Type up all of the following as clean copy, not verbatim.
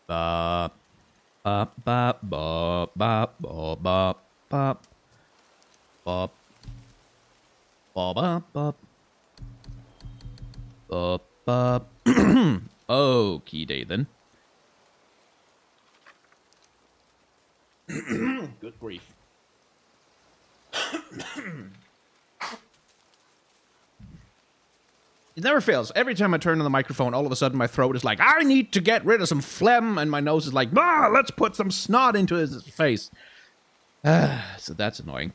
Bop, bop, bop, bop, bop, bop, bop, bop, bop, bop, bop, bop, bop. Okie day then. Good grief. It never fails. Every time I turn on the microphone, all of a sudden my throat is like, I need to get rid of some phlegm, and my nose is like, let's put some snot into his face. So that's annoying.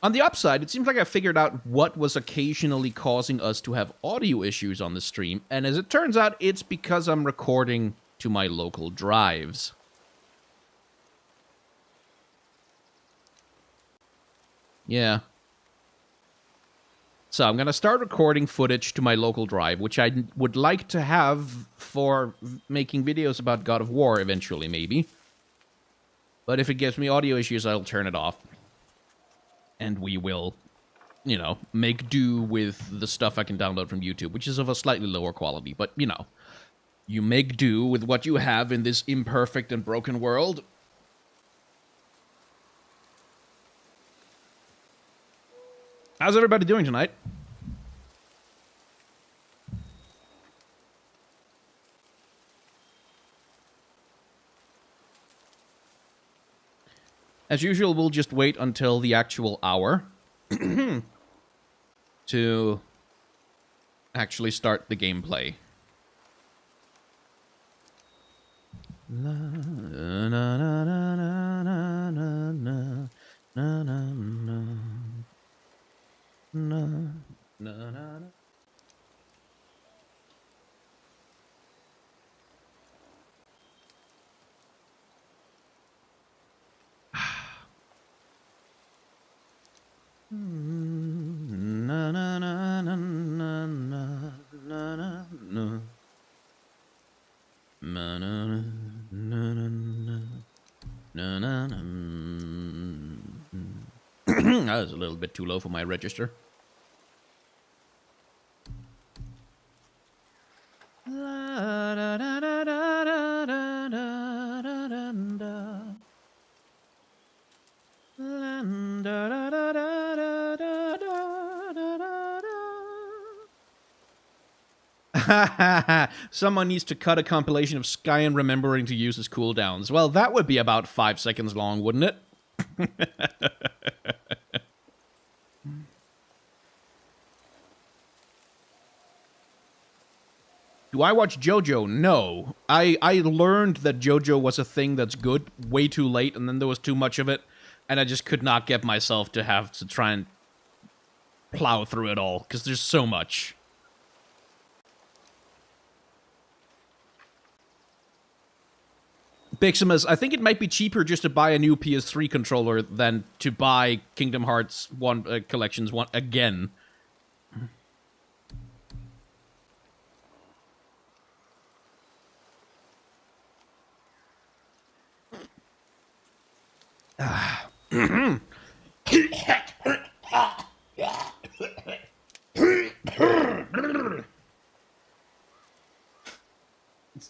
On the upside, it seems like I figured out what was occasionally causing us to have audio issues on the stream, and as it turns out, it's because I'm recording to my local drives. Yeah. So I'm going to start recording footage to my local drive, which I would like to have for making videos about God of War eventually, maybe. But if it gives me audio issues, I'll turn it off. And we will, you know, make do with the stuff I can download from YouTube, which is of a slightly lower quality. But, you know, you make do with what you have in this imperfect and broken world. How's everybody doing tonight? As usual, we'll just wait until the actual hour to actually start the gameplay. La, na, na, na, na, na, na, na, na, na. Na, na, na, na. Na, na, na, na, na, na, na, na, na. Na, na, na, na, na, na, na. That was a little bit too low for my register. Someone needs to cut a compilation of Skyen remembering to use his cooldowns. Well, that would be about 5 seconds long, wouldn't it? Do I watch JoJo? No. I learned that JoJo was a thing that's good way too late, and then there was too much of it, and I just could not get myself to have to try and plow through it all, because there's so much. Biximus, I think it might be cheaper just to buy a new PS3 controller than to buy Kingdom Hearts 1 Collections 1 again.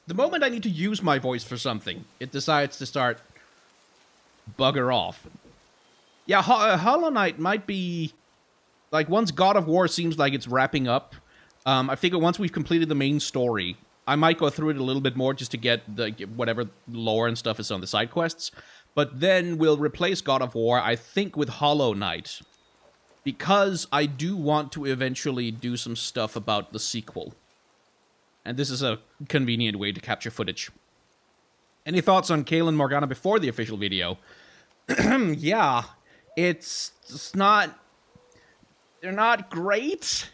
The moment I need to use my voice for something, it decides to start bugger off. Yeah, Hollow Knight might be... Like, once God of War seems like it's wrapping up, I figure once we've completed the main story, I might go through it a little bit more just to get the whatever lore and stuff is on the side quests. But then we'll replace God of War, I think, with Hollow Knight. Because I do want to eventually do some stuff about the sequel. And this is a convenient way to capture footage. Any thoughts on Kale and Morgana before the official video? Yeah, it's not... They're not great.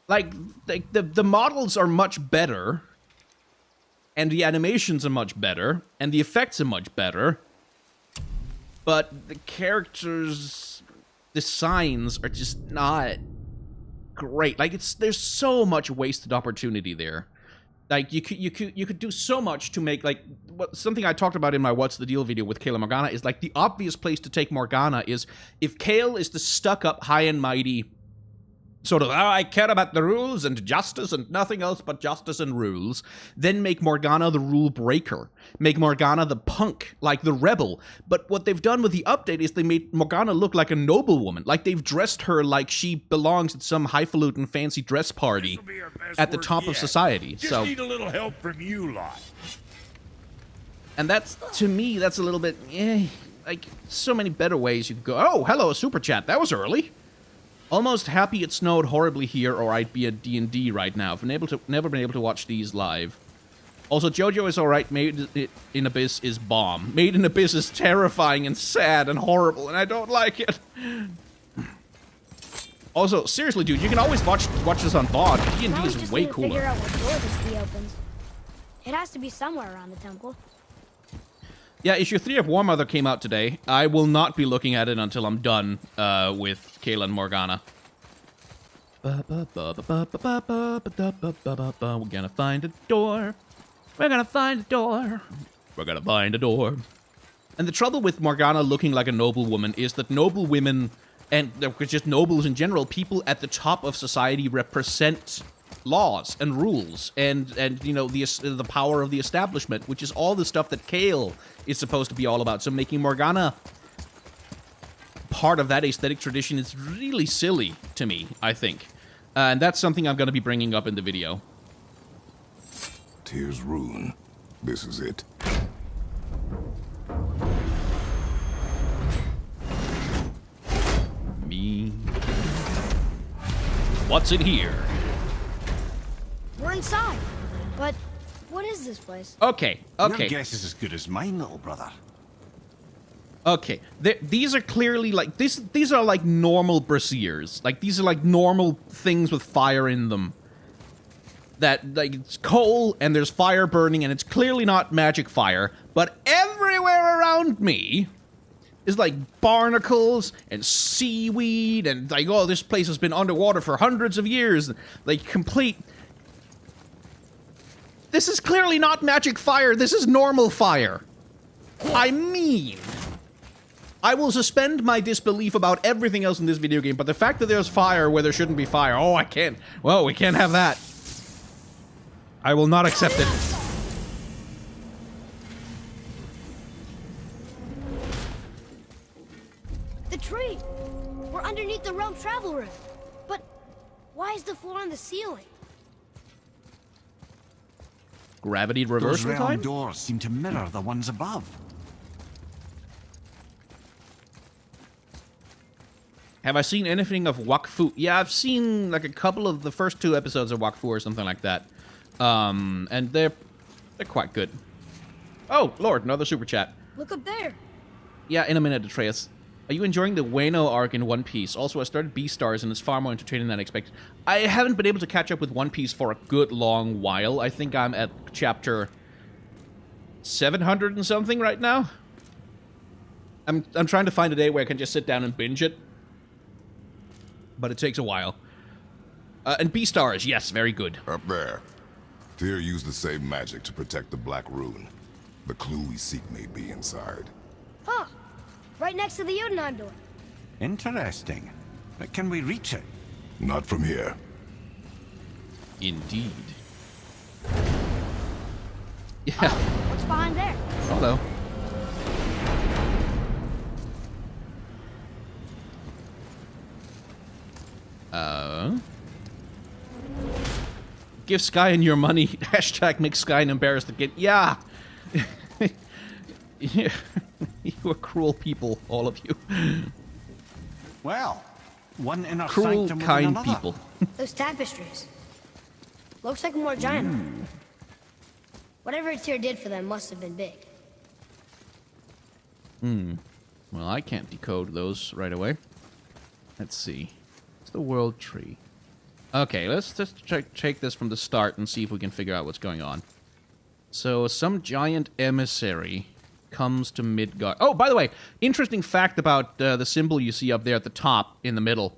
Like the models are much better. And the animations are much better. And the effects are much better. But the characters' designs are just not great. Like, there's so much wasted opportunity there. Like, you could do so much to make, like, something I talked about in my What's the Deal video with Kale and Morgana is, like, the obvious place to take Morgana is if Kale is the stuck-up, high and mighty sort of, I care about the rules and justice and nothing else but justice and rules, then make Morgana the rule breaker. Make Morgana the punk, like the rebel. But what they've done with the update is they made Morgana look like a noblewoman. Like they've dressed her like she belongs at some highfalutin fancy dress party at the top of society. Just need a little help from you lot. And that's, to me, that's a little bit, like, so many better ways you could go. Oh, hello, a super chat. That was early. Almost happy it snowed horribly here, or I'd be at D&D right now. I've never been able to watch these live. Also, JoJo is alright. Made in Abyss is bomb. Made in Abyss is terrifying and sad and horrible, and I don't like it. Also, seriously, dude, you can always watch this on VOD. D&D is way cooler. Figure out what door this key opens. It has to be somewhere around the temple. Yeah, issue 3 of War Mother came out today. I will not be looking at it until I'm done with Kayla and Morgana. We're gonna find a door. We're gonna find a door. We're gonna find a door. And the trouble with Morgana looking like a noble woman is that noble women, and just nobles in general, people at the top of society represent laws and rules and you know the power of the establishment, which is all the stuff that Kale is supposed to be all about. So making Morgana part of that aesthetic tradition is really silly to me, I think. And that's something I'm going to be bringing up in the video. Tyr's rune. This is it. Me. What's in here? We're inside. But what is this place? Okay. Your guess is as good as mine, little brother. Okay, these are clearly like these are like normal braziers. Like these are like normal things with fire in them. That like it's coal and there's fire burning and it's clearly not magic fire, but everywhere around me is like barnacles and seaweed and like, oh, this place has been underwater for hundreds of years. Like complete. This is clearly not magic fire. This is normal fire. I mean, I will suspend my disbelief about everything else in this video game, but the fact that there's fire where there shouldn't be fire, oh, I can't. Well, we can't have that. I will not accept it. The tree! We're underneath the realm travel room. But why is the floor on the ceiling? Gravity Those reversal realm time? doors seem to mirror the ones above. Have I seen anything of Wakfu? Yeah, I've seen like a couple of the first 2 episodes of Wakfu or something like that. And they're quite good. Oh, Lord, another super chat. Look up there. Yeah, in a minute, Atreus. Are you enjoying the Wano arc in One Piece? Also, I started Beastars and it's far more entertaining than I expected. I haven't been able to catch up with One Piece for a good long while. I think I'm at chapter 700 and something right now. I'm trying to find a day where I can just sit down and binge it. But it takes a while. And Beastars, yes, very good. Up there. Tyr used the same magic to protect the Black Rune. The clue we seek may be inside. Huh. Right next to the Jotunheim door. Interesting. But can we reach it? Not from here. Indeed. Yeah. Oh, what's behind there? Hello. Give Skyen your money. Hashtag make Skyen embarrassed again. Yeah. Yeah. You are cruel people, all of you. Well, one inner Cruel, sanctum kind within another. people. Those tapestries. Looks like more giant art. Whatever Tyr did for them must have been big. Well, I can't decode those right away. Let's see. It's the world tree. Okay, let's just take this from the start and see if we can figure out what's going on. So, some giant emissary comes to Midgard. Oh, by the way, interesting fact about the symbol you see up there at the top in the middle.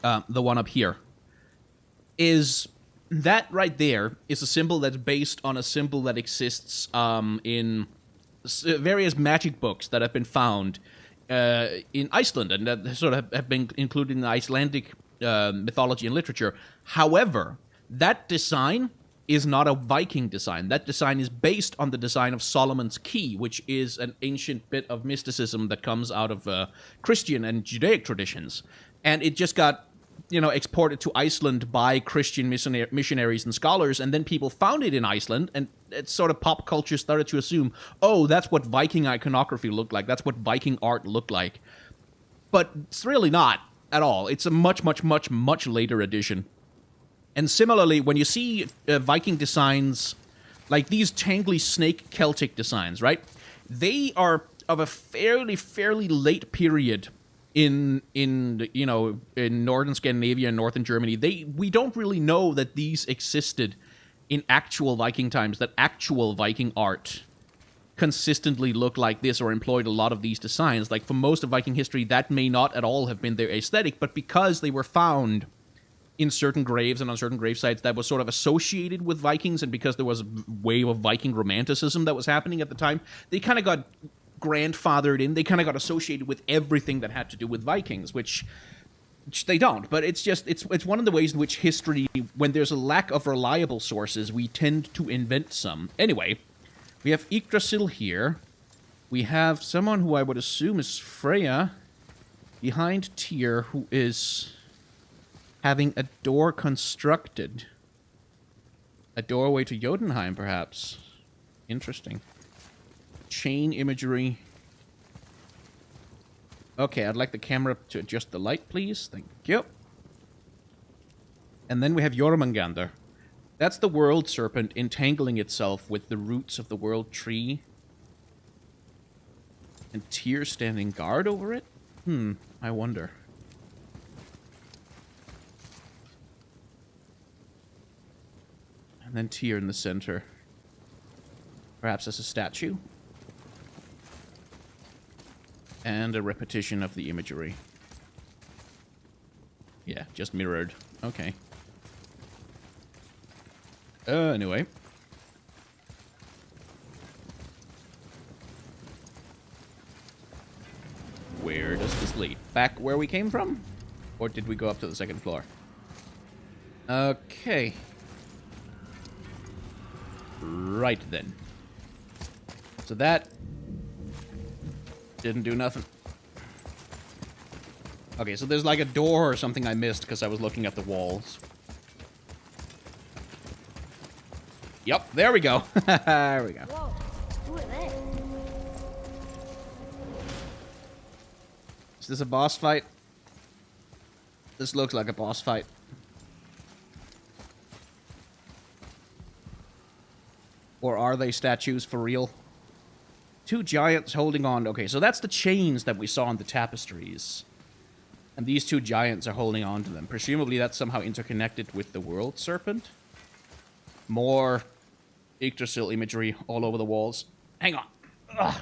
The one up here. Is that right there is a symbol that's based on a symbol that exists in various magic books that have been found in Iceland and that sort of have been included in the Icelandic mythology and literature. However, that design is not a Viking design. That design is based on the design of Solomon's Key, which is an ancient bit of mysticism that comes out of Christian and Judaic traditions. And it just got, exported to Iceland by Christian missionaries and scholars, and then people found it in Iceland, and it's sort of pop culture started to assume, oh, that's what Viking iconography looked like. That's what Viking art looked like. But it's really not at all. It's a much, much, much, much later edition. And similarly, when you see Viking designs, like these tangly snake Celtic designs, right? They are of a fairly late period in northern Scandinavia and northern Germany. We don't really know that these existed in actual Viking times, that actual Viking art consistently looked like this or employed a lot of these designs. Like, for most of Viking history, that may not at all have been their aesthetic, but because they were found in certain graves and on certain grave sites that was sort of associated with Vikings, and because there was a wave of Viking romanticism that was happening at the time, they kind of got grandfathered in. They kind of got associated with everything that had to do with Vikings, which they don't. But it's one of the ways in which history, when there's a lack of reliable sources, we tend to invent some. Anyway, we have Yggdrasil here. We have someone who I would assume is Freya behind Tyr, who is having a door constructed. A doorway to Jotunheim, perhaps. Interesting. Chain imagery. Okay, I'd like the camera to adjust the light, please. Thank you. And then we have Jormungandr. That's the world serpent entangling itself with the roots of the world tree. And Tyr standing guard over it? I wonder. And then Tyr in the center. Perhaps as a statue. And a repetition of the imagery. Yeah, just mirrored. Okay. Anyway. Where does this lead? Back where we came from? Or did we go up to the second floor? Okay. Right then. So that didn't do nothing. Okay, so there's like a door or something I missed because I was looking at the walls. Yep, there we go. There we go. Whoa, who are they? Is this a boss fight? This looks like a boss fight. Or are they statues for real? Two giants holding on. Okay, so that's the chains that we saw on the tapestries. And these two giants are holding on to them. Presumably that's somehow interconnected with the world serpent. More Yggdrasil imagery all over the walls. Hang on. Ugh.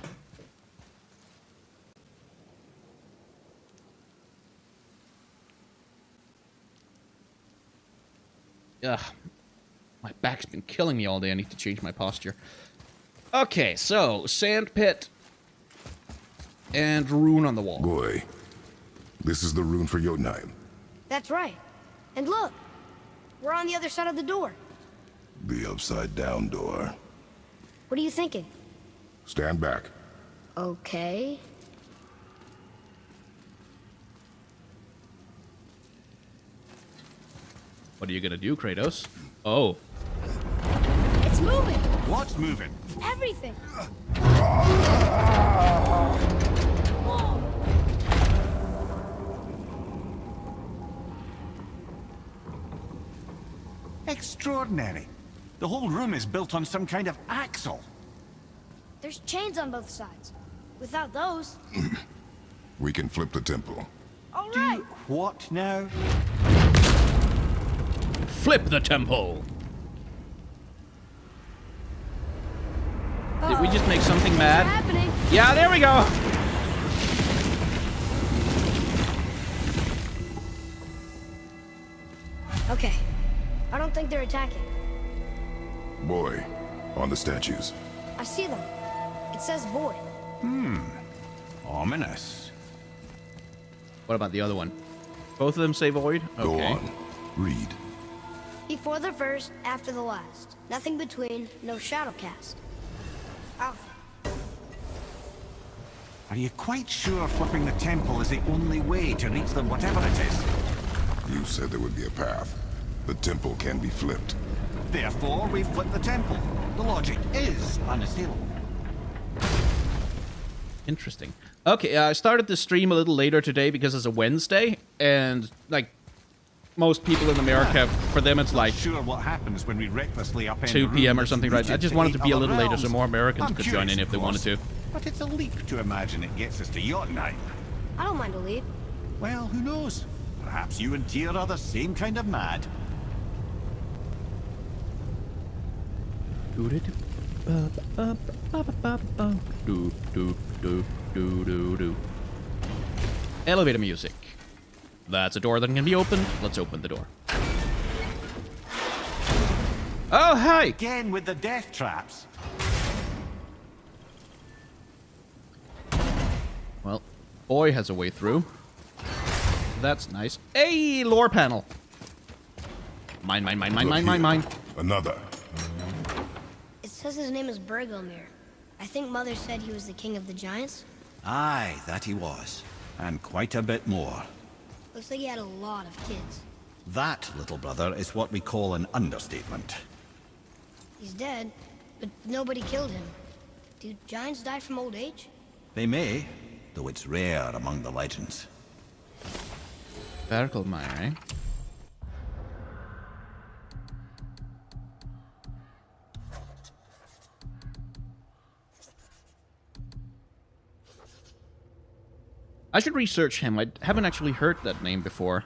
Ugh. My back's been killing me all day. I need to change my posture. Okay, so sand pit and rune on the wall. Boy, this is the rune for Jotunheim. That's right. And look, we're on the other side of the door. The upside down door. What are you thinking? Stand back. Okay. What are you gonna do, Kratos? Oh. It's moving! What's moving? Everything! Extraordinary. The whole room is built on some kind of axle. There's chains on both sides. Without those... We can flip the temple. All right! What now? Flip the temple! Did we just make something mad? Happening. Yeah, there we go! Okay. I don't think they're attacking. Boy, on the statues. I see them. It says void. Ominous. What about the other one? Both of them say void? Go Okay. on. Read. Before the first, after the last. Nothing between, no shadow cast. Alpha. Are you quite sure flipping the temple is the only way to reach them, whatever it is? You said there would be a path. The temple can be flipped. Therefore, we flip the temple. The logic is unassailable. Interesting. Okay, I started the stream a little later today because it's a Wednesday, and, like, most people in America, for them it's like Sure what happens when we recklessly upend 2 the p.m. or rules something, right? I rooted just wanted to be a other little later so realms. more Americans I'm could join curious, in if they of wanted course, to. But it's a leap to imagine it gets us to Jotunheim. I don't mind a lead. Well, who knows? Perhaps you and Tyr are the same kind of mad. Elevator music. That's a door that can be opened. Let's open the door. Oh, hi! Again with the death traps. Well, boy has a way through. That's nice. Hey, lore panel. Mine. Look here. Another. It says his name is Bergelmir. I think Mother said he was the king of the giants. Aye, that he was. And quite a bit more. Looks like he had a lot of kids. That, little brother, is what we call an understatement. He's dead, but nobody killed him. Do giants die from old age? They may, though it's rare among the legends. Bergelmeier, eh? I should research him. I haven't actually heard that name before.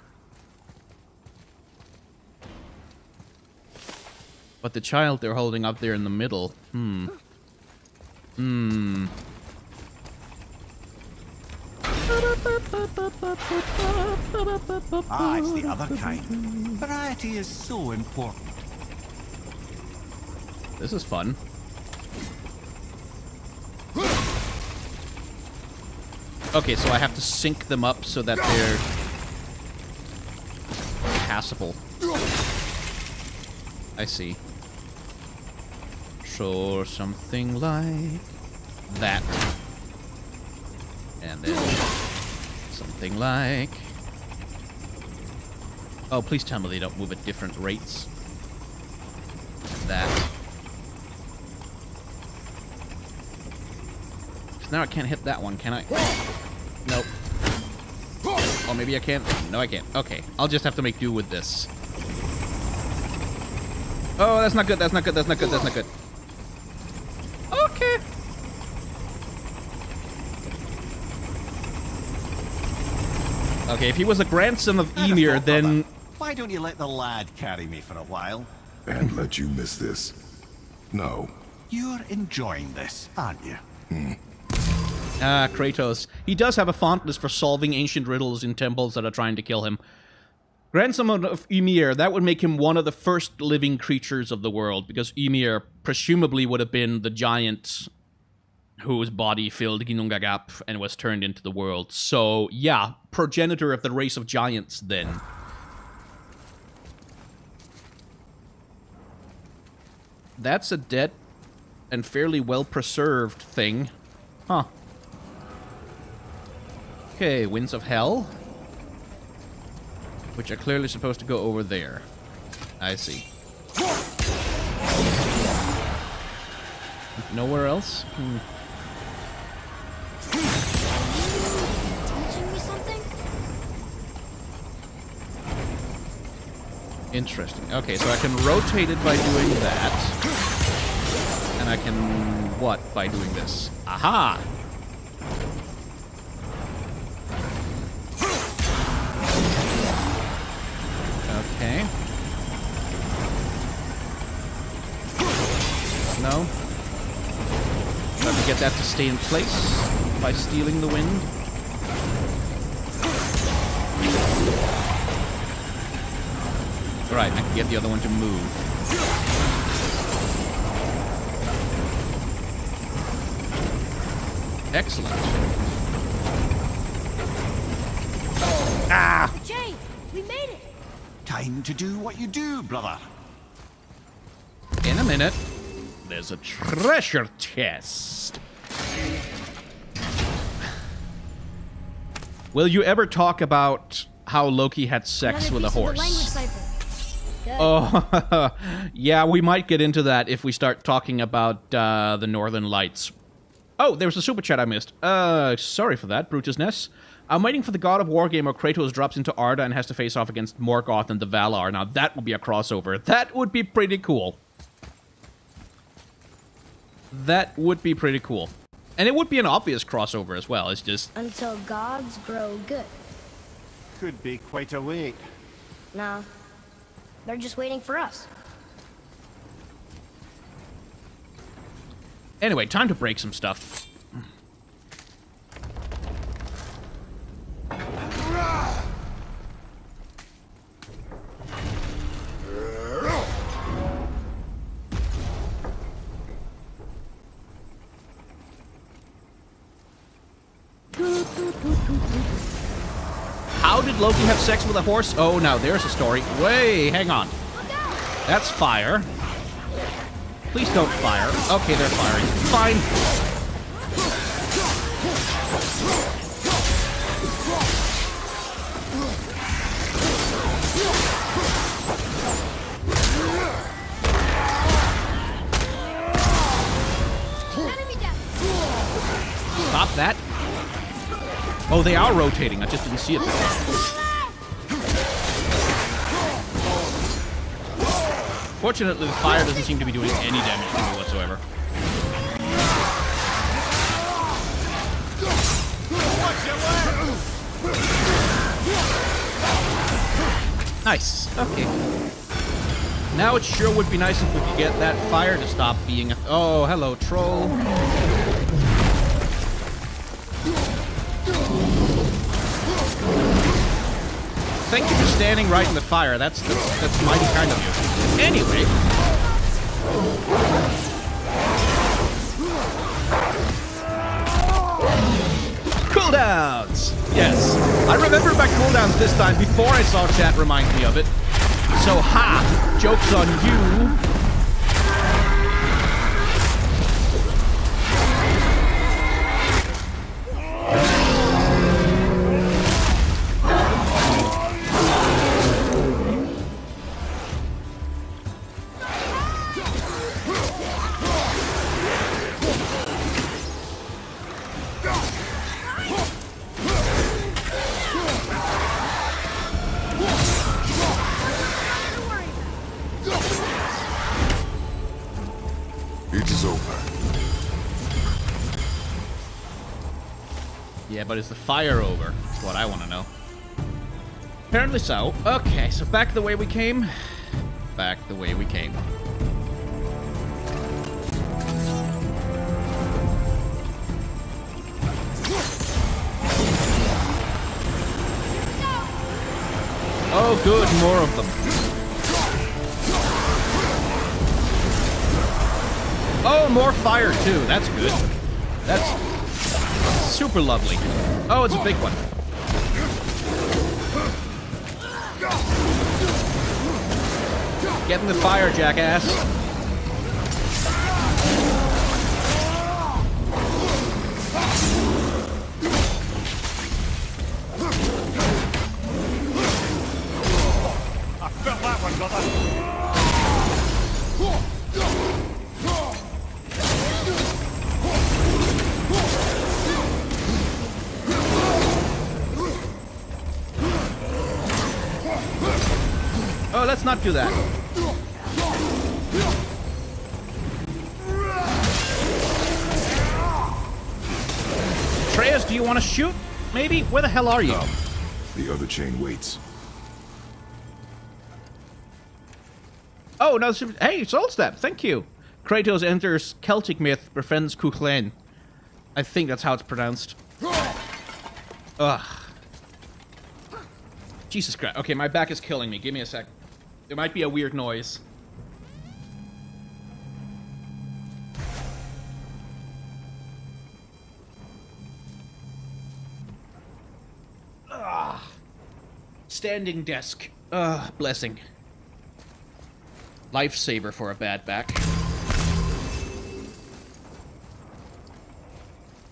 But the child they're holding up there in the middle. Ah, it's the other kind. Variety is so important. This is fun. Okay, so I have to sync them up so that they're passable. I see. So something like that. And then something like... Oh, please tell me they don't move at different rates. That. So now I can't hit that one, can I? Nope. Oh, maybe I can? No, I can't. Okay, I'll just have to make do with this. Oh, that's not good, that's not good, that's not good, that's not good. Okay. Okay, if he was a grandson of Ymir, then... Why don't you let the lad carry me for a while? And let you miss this. No. You're enjoying this, aren't you? Ah, Kratos. He does have a fondness for solving ancient riddles in temples that are trying to kill him. Grandson of Ymir, that would make him one of the first living creatures of the world, because Ymir presumably would have been the giant whose body filled Ginnungagap and was turned into the world. So, yeah, progenitor of the race of giants, then. That's a dead and fairly well-preserved thing. Huh. Okay, Winds of Hell. Which are clearly supposed to go over there. I see. Nowhere else? Teaching me something? Interesting. Okay, so I can rotate it by doing that. And I can... what by doing this? Aha! Okay. No. So I can get that to stay in place by stealing the wind. Alright, I can get the other one to move. Excellent. Ah! Jay! We made it! Time to do what you do, brother. In a minute, there's a treasure chest. Will you ever talk about how Loki had sex with a horse? Oh, yeah, we might get into that if we start talking about the Northern Lights. Oh, there was a super chat I missed. Sorry for that, Brutus Ness. I'm waiting for the God of War game where Kratos drops into Arda and has to face off against Morgoth and the Valar. Now, that would be a crossover. That would be pretty cool. That would be pretty cool. And it would be an obvious crossover as well. It's just... Until gods grow good. Could be quite a wait. No. They're just waiting for us. Anyway, time to break some stuff. How did Loki have sex with a horse? Oh, now there's a story. Wait, hang on. That's fire. Please don't fire. Okay, they're firing. Fine. Stop that. Oh, they are rotating. I just didn't see it before. Fortunately, the fire doesn't seem to be doing any damage to me whatsoever. Nice. Okay. Now it sure would be nice if we could get that fire to stop being a... Oh, hello, troll. Thank you for standing right in the fire. That's mighty kind of you. Anyway. Cooldowns! Yes. I remember my cooldowns this time before I saw chat remind me of it. So, ha! Joke's on you. Yeah, but is the fire over? That's what I want to know. Apparently so. Okay, so back the way we came. Back the way we came. Oh, good, more of them. Oh, more fire, too. That's good. That's super lovely. Oh, it's a big one. Get in the fire, jackass. I felt that one, brother. Oh, let's not do that. Atreus, do you want to shoot? Maybe? Where the hell are you? The other chain waits. Oh, no. Hey, Soul Step. Thank you. Kratos enters Celtic myth, befriends Cuchulainn. I think that's how it's pronounced. Ugh. Jesus Christ. Okay, my back is killing me. Give me a sec. There might be a weird noise. Standing desk. Blessing. Lifesaver for a bad back.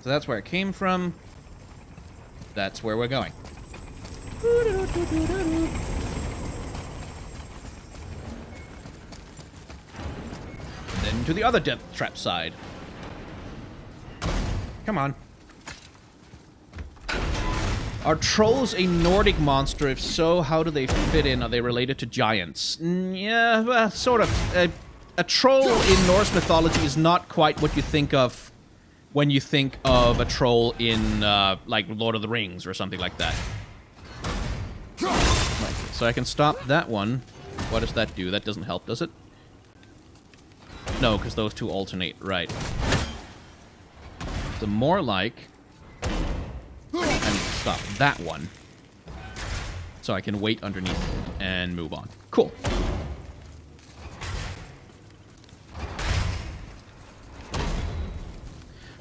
So that's where it came from. That's where we're going. Then to the other death trap side. Come on. Are trolls a Nordic monster? If so, how do they fit in? Are they related to giants? Yeah, well, sort of. A troll in Norse mythology is not quite what you think of when you think of a troll in, like, Lord of the Rings or something like that. So I can stop that one. What does that do? That doesn't help, does it? No, because those two alternate. Right. So more like... and stop that one. So I can wait underneath and move on. Cool.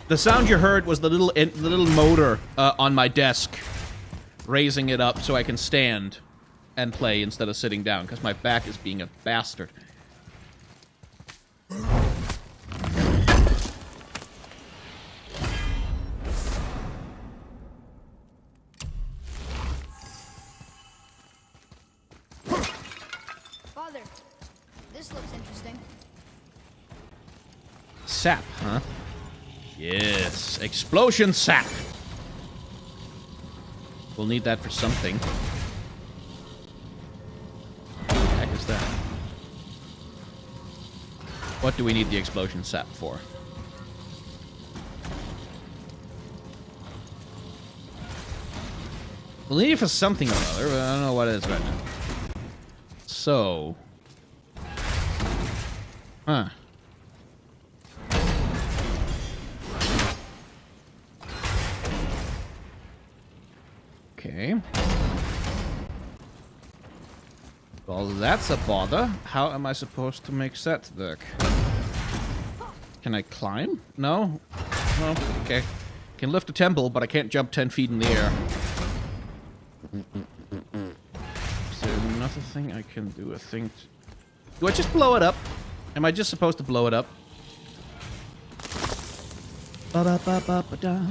The sound you heard was the little motor on my desk, raising it up so I can stand and play instead of sitting down, because my back is being a bastard. Father, this looks interesting. Sap, huh? Yes, explosion sap. We'll need that for something. What the heck is that? What do we need the explosion sap for? We'll need it for something or other, but I don't know what it is right now. So... huh. Okay. Well, that's a bother. How am I supposed to make that work? Can I climb? No? No? Okay. Can lift a temple, but I can't jump 10 feet in the air. Is there another thing I can do? Do I just blow it up? Am I just supposed to blow it up? Ba-ba-ba-ba-ba-da.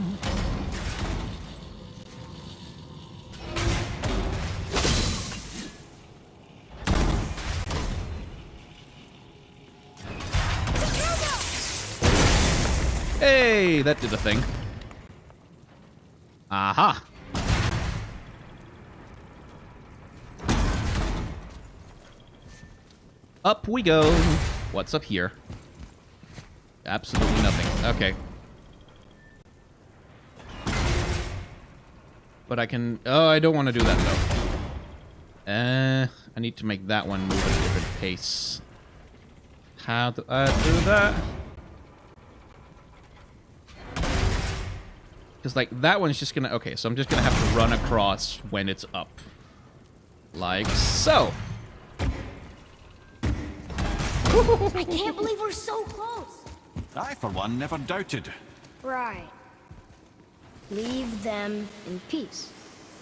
Hey, that did a thing. Aha. Up we go. What's up here? Absolutely nothing. Okay. But I can... oh, I don't want to do that, though. I need to make that one move at a different pace. How do I do that? Because, like, that one's just gonna... okay, so I'm just gonna have to run across when it's up. Like so. I can't believe we're so close. I, for one, never doubted. Right. Leave them in peace.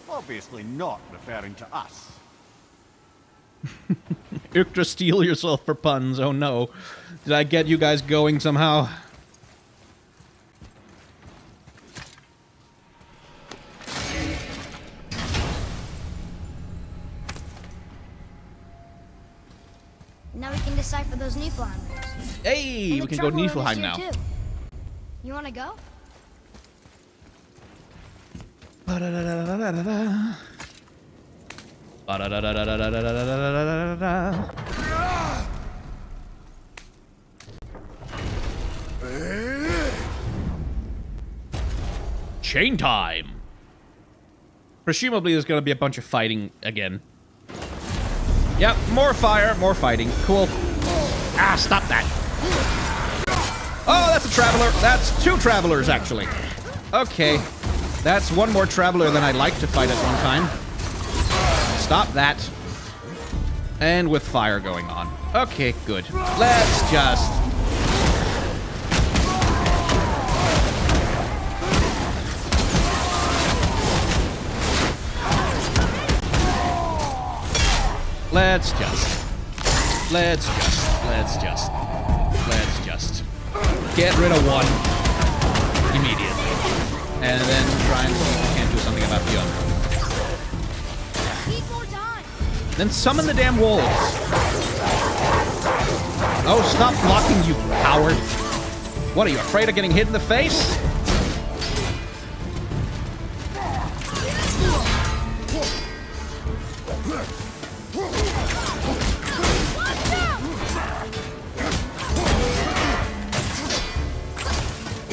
Obviously not referring to us. Yggdrasil, steel yourself for puns. Oh no. Did I get you guys going somehow? Now we can decipher those Niflheim runes. Hey, And we the can go to trouble room is Niflheim here, now. too. You wanna go? Ba-da-da-da-da-da-da-da. Ba-da-da-da-da-da-da-da-da-da-da. Chain time. Presumably there's going to be a bunch of fighting again. Yep, more fire, more fighting. Cool. Ah, stop that. Oh, that's a traveler. That's two travelers, actually. Okay. That's one more traveler than I'd like to fight at one time. Stop that. And with fire going on. Okay, good. Let's just... Let's just get rid of one immediately. And then try and see if we can't do something about the other. Need more time. Then summon the damn wolves. Oh, stop blocking, you coward. What, are you afraid of getting hit in the face?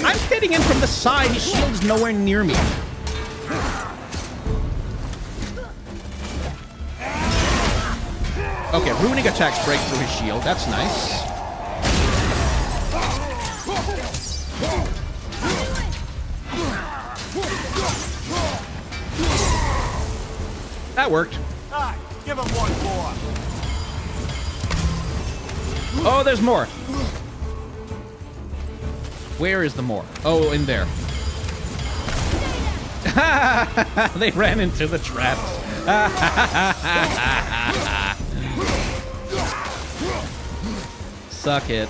I'm hitting him from the side. His shield is nowhere near me. Okay, ruining attacks break through his shield. That's nice. That worked. Aye, give him one more. Oh, there's more. Where is the more? Oh, in there. They ran into the traps. Suck it.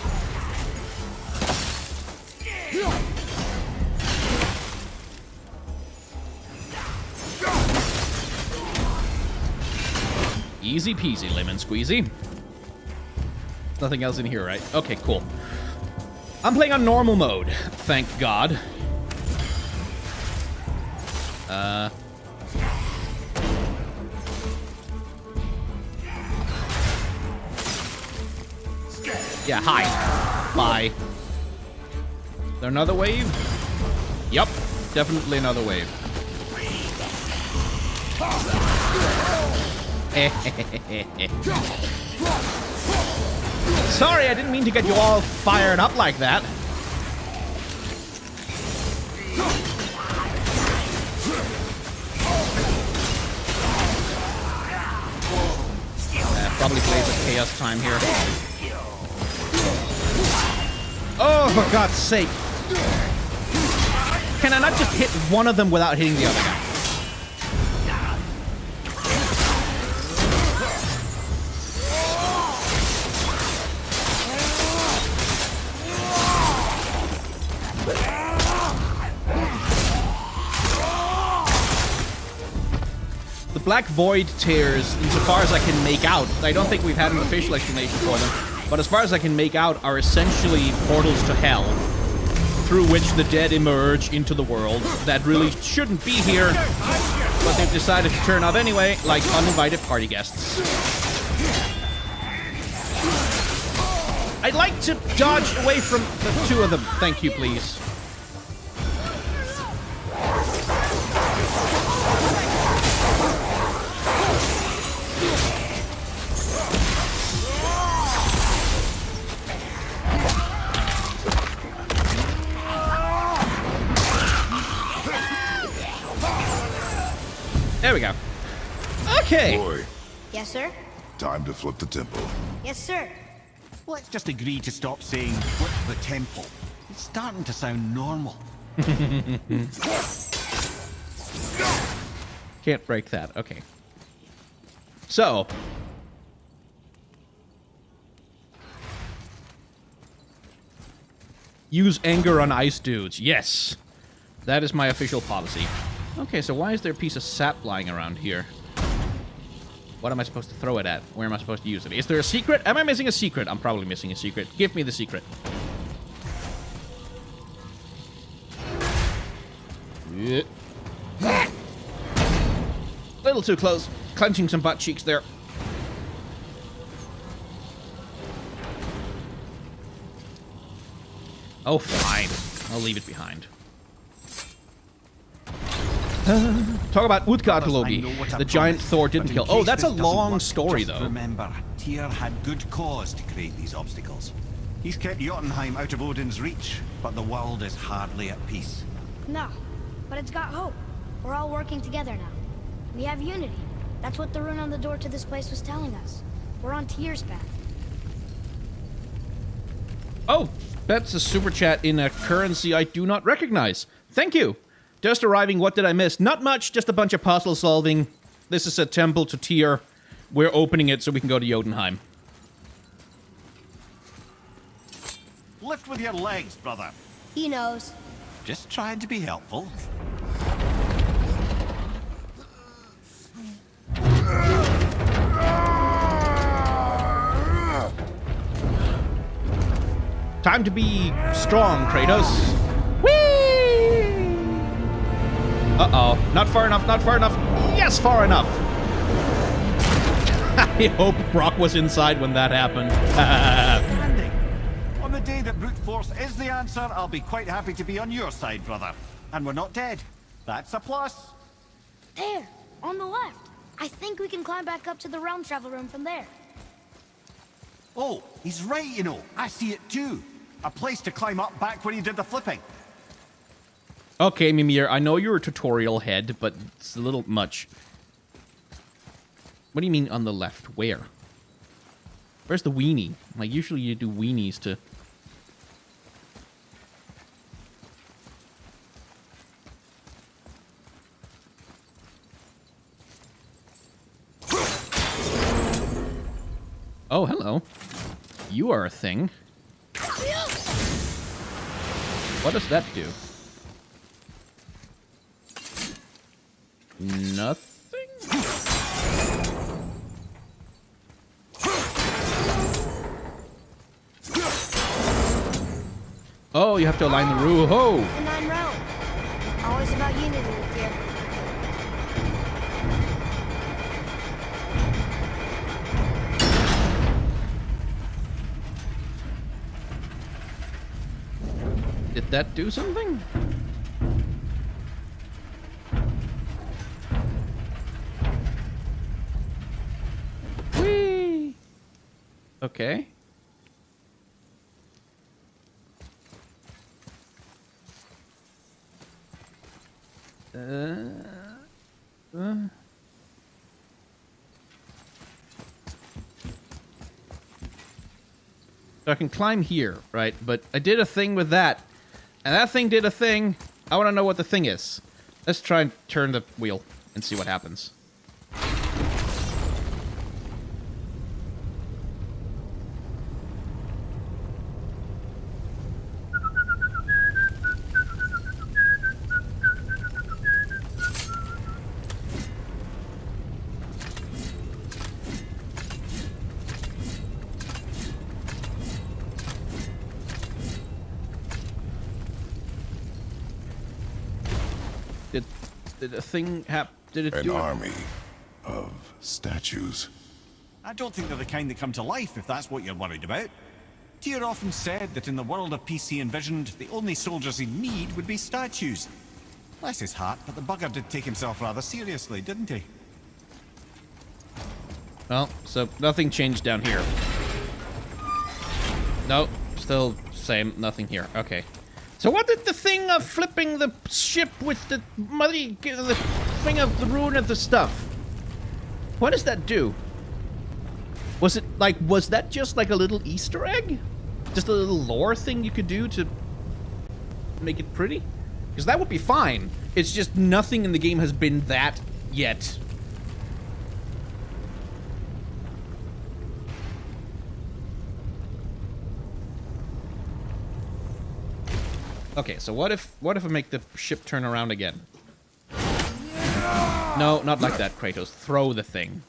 Easy peasy, lemon squeezy. Nothing else in here, right? Okay, cool. I'm playing on normal mode, thank God. Yeah, hi. Bye. Is there another wave? Yup, definitely another wave. Sorry, I didn't mean to get you all fired up like that. Probably plays a chaos time here. Oh, for God's sake. Can I not just hit one of them without hitting the other guy? The Black Void tears, insofar as I can make out, I don't think we've had an official explanation for them, but as far as I can make out, are essentially portals to hell, through which the dead emerge into the world that really shouldn't be here, but they've decided to turn up anyway, like uninvited party guests. I'd like to dodge away from the two of them. Thank you, please. There we go. Okay. Boy, Yes, sir? time to flip the temple. Yes, sir. Let's just agree to stop saying flip the temple. It's starting to sound normal. Can't break that. Okay. So. Use anger on ice dudes. Yes. That is my official policy. Okay, so why is there a piece of sap lying around here? What am I supposed to throw it at? Where am I supposed to use it? Is there a secret? Am I missing a secret? I'm probably missing a secret. Give me the secret. Yeah. Little too close. Clenching some butt cheeks there. Oh, fine. I'll leave it behind. Talk about Utgarlogi, the giant Thor didn't kill. Oh, that's a long story, though. Remember, Tyr had good cause to create these obstacles. He's kept Jotunheim out of Odin's reach, but the world is hardly at peace. No, but it's got hope. We're all working together now. We have unity. That's what the rune on the door to this place was telling us. We're on Tyr's path. Oh, that's a super chat in a currency I do not recognize. Thank you. Just arriving, what did I miss? Not much, just a bunch of puzzle solving. This is a temple to Tyr. we're opening it so we can go to Jotunheim. Lift with your legs, brother. He knows. Just trying to be helpful. Time to be strong, Kratos. Whee! Uh-oh. Not far enough, not far enough. Yes, far enough. I hope Brock was inside when that happened. Handy. On the day that brute force is the answer, I'll be quite happy to be on your side, brother. And we're not dead. That's a plus. There, on the left. I think we can climb back up to the realm travel room from there. Oh, he's right, you know. I see it too. A place to climb up back where he did the flipping. Okay, Mimir, I know you're a tutorial head, but it's a little much. What do you mean on the left? Where? Where's the weenie? Like, usually you do weenies to... Oh, hello. You are a thing. What does that do? Nothing? Oh, you have to align the rule. Oh! The 9 realm. Always about unity with you. Did that do something? Whee! Okay. So I can climb here, right? But I did a thing with that. And that thing did a thing. I want to know what the thing is. Let's try and turn the wheel and see what happens. Did a thing happen? Did it An do it? army of statues. I don't think they're the kind that come to life, if that's what you're worried about. Tyr often said that in the world of peace he envisioned, the only soldiers he'd need would be statues. Bless his heart, but the bugger did take himself rather seriously, didn't he? Well, so nothing changed down here. No, still same, nothing here. Okay. So what did the thing of flipping the ship with the muddy, the thing of the ruin of the stuff? What does that do? Was it like, was that just like a little Easter egg? Just a little lore thing you could do to make it pretty? Because that would be fine. It's just nothing in the game has been that yet. Okay, so what if I make the ship turn around again? No, not like that, Kratos. Throw the thing.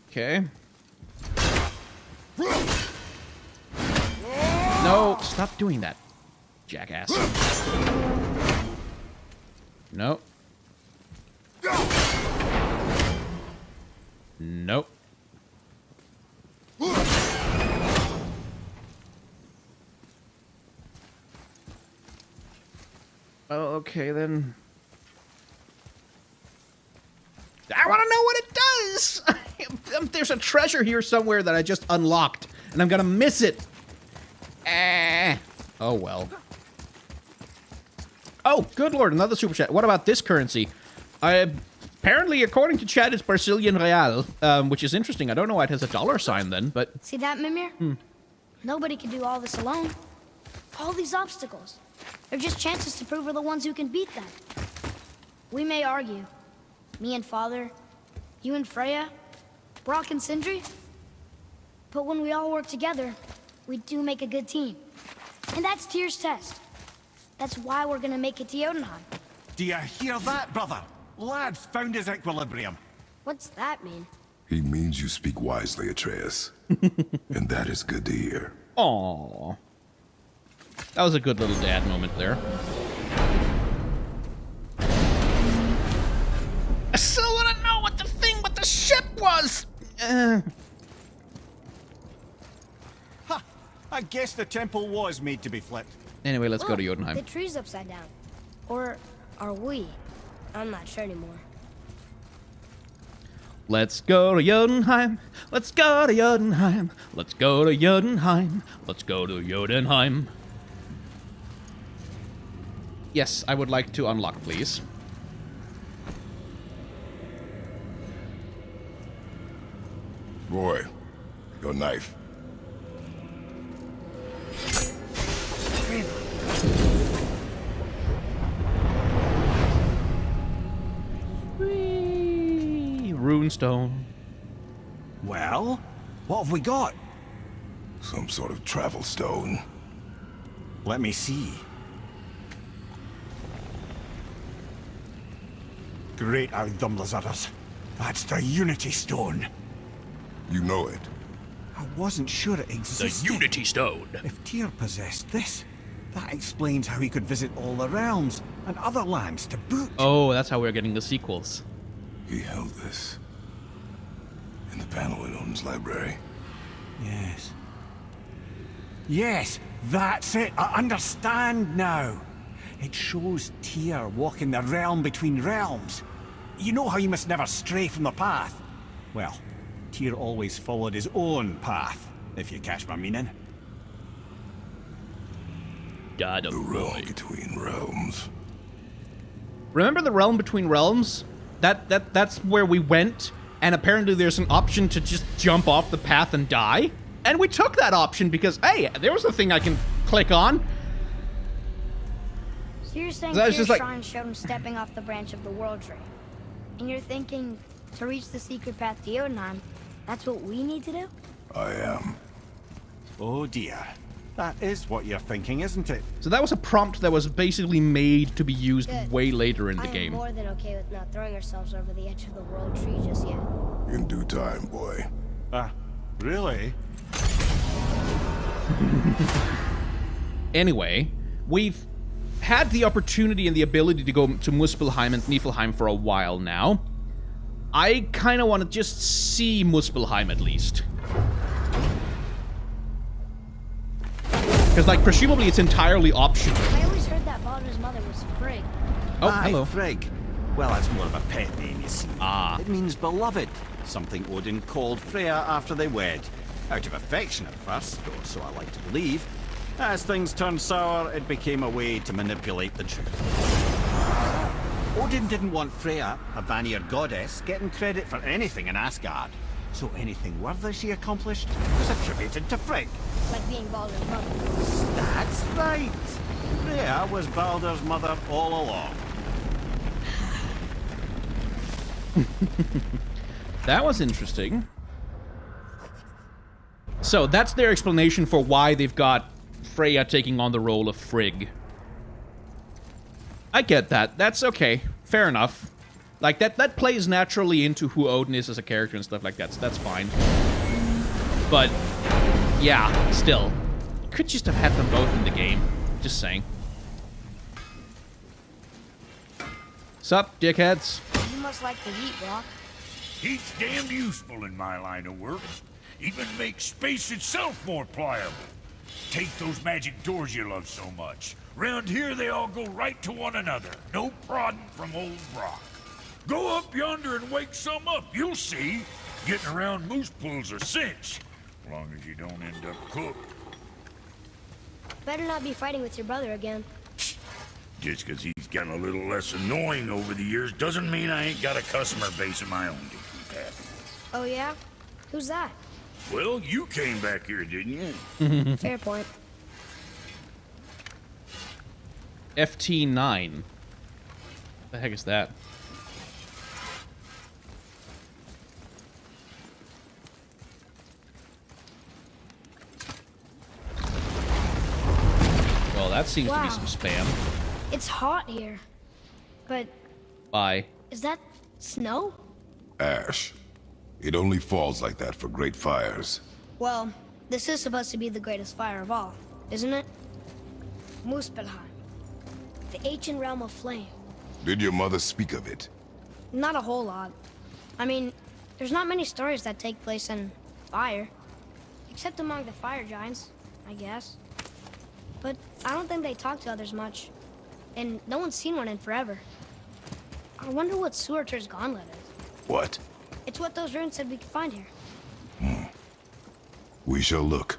Okay. No, stop doing that, jackass. No. Nope. Oh, okay, then. I want to know what it does! There's a treasure here somewhere that I just unlocked, and I'm gonna miss it. Oh, well. Oh, good lord, another super chat. What about this currency? Apparently, according to chat, it's Brazilian real, which is interesting. I don't know why it has a $sign then, but... See that, Mimir? Nobody can do all this alone. All these obstacles. They're just chances to prove we're the ones who can beat them. We may argue. Me and Father, you and Freya, Brock and Sindri. But when we all work together, we do make a good team. And that's Tyr's test. That's why we're gonna make it to Jotunheim. Do you hear that, brother? Lad's found his equilibrium. What's that mean? He means you speak wisely, Atreus. And that is good to hear. Aww. That was a good little dad moment there. I still want to know what the thing with the ship was! Ha! I guess the temple was made to be flipped. Anyway, let's go to Look, Jotunheim. The tree's upside down. Or are we? I'm not sure anymore. Let's go to Jotunheim. Let's go to Jotunheim. Let's go to Jotunheim. Let's go to Jotunheim. Yes, I would like to unlock, please. Boy, your knife. Whee! Runestone. Well, what have we got? Some sort of travel stone. Let me see. Great Audumlazaras. That's the Unity Stone. You know it. I wasn't sure it existed. Unity Stone. If Tyr possessed this, that explains how he could visit all the realms and other lands to boot. Oh, that's how we're getting the sequels. He held this. In the panel in Odin's library. Yes. Yes, that's it. I understand now. It shows Tyr walking the realm between realms. You know how you must never stray from the path? Well, Tyr always followed his own path, if you catch my meaning. God of The realm between realms. Remember the realm between realms? That's where we went, and apparently there's an option to just jump off the path and die. And we took that option because, hey, there was a thing I can click on. So you're saying That was Tyr's just like- shrine showed him stepping off the branch of the world tree. And you're thinking, to reach the secret path to Jotunheim, that's what we need to do? I am. Oh dear. That is what you're thinking, isn't it? So that was a prompt that was basically made to be used Good. way later in the I am game. more than okay with not throwing ourselves over the edge of the world tree just yet. In due time, boy. Really? Anyway, we've had the opportunity and the ability to go to Muspelheim and Niflheim for a while now. I kind of want to just see Muspelheim at least. Because, like, presumably it's entirely optional. I always heard that Baldur's mother was Frigg. Oh, Aye, hello. Frigg. Well, that's more of a pet name, you see. Ah. It means beloved, something Odin called Freya after they wed. Out of affection at first, or so I like to believe. As things turned sour, it became a way to manipulate the truth. Odin didn't want Freya, a Vanir goddess, getting credit for anything in Asgard. So anything worthy she accomplished was attributed to Frigg. Like being Baldur's mother. That's right. Freya was Baldur's mother all along. That was interesting. So that's their explanation for why they've got Freya taking on the role of Frigg. I get that. That's okay. Fair enough. Like, that plays naturally into who Odin is as a character and stuff like that, so that's fine. But, yeah, still. You could just have had them both in the game. Just saying. Sup, dickheads? You must like the heat, Brock. Heat's damned useful in my line of work. Even makes space itself more pliable. Take those magic doors you love so much. Round here, they all go right to one another. No prodding from old Brock. Go up yonder and wake some up. You'll see. Getting around moose pools are cinch. As long as you don't end up cooked. Better not be fighting with your brother again. Just 'cause he's gotten a little less annoying over the years doesn't mean I ain't got a customer base of my own to keep happy. Oh yeah? Who's that? Well, you came back here, didn't you? Fair point. FT9. The heck is that? Well, that seems to be Wow. some spam. It's hot here. But Bye. is that snow? Ash. It only falls like that for great fires. Well, this is supposed to be the greatest fire of all, isn't it? Muspelheim. The ancient realm of flame. Did your mother speak of it? Not a whole lot. I mean, there's not many stories that take place in fire. Except among the fire giants, I guess. But I don't think they talk to others much. And no one's seen one in forever. I wonder what Surtur's gauntlet is. What? It's what those runes said we could find here. We shall look.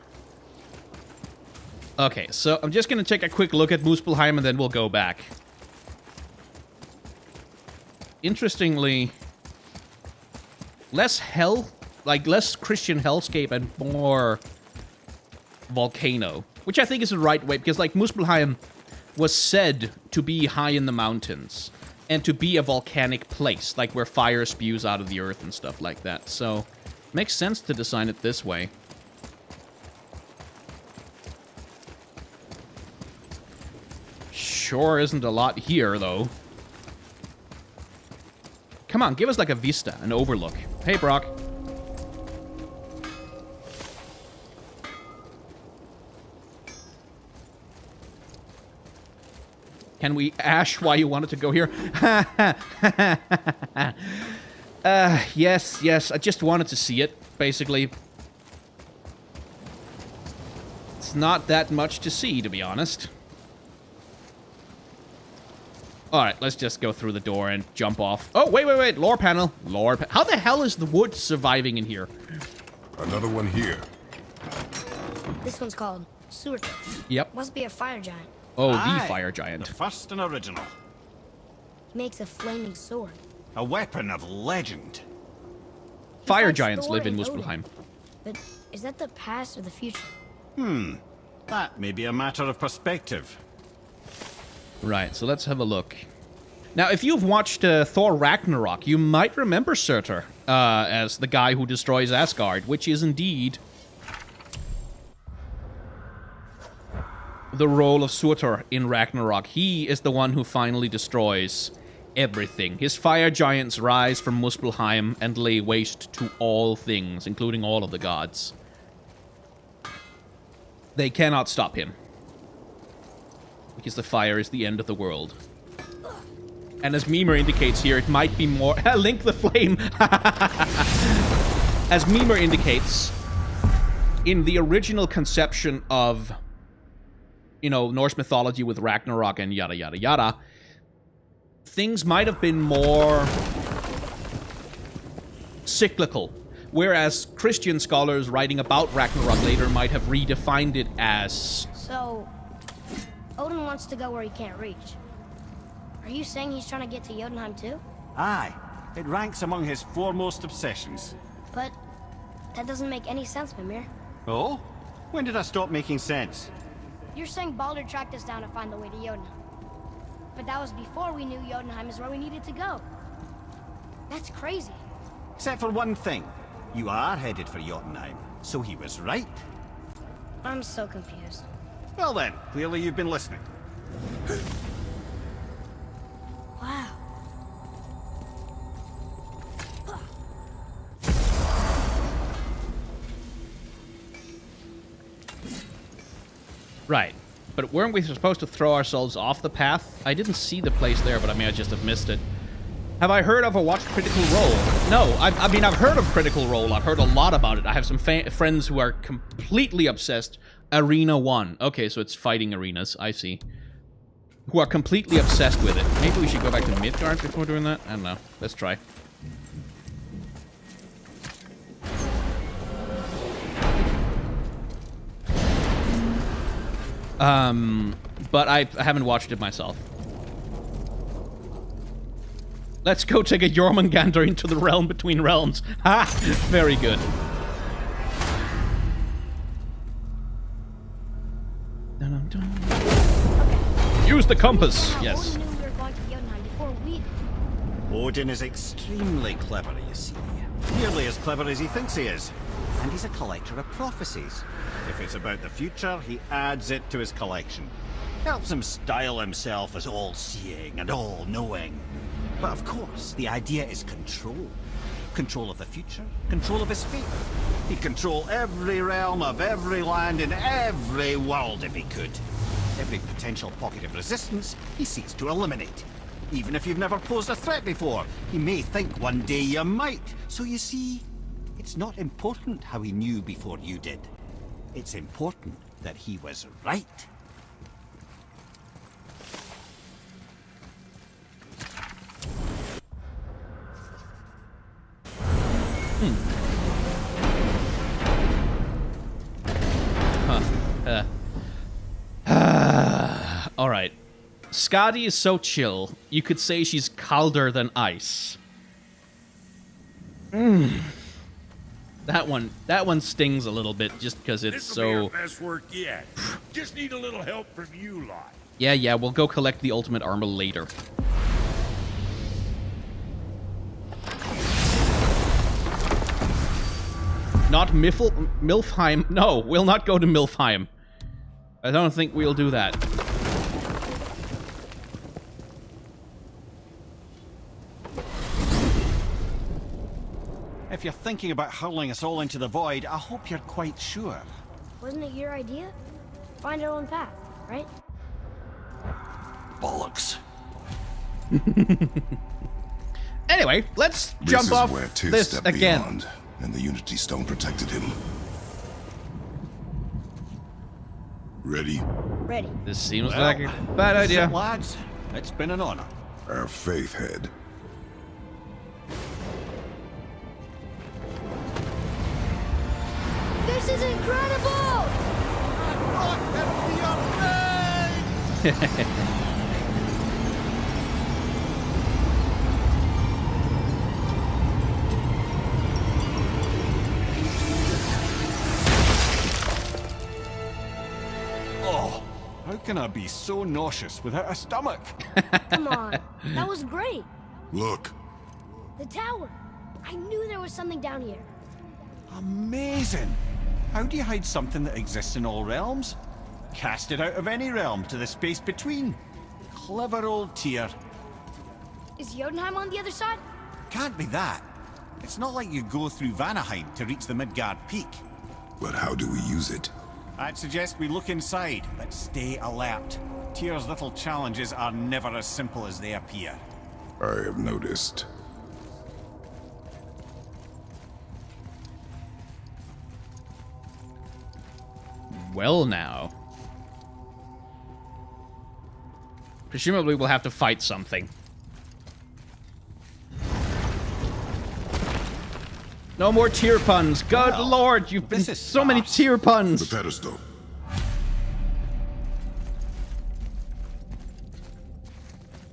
Okay, so I'm just gonna take a quick look at Muspelheim and then we'll go back. Interestingly, less Christian hellscape and more volcano. Which I think is the right way, because like Muspelheim was said to be high in the mountains and to be a volcanic place, like where fire spews out of the earth and stuff like that. So, makes sense to design it this way. Sure isn't a lot here, though. Come on, give us like a vista, an overlook. Hey, Brock. Can we ash why you wanted to go here? Yes, I just wanted to see it, basically. It's not that much to see, to be honest. Alright, let's just go through the door and jump off. Oh, wait. Lore panel. How the hell is the wood surviving in here? Another one here. This one's called Surtur. Yep. Must be a fire giant. Oh, Aye, the fire giant. The first and original. He makes a flaming sword. A weapon of legend. He Fire fights giants Thor live in and Odin. Muspelheim. But is that the past or the future? That may be a matter of perspective. Right, so let's have a look. Now, if you've watched Thor Ragnarok, you might remember Surtur as the guy who destroys Asgard, which is indeed the role of Surtur in Ragnarok. He is the one who finally destroys everything. His fire giants rise from Muspelheim and lay waste to all things, including all of the gods. They cannot stop him, because the fire is the end of the world. And as Mimer indicates here, it might be more... Link the flame! As Mimer indicates, in the original conception of, you know, Norse mythology with Ragnarok and yada yada yada, things might have been more cyclical. Whereas Christian scholars writing about Ragnarok later might have redefined it as... So, Odin wants to go where he can't reach. Are you saying he's trying to get to Jotunheim too? Aye, it ranks among his foremost obsessions. But that doesn't make any sense, Mimir. Oh? When did I stop making sense? You're saying Baldur tracked us down to find the way to Jotunheim. But that was before we knew Jotunheim is where we needed to go. That's crazy. Except for one thing. You are headed for Jotunheim, so he was right. I'm so confused. Well then, clearly you've been listening. Wow. Right. But weren't we supposed to throw ourselves off the path? I didn't see the place there, but I may have just have missed it. Have I heard of or watched Critical Role? No, I mean, I've heard of Critical Role. I've heard a lot about it. I have some friends who are completely obsessed. Arena 1. Okay, so it's fighting arenas. I see. Who are completely obsessed with it. Maybe we should go back to Midgard before doing that? I don't know. Let's try. But I haven't watched it myself. Let's go take a Jormungandr into the realm between realms. Ha! Very good. Use the compass. Yes. Odin knew we were going to Jotunheim before we did. Odin is extremely clever, you see. Nearly as clever as he thinks he is. And he's a collector of prophecies. If it's about the future, he adds it to his collection. Helps him style himself as all-seeing and all-knowing. But of course, the idea is control. Control of the future, control of his fate. He'd control every realm of every land in every world if he could. Every potential pocket of resistance, he seeks to eliminate. Even if you've never posed a threat before, he may think one day you might. So you see, it's not important how he knew before you did. It's important that he was right. All right. Skadi is so chill, you could say she's colder than ice. That one stings a little bit just because it's This'll so... be our best work yet. Just need a little help from you lot. Yeah, we'll go collect the ultimate armor later. Not Milfheim. No, we'll not go to Milfheim. I don't think we'll do that. If you're thinking about hurling us all into the void, I hope you're quite sure. Wasn't it your idea? Find our own path, right? Bollocks. Anyway, let's jump This off is where Tyr this stepped again. beyond, and the Unity Stone protected him. Ready? Ready. This seems Well, like a bad this is idea. it, lads. It's been an honor. Our faith head. This is incredible! Oh, how can I be so nauseous without a stomach? Come on. That was great. Look, The tower. I knew there was something down here. Amazing! How do you hide something that exists in all realms? Cast it out of any realm to the space between. Clever old Tyr. Is Jotunheim on the other side? Can't be that. It's not like you go through Vanaheim to reach the Midgard Peak. but how do we use it? I'd suggest we look inside, but stay alert. Tyr's little challenges are never as simple as they appear. I have noticed. Well now. Presumably we'll have to fight something. No more tear puns. Good Well, lord, you've been this is so many farce. tear The puns. pedestal.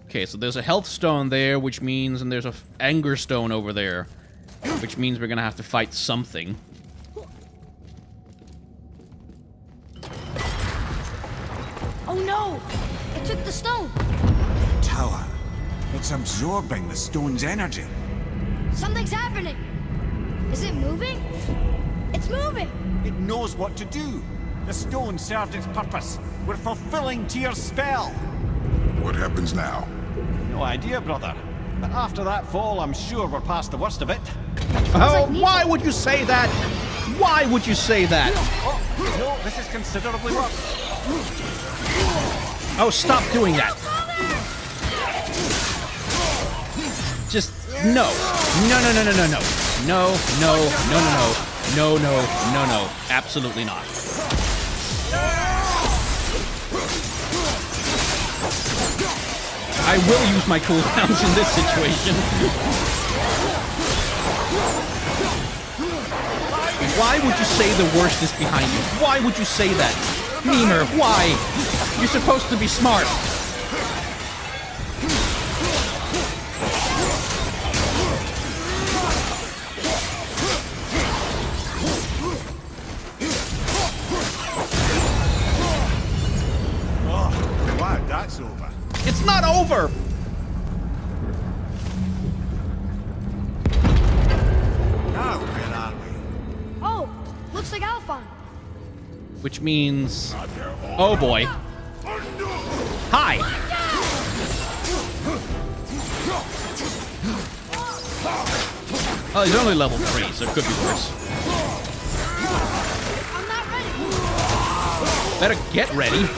Okay, so there's a health stone there, which means, and there's a anger stone over there, which means we're gonna have to fight something. Oh no! It took the stone! Tower. It's absorbing the stone's energy. Something's happening! Is it moving? It's moving! It knows what to do. The stone served its purpose. We're fulfilling Tyr's spell. What happens now? No idea, brother. But after that fall, I'm sure we're past the worst of it. Oh, like why would you say that? Why would you say that? Oh, no, this is considerably worse. Oh, stop doing that. Just, no. No, no, no, no, no, no. No, no, no, no, no. No, no, no, no. Absolutely not. I will use my cooldowns in this situation. Why would you say the worst is behind you? Why would you say that? Mimir, why? You're supposed to be smart. Oh, glad that's over. It's not over! Which means... Oh boy. Hi! Oh, he's only level 3, so it could be worse. I'm not ready. Better get ready.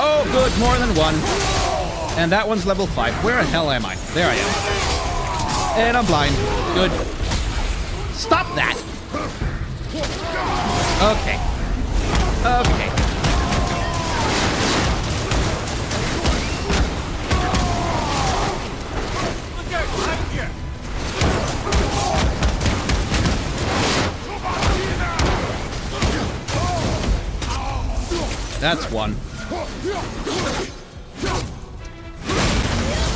Oh, good, more than one. And that one's level 5. Where the hell am I? There I am. And I'm blind. Good. Stop that! Okay. Okay. That's one.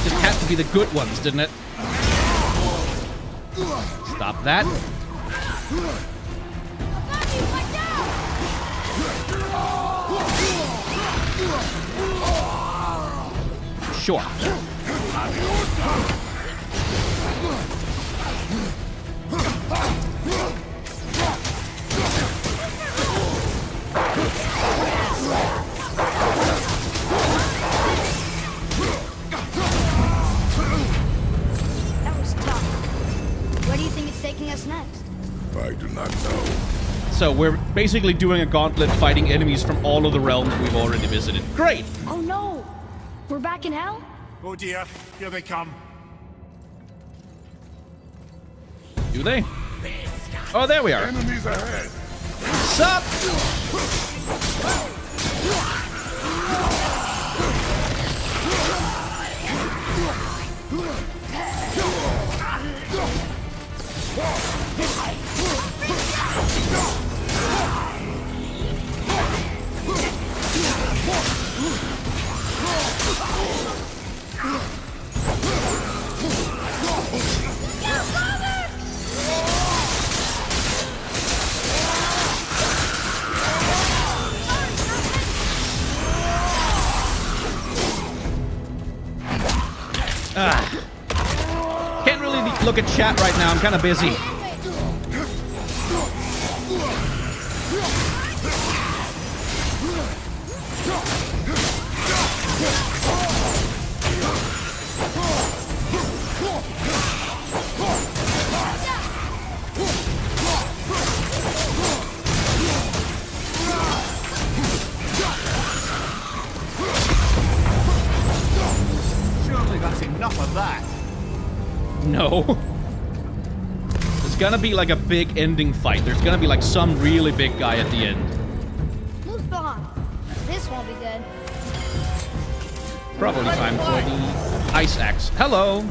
Just had to be the good ones, didn't it? Stop that. Sure. That was tough. Where do you think it's taking us next? I do not know. So we're basically doing a gauntlet fighting enemies from all of the realms we've already visited. Great! Oh no! We're back in hell? Oh dear, here they come. Do they? Oh, there we are. Enemies ahead. Sup? Can't really look at chat right now. I'm kind of busy. Surely that's enough of that. No. There's gonna be like a big ending fight. There's gonna be like some really big guy at the end. Muspelheim. This won't be good. Probably time for the ice axe. Hello.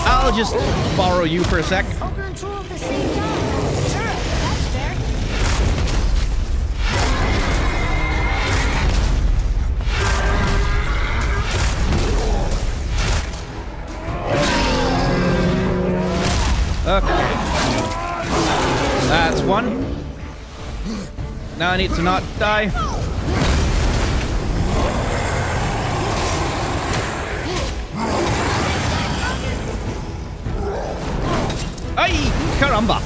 I'll just borrow you for a sec. Ogre and troll at the same time. Sure, that's fair. Okay. That's one. Now I need to not die. Ay! Caramba!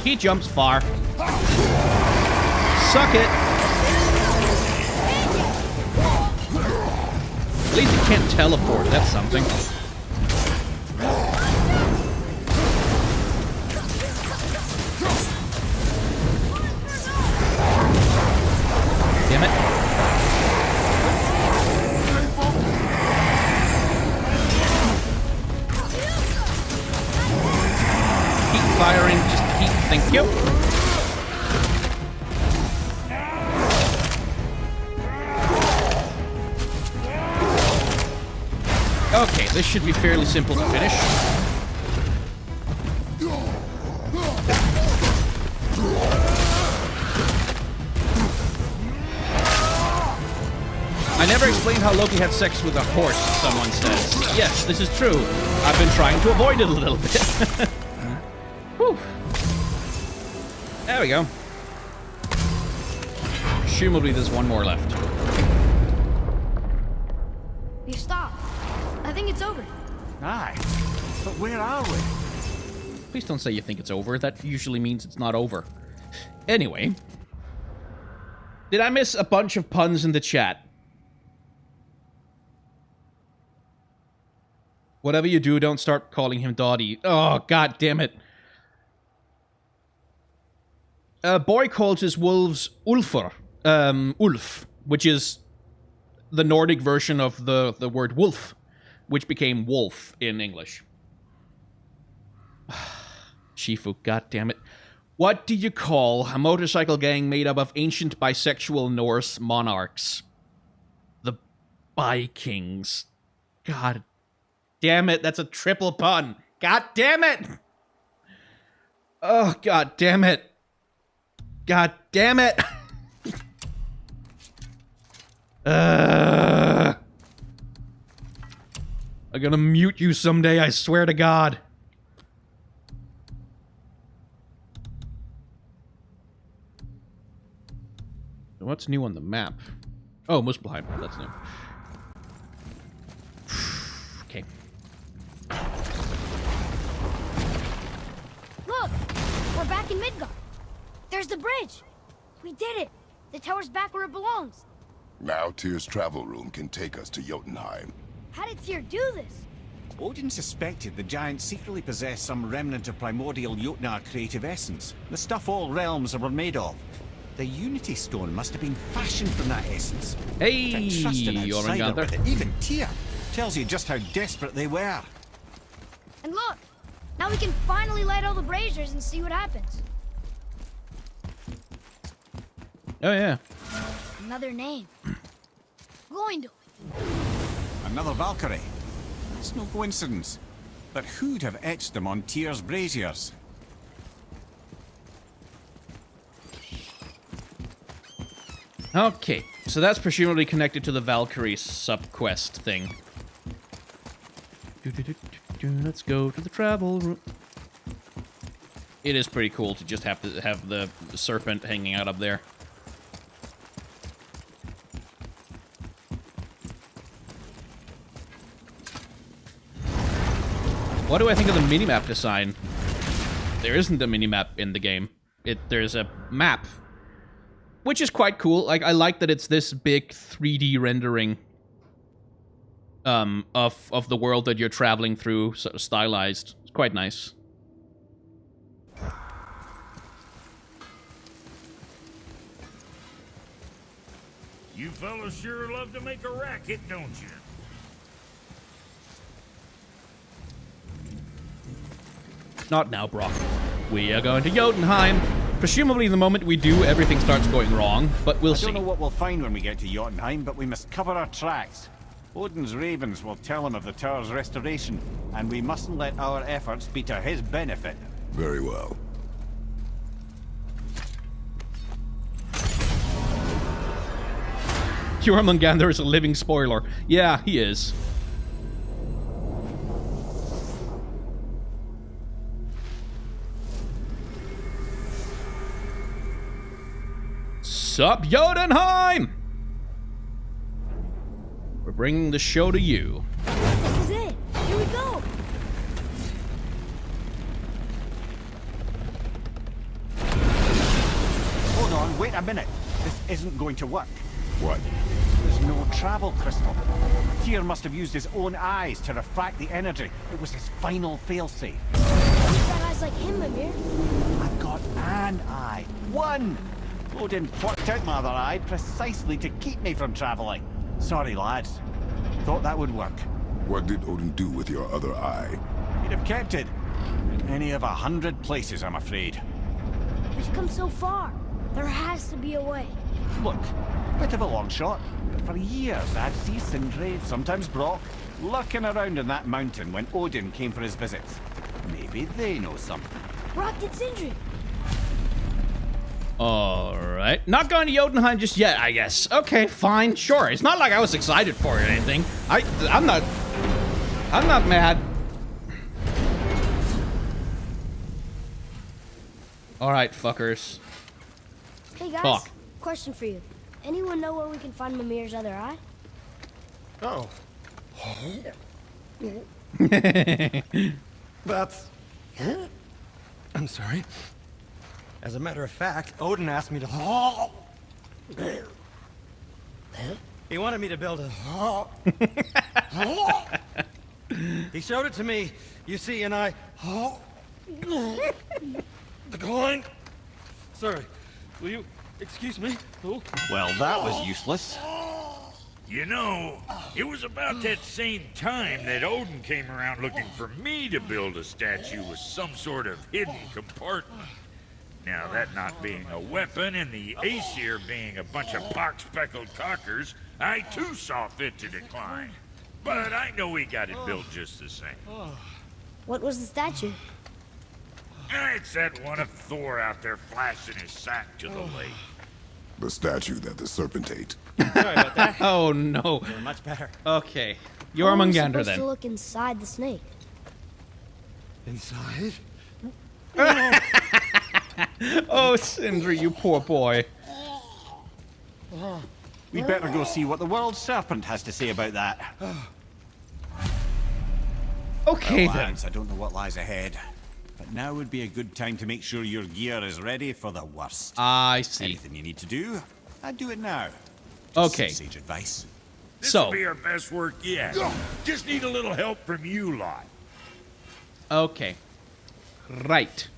He jumps far. Suck it! At least he can't teleport. That's something. Damn it. Keep firing, just keep, thank you. Okay, this should be fairly simple to finish. I never explained how Loki had sex with a horse, someone says. Yes, this is true. I've been trying to avoid it a little bit. Whew. There we go. Presumably there's one more left. You stopped. I think it's over. Aye. But where are we? Please don't say you think it's over. That usually means it's not over. Anyway. Did I miss a bunch of puns in the chat? Whatever you do, don't start calling him Dottie. Oh, god damn it. Boy calls his wolves Ulfr. Ulf, which is the Nordic version of the word wolf, which became wolf in English. Shifu, goddammit. What do you call a motorcycle gang made up of ancient bisexual Norse monarchs? The Vikings. God damn it, that's a triple pun. God damn it! Oh, god damn it. God damn it! I'm gonna mute you someday, I swear to God. What's new on the map? Oh, Muspelheim. That's new. Okay. Look! We're back in Midgard. There's the bridge. We did it. The tower's back where it belongs. Now Tyr's travel room can take us to Jotunheim. How did Tyr do this? Odin suspected the giants secretly possessed some remnant of primordial Jotnar creative essence, the stuff all realms were made of. The Unity Stone must have been fashioned from that essence. Hey, Can't trust an outsider Jormungandr. with it. Even Tyr tells you just how desperate they were. And look! Now we can finally light all the braziers and see what happens. Oh, yeah. Another name. Gloindor. Another Valkyrie. That's no coincidence. But who'd have etched them on Tyr's braziers? Okay, so that's presumably connected to the Valkyrie sub-quest thing. Let's go to the travel room. It is pretty cool to just have the serpent hanging out up there. What do I think of the minimap design? There isn't a minimap in the game. There's a map, which is quite cool. Like, I like that it's this big 3D rendering of the world that you're traveling through, sort of stylized. It's quite nice. You fellas sure love to make a racket, don't you? Not now, Brock. We are going to Jotunheim. Presumably the moment we do, everything starts going wrong, but we'll I see. don't know what we'll find when we get to Jotunheim, but we must cover our tracks. Odin's ravens will tell him of the tower's restoration, and we mustn't let our efforts be to his benefit. Very well. Jormungandr is a living spoiler. Yeah, he is. Sup, Jotunheim! We're bringing the show to you. This is it. Here we go. Hold on, wait a minute. This isn't going to work. What? There's no travel crystal. Tyr must have used his own eyes to refract the energy. It was his final failsafe. You've got eyes like him, Mimir. I've got an eye. One! Odin plucked out my other eye precisely to keep me from traveling. Sorry, lads. Thought that would work. What did Odin do with your other eye? He'd have kept it. In any of 100 places, I'm afraid. We've come so far. There has to be a way. Look, bit of a long shot, but for years I'd see Sindri, sometimes Brock, lurking around in that mountain when Odin came for his visits. Maybe they know something. Brock and Sindri. Alright. Not going to Jotunheim just yet, I guess. Okay, fine, sure. It's not like I was excited for it or anything. I'm not mad. Alright, fuckers. Hey guys, Talk. question for you. Anyone know where we can find Mimir's other eye? Oh. That's... I'm sorry. As a matter of fact, Odin asked me to... He wanted me to build a... He showed it to me, you see, and I... Decline? Sorry. Will you excuse me? Oh. Well, that was useless. You know, it was about that same time that Odin came around looking for me to build a statue with some sort of hidden compartment. Now, that not being a weapon and the Aesir being a bunch of pock-speckled cockers, I too saw fit to decline. But I know he got it built just the same. What was the statue? It's that one of Thor out there flashing his sack to the lake. The statue that the serpent ate. Sorry about that. Oh no. You're much better. Okay. How are we Jormungandr supposed then. to look inside the snake? Inside? Oh, Sindri, you poor boy. We better go see what the world serpent has to say about that. Okay Well, then. lads, I don't know what lies ahead, but now would be a good time to make sure your gear is ready for the worst. I see. Anything you need to do, I'd do it now. Okay. Sage advice. This'll So, be our best work yet. Just need a little help from you lot. okay. Right.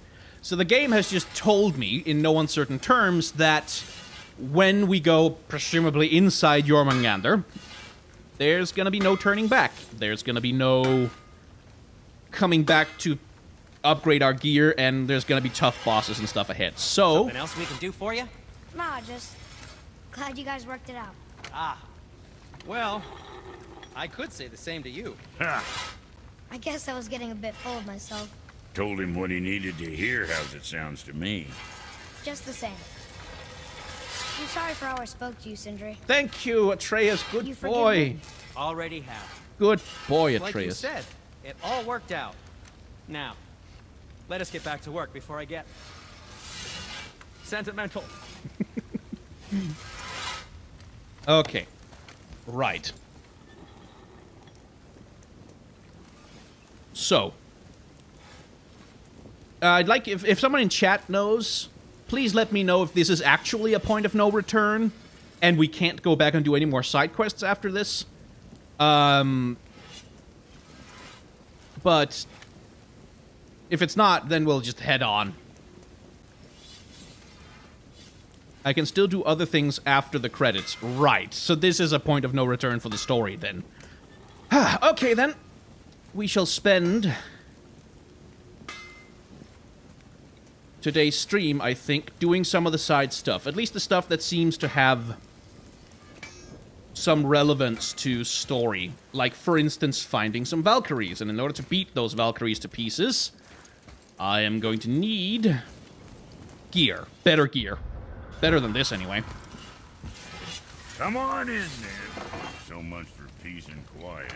So the game has just told me, in no uncertain terms, that when we go, presumably inside Jormungandr, there's gonna be no turning back. There's gonna be no coming back to upgrade our gear, and there's gonna be tough bosses and stuff ahead. So, Something else we can do for you? Nah, just glad you guys worked it out. Well, I could say the same to you. Ha! I guess I was getting a bit full of myself. Told him what he needed to hear, how's it sounds to me. Just the same. I'm sorry for how I spoke to you, Sindri. thank you, Atreus. Good You forgive boy. me? Already have. Good boy, Like you Atreus. said, it all worked out. Now, let us get back to work before I get sentimental. Okay. Right. So. I'd like, if someone in chat knows, please let me know if this is actually a point of no return, and we can't go back and do any more side quests after this. But if it's not, then we'll just head on. I can still do other things after the credits. Right, so this is a point of no return for the story, then. Okay, then. We shall spend today's stream, I think, doing some of the side stuff. At least the stuff that seems to have some relevance to story. Like, for instance, finding some Valkyries. And in order to beat those Valkyries to pieces, I am going to need gear. Better gear. Better than this, anyway. Come on in, then. So much for peace and quiet.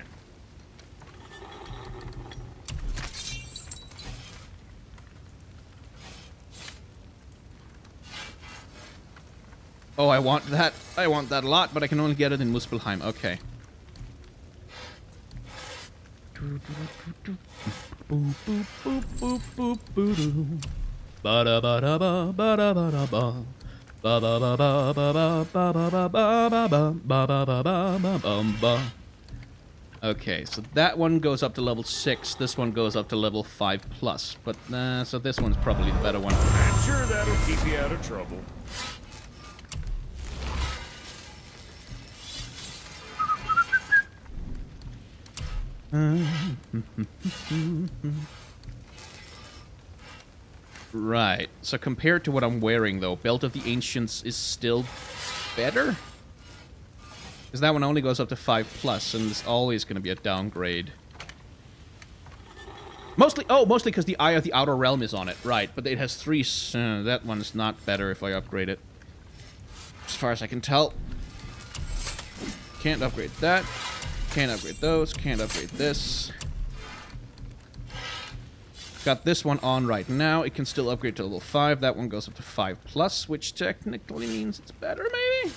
Oh, I want that. I want that a lot, but I can only get it in Muspelheim. Okay. Okay, so that one goes up to level 6. This one goes up to level 5+. But, so this one's probably the better one. I'm sure that'll keep you out of trouble. Right. So compared to what I'm wearing, though, Belt of the Ancients is still better? Because that one only goes up to 5+, and it's always going to be a downgrade. Mostly because the Eye of the Outer Realm is on it. Right, but it has 3... that one's not better if I upgrade it. As far as I can tell. Can't upgrade that. Can't upgrade those. Can't upgrade this. Got this one on right now. It can still upgrade to level 5. That one goes up to 5+, which technically means it's better, maybe?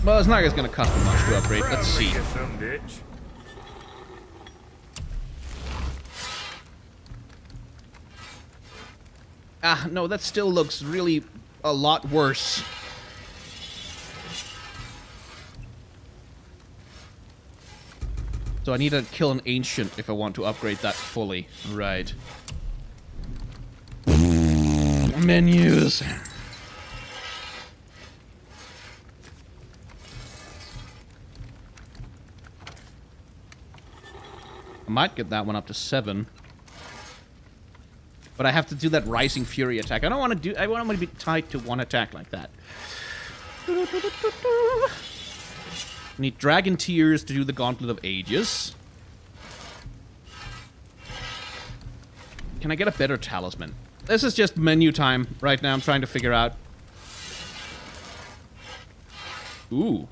Well, it's not like it's going to cost me much to upgrade. Let's see. Ah, no, that still looks really a lot worse. So I need to kill an ancient if I want to upgrade that fully. Right. Menus. I might get that one up to 7. But I have to do that Rising Fury attack. I don't want to do... I want to be tied to one attack like that. Need Dragon Tears to do the Gauntlet of Ages. Can I get a better talisman? This is just menu time right now. I'm trying to figure out. Ooh.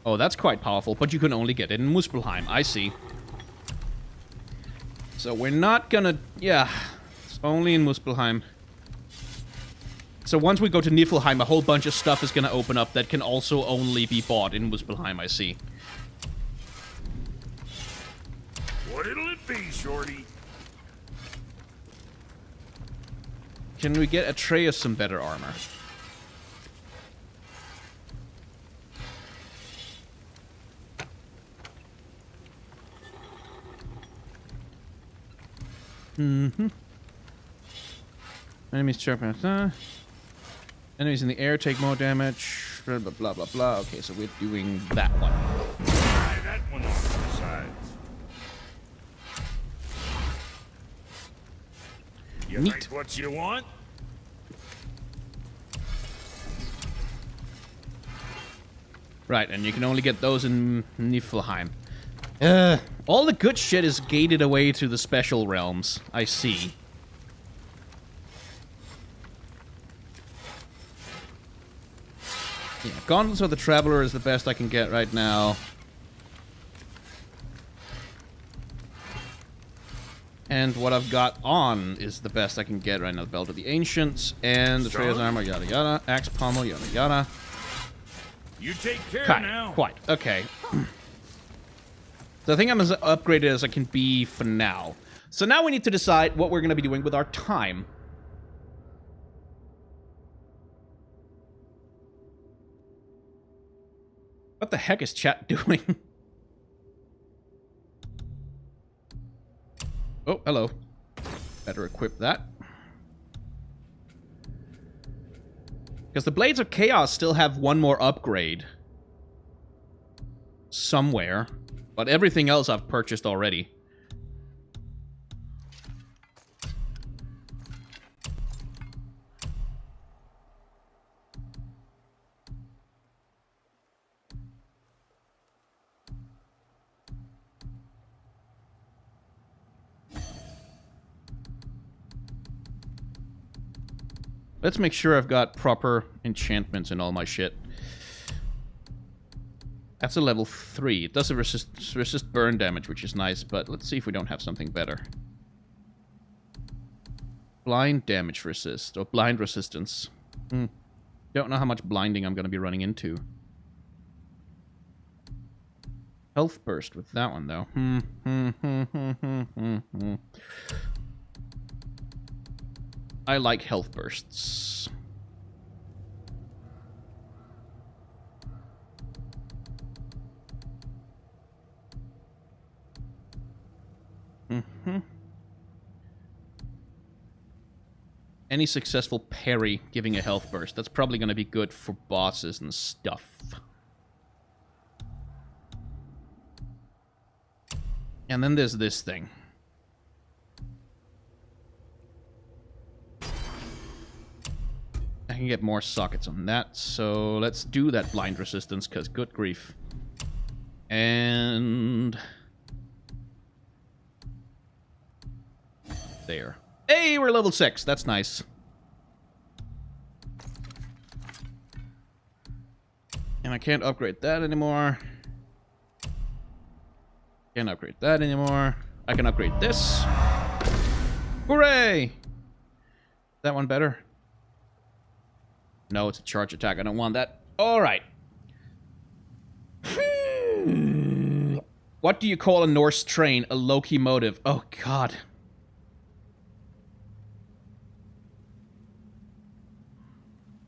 Oh, that's quite powerful, but you can only get it in Muspelheim. I see. So we're not gonna... Yeah, it's only in Muspelheim. So once we go to Niflheim, a whole bunch of stuff is gonna open up that can also only be bought in Muspelheim, I see. What'll it be, Shorty? Can we get Atreus some better armor? Enemies sharpen. Enemies in the air take more damage. Blah, blah, blah, blah, blah. Okay, so we're doing that one. Try that one on the sides. You Neat. think what you want? Right, and you can only get those in Niflheim. All the good shit is gated away to the special realms. I see. Yeah, Gauntlets of the Traveler is the best I can get right now. And what I've got on is the best I can get right now. The Belt of the Ancients, and the Atreus Armor, yada yada. Axe Pommel, yada yada. You take care now. Quite. Okay. So I think I'm as upgraded as I can be for now. So now we need to decide what we're going to be doing with our time. What the heck is chat doing? Oh, hello. Better equip that. Because the Blades of Chaos still have one more upgrade. Somewhere. But everything else I've purchased already. Let's make sure I've got proper enchantments in all my shit. That's a level 3. It does resist burn damage, which is nice, but let's see if we don't have something better. Blind damage resist, or blind resistance. Don't know how much blinding I'm going to be running into. Health burst with that one, though. I like health bursts. Any successful parry giving a health burst. That's probably going to be good for bosses and stuff. And then there's this thing. I can get more sockets on that, so let's do that blind resistance, because good grief. And... there. Hey, we're level 6. That's nice. And I can't upgrade that anymore. Can't upgrade that anymore. I can upgrade this. Hooray! That one better? No, it's a charge attack. I don't want that. Alright. What do you call a Norse train? A locomotive. Oh, God.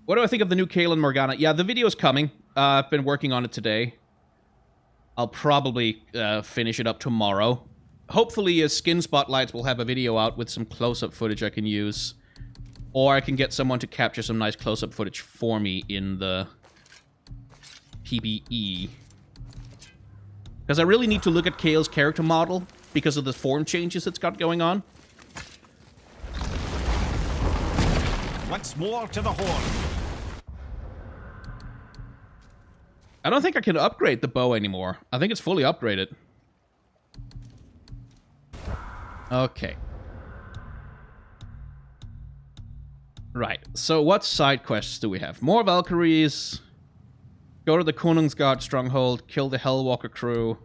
What do I think of the new Kale and Morgana? Yeah, the video's coming. I've been working on it today. I'll probably finish it up tomorrow. Hopefully, Skin Spotlights will have a video out with some close-up footage I can use. Or I can get someone to capture some nice close-up footage for me in the PBE. Because I really need to look at Kale's character model because of the form changes it's got going on. Once more to the horn. I don't think I can upgrade the bow anymore. I think it's fully upgraded. Okay. Right, so what side quests do we have? More Valkyries. Go to the Konungsgard stronghold. Kill the Hellwalker crew.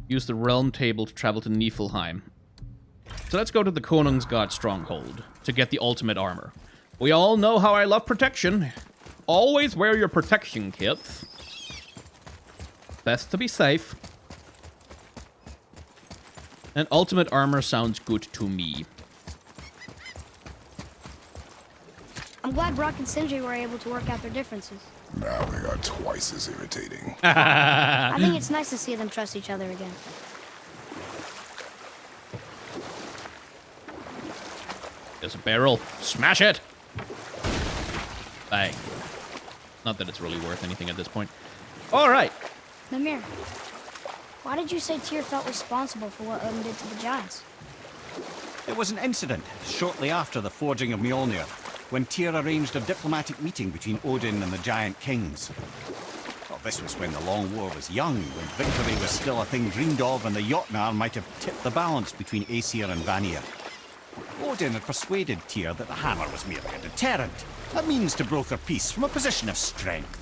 Use the realm table to travel to Niflheim. So let's go to the Konungsgard stronghold to get the ultimate armor. We all know how I love protection. Always wear your protection kits. Best to be safe. And ultimate armor sounds good to me. I'm glad Brock and Sindri were able to work out their differences. Now they are twice as irritating. I think it's nice to see them trust each other again. There's a barrel. Smash it! Bang. Not that it's really worth anything at this point. Alright. Mimir, why did you say Tyr felt responsible for what Odin did to the giants? It was an incident shortly after the forging of Mjolnir, when Tyr arranged a diplomatic meeting between Odin and the giant kings. Well, this was when the Long War was young, when victory was still a thing dreamed of, and the Jotnar might have tipped the balance between Aesir and Vanir. Odin had persuaded Tyr that the hammer was merely a deterrent, a means to broker peace from a position of strength.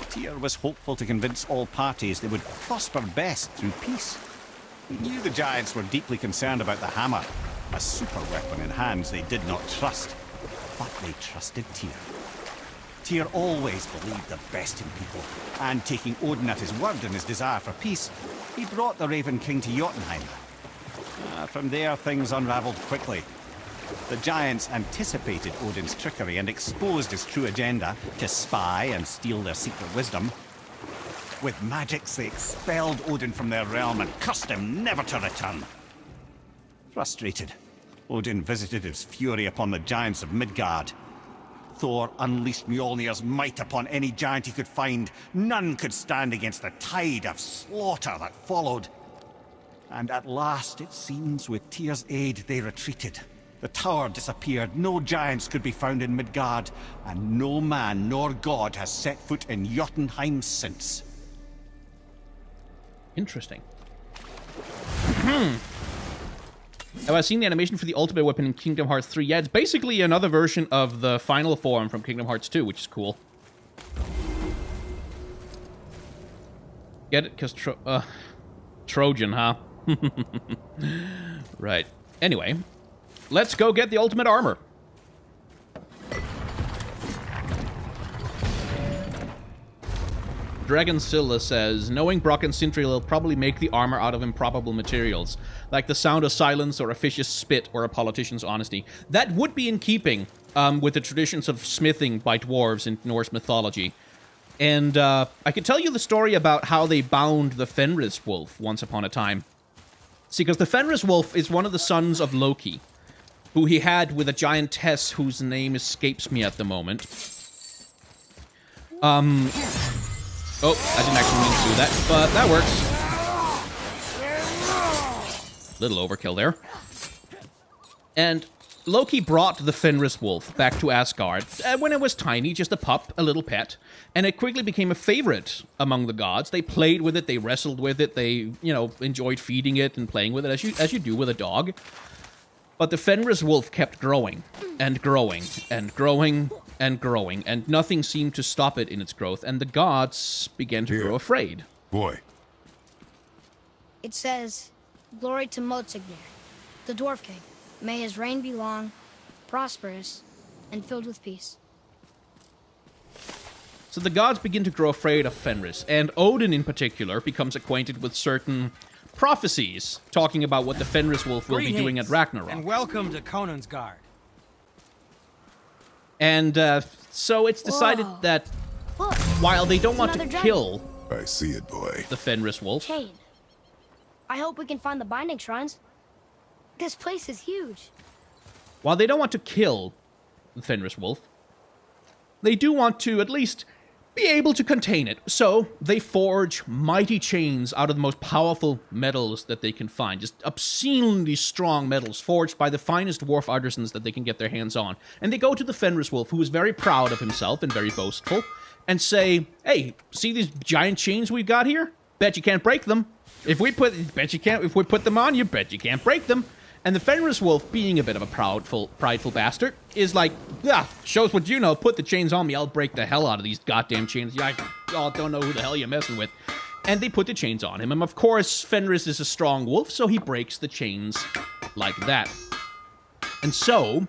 Tyr was hopeful to convince all parties they would prosper best through peace. He knew the giants were deeply concerned about the hammer, a super weapon in hands they did not trust. But they trusted Tyr. Tyr always believed the best in people, and taking Odin at his word in his desire for peace, he brought the Raven King to Jotunheim. From there, things unraveled quickly. The giants anticipated Odin's trickery and exposed his true agenda to spy and steal their secret wisdom. With magics, they expelled Odin from their realm and cursed him never to return. Frustrated, Odin visited his fury upon the giants of Midgard. Thor unleashed Mjolnir's might upon any giant he could find. None could stand against the tide of slaughter that followed. And at last, it seems, with Tyr's aid, they retreated. The tower disappeared, no giants could be found in Midgard, and no man nor god has set foot in Jotunheim since. Interesting. Have I seen the animation for the ultimate weapon in Kingdom Hearts 3? Yeah, it's basically another version of the final form from Kingdom Hearts 2, which is cool. Get it? Because Trojan, huh? Right. Anyway, let's go get the ultimate armor. Dragon Scylla says, knowing Brock and Sindri will probably make the armor out of improbable materials, like the sound of silence or a fish's spit or a politician's honesty. That would be in keeping with the traditions of smithing by dwarves in Norse mythology. And I could tell you the story about how they bound the Fenris wolf once upon a time. See, because the Fenris wolf is one of the sons of Loki, who he had with a giantess whose name escapes me at the moment. Oh, I didn't actually mean to do that, but that works. Little overkill there. And Loki brought the Fenris wolf back to Asgard when it was tiny, just a pup, a little pet, and it quickly became a favorite among the gods. They played with it, they wrestled with it, they, enjoyed feeding it and playing with it, as you do with a dog. But the Fenris wolf kept growing, and growing, and growing, and growing, and nothing seemed to stop it in its growth, and the gods began to grow afraid. Boy. It says, "Glory to Motsignir, the Dwarf King. May his reign be long, prosperous, and filled with peace." So the gods begin to grow afraid of Fenris, and Odin in particular becomes acquainted with certain prophecies talking about what the Fenris wolf will be doing at Ragnarok. And welcome to Conan's Guard. And so it's decided Whoa. that Look, while they don't want to another dragon. kill I see it, boy. the Fenris wolf, chain. I hope we can find the binding shrines. This place is huge. while they don't want to kill the Fenris wolf, they do want to at least be able to contain it. So they forge mighty chains out of the most powerful metals that they can find. Just obscenely strong metals forged by the finest dwarf artisans that they can get their hands on. And they go to the Fenris wolf, who is very proud of himself and very boastful, and say, "Hey, see these giant chains we've got here? Bet you can't break them. If we put them on you, bet you can't break them." And the Fenris wolf, being a bit of a prideful bastard, is like, "Yeah, shows what you know. Put the chains on me. I'll break the hell out of these goddamn chains. I don't know who the hell you're messing with." And they put the chains on him. And of course, Fenris is a strong wolf, so he breaks the chains like that. And so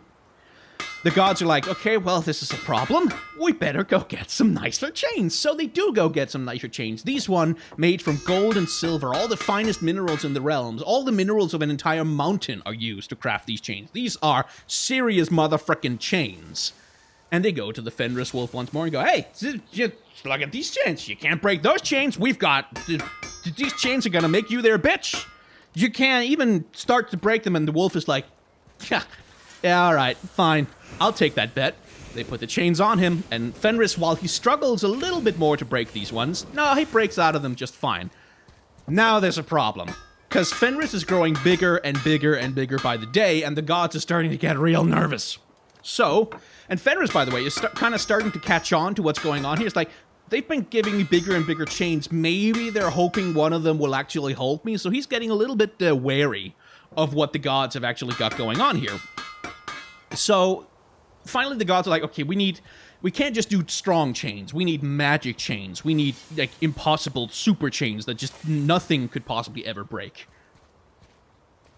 the gods are like, "Okay, well, this is a problem. We better go get some nicer chains." So they do go get some nicer chains. These one made from gold and silver, all the finest minerals in the realms. All the minerals of an entire mountain are used to craft these chains. These are serious motherfucking chains. And they go to the Fenris wolf once more and go, "Hey, look at these chains. You can't break those chains. We've got... These chains are gonna make you their bitch. You can't even start to break them." And the wolf is like, yeah, all right, fine. I'll take that bet." They put the chains on him, and Fenris, while he struggles a little bit more to break these ones, no, he breaks out of them just fine. Now there's a problem, because Fenris is growing bigger and bigger and bigger by the day, and the gods are starting to get real nervous. So, and Fenris, by the way, is kind of starting to catch on to what's going on here. It's like, they've been giving me bigger and bigger chains. Maybe they're hoping one of them will actually hold me, so he's getting a little bit wary of what the gods have actually got going on here. So, finally the gods are like, "Okay, we can't just do strong chains. We need magic chains. We need, like, impossible super chains that just nothing could possibly ever break."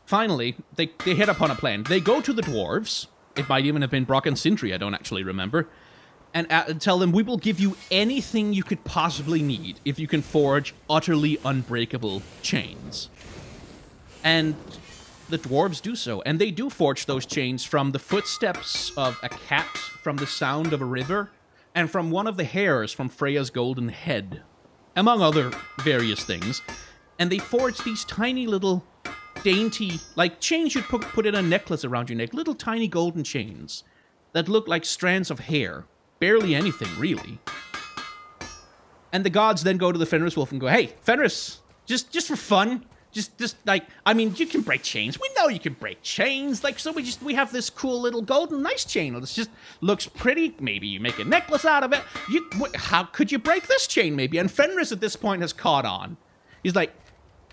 Finally, they hit upon a plan. They go to the dwarves. It might even have been Brock and Sindri, I don't actually remember. And tell them, "We will give you anything you could possibly need if you can forge utterly unbreakable chains." And the dwarves do so, and they do forge those chains from the footsteps of a cat, from the sound of a river, and from one of the hairs from Freya's golden head, among other various things. And they forge these tiny little dainty, like chains you'd put in a necklace around your neck, little tiny golden chains that look like strands of hair, barely anything really. And the gods then go to the Fenris wolf and go, "Hey, Fenris, just for fun, Just like, I mean, you can break chains. We know you can break chains. Like, so we have this cool little golden nice chain. It just looks pretty. Maybe you make a necklace out of it. How could you break this chain, maybe?" And Fenris at this point has caught on. He's like,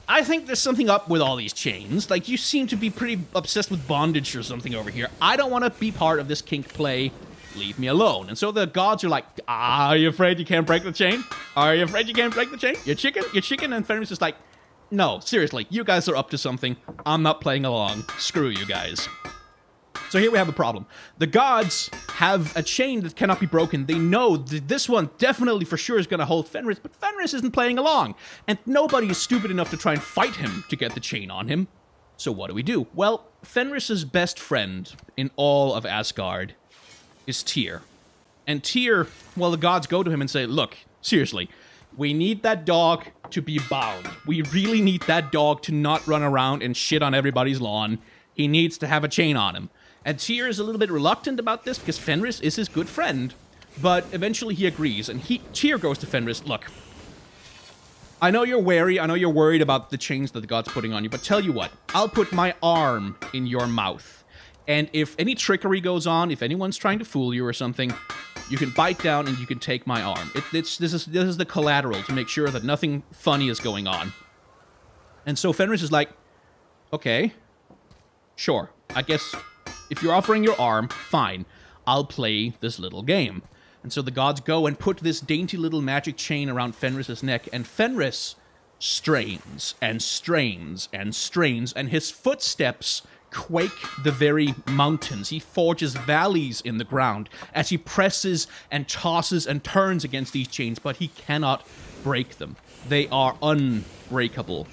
"I think there's something up with all these chains. Like, you seem to be pretty obsessed with bondage or something over here. I don't want to be part of this kink play. Leave me alone." And so the gods are like, "Are you afraid you can't break the chain? Are you afraid you can't break the chain? You're chicken?" And Fenris is like, "No, seriously, you guys are up to something. I'm not playing along. Screw you guys." So here we have a problem. The gods have a chain that cannot be broken. They know that this one definitely for sure is going to hold Fenris, but Fenris isn't playing along. And nobody is stupid enough to try and fight him to get the chain on him. So what do? Well, Fenris's best friend in all of Asgard is Tyr. And Tyr, well, the gods go to him and say, "Look, seriously, we need that dog to be bound. We really need that dog to not run around and shit on everybody's lawn. He needs to have a chain on him." And Tyr is a little bit reluctant about this because Fenris is his good friend. But eventually he agrees, and Tyr goes to Fenris, "Look, I know you're wary, I know you're worried about the chains that the god's putting on you, but tell you what, I'll put my arm in your mouth. And if any trickery goes on, if anyone's trying to fool you or something, you can bite down and you can take my arm. This is the collateral to make sure that nothing funny is going on. And so Fenris is like, okay, sure. I guess if you're offering your arm, fine. I'll play this little game. And so the gods go and put this dainty little magic chain around Fenris's neck, and Fenris strains and strains and strains, and his footsteps quake the very mountains. He forges valleys in the ground as he presses and tosses and turns against these chains, but he cannot break them. They are unbreakable.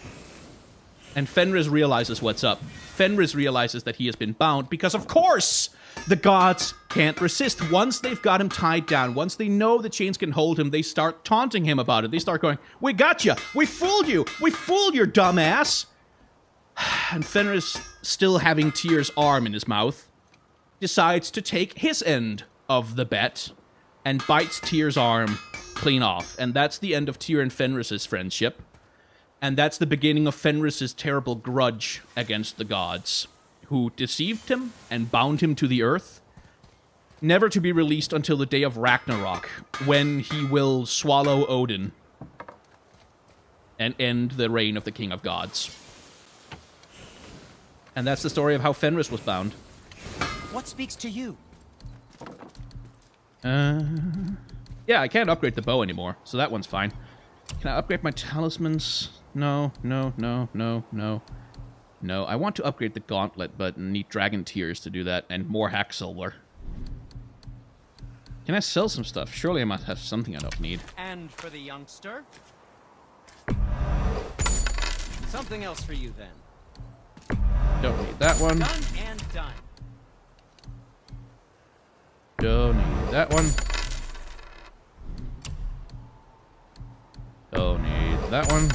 And Fenris realizes what's up. Fenris realizes that he has been bound because, of course, the gods can't resist. Once they've got him tied down, once they know the chains can hold him, they start taunting him about it. They start going, we got you! We fooled you! We fooled your dumbass! And Fenris, still having Tyr's arm in his mouth, decides to take his end of the bet and bites Tyr's arm clean off. And that's the end of Tyr and Fenris's friendship. And that's the beginning of Fenris's terrible grudge against the gods, who deceived him and bound him to the earth, never to be released until the day of Ragnarok, when he will swallow Odin and end the reign of the King of Gods. And that's the story of how Fenris was bound. What speaks to you? Yeah, I can't upgrade the bow anymore, so that one's fine. Can I upgrade my talismans? No. No, I want to upgrade the gauntlet, but need dragon tears to do that, and more hack silver. Can I sell some stuff? Surely I must have something I don't need. And for the youngster? Something else for you, then. Don't need that one. Done and done. Don't need that one. Don't need that one.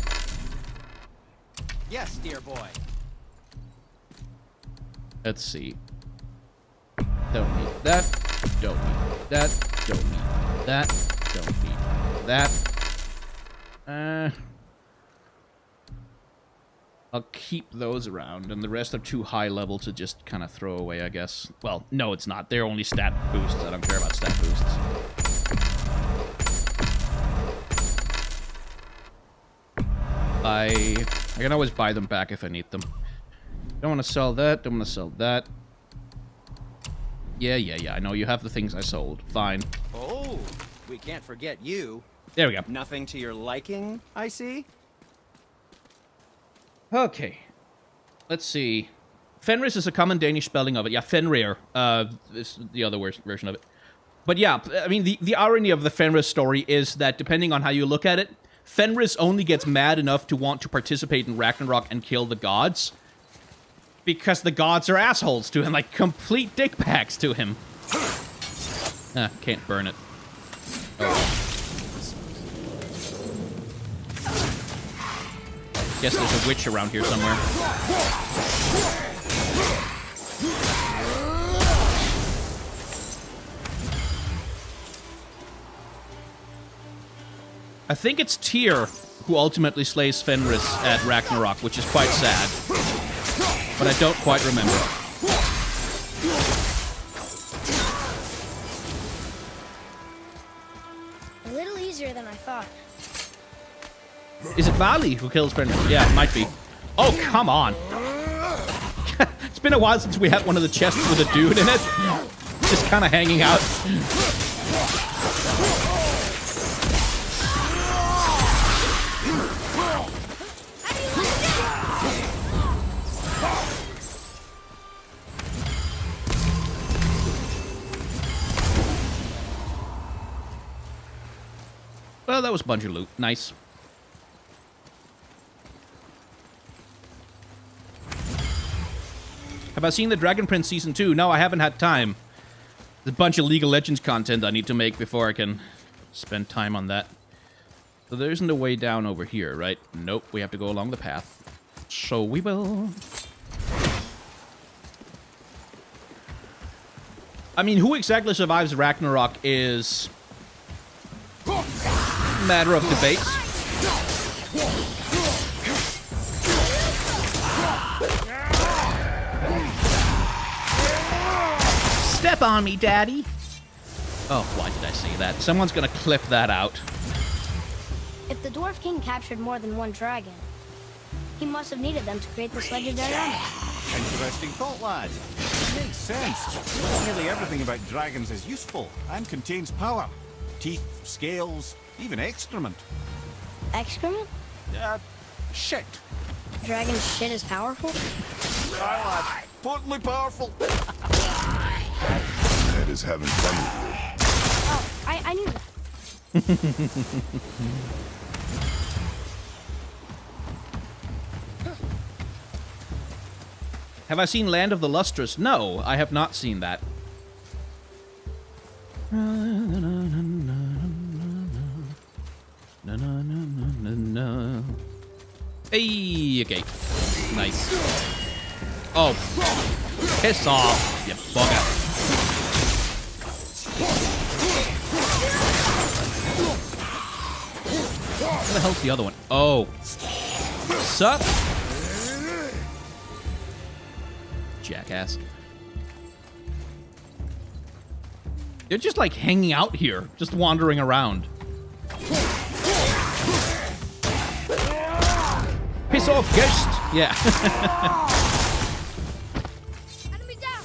Yes, dear boy. Let's see. Don't need that. Don't need that. Don't need that. Don't need that. I'll keep those around, and the rest are too high level to just kind of throw away, I guess. Well, no, it's not. They're only stat boosts. I don't care about stat boosts. I can always buy them back if I need them. Don't want to sell that. Don't want to sell that. Yeah. I know you have the things I sold. Fine. Oh, we can't forget you. There we go. Nothing to your liking, I see? Okay. Let's see. Fenris is a common Danish spelling of it. Yeah, Fenrir. Is the other version of it. But yeah, I mean, the irony of the Fenris story is that depending on how you look at it, Fenris only gets mad enough to want to participate in Ragnarok and kill the gods because the gods are assholes to him, like complete dickbags to him. Can't burn it. Oh. Guess there's a witch around here somewhere. I think it's Tyr who ultimately slays Fenris at Ragnarok, which is quite sad. But I don't quite remember. A little easier than I thought. Is it Vali who kills Fenris? Yeah, it might be. Oh, come on. It's been a while since we had one of the chests with a dude in it. Just kind of hanging out. Well, that was a bunch of loot. Nice. Have I seen the Dragon Prince Season 2? No, I haven't had time. There's a bunch of League of Legends content I need to make before I can spend time on that. So there isn't a way down over here, right? Nope, we have to go along the path. So we will. I mean, who exactly survives Ragnarok is a matter of debate. step on me, Daddy. Oh, why did I say that? Someone's gonna clip that out. If the Dwarf King captured more than one dragon, he must have needed them to create this legendary armor. Interesting thought, lad. Makes sense. Nearly everything about dragons is useful and contains power. Teeth, scales, even excrement. Excrement? Shit. Dragon shit is powerful? Aye, lad. Potently powerful. Ned is having fun with you. Oh, I knew that. Have I seen Land of the Lustrous? No, I have not seen that. Hey, okay. Nice. Oh. Piss off, you bugger. Where the hell's the other one? Oh. Sup? Jackass. They're just like hanging out here, just wandering around. Piss off, ghost! Yeah. Enemy down.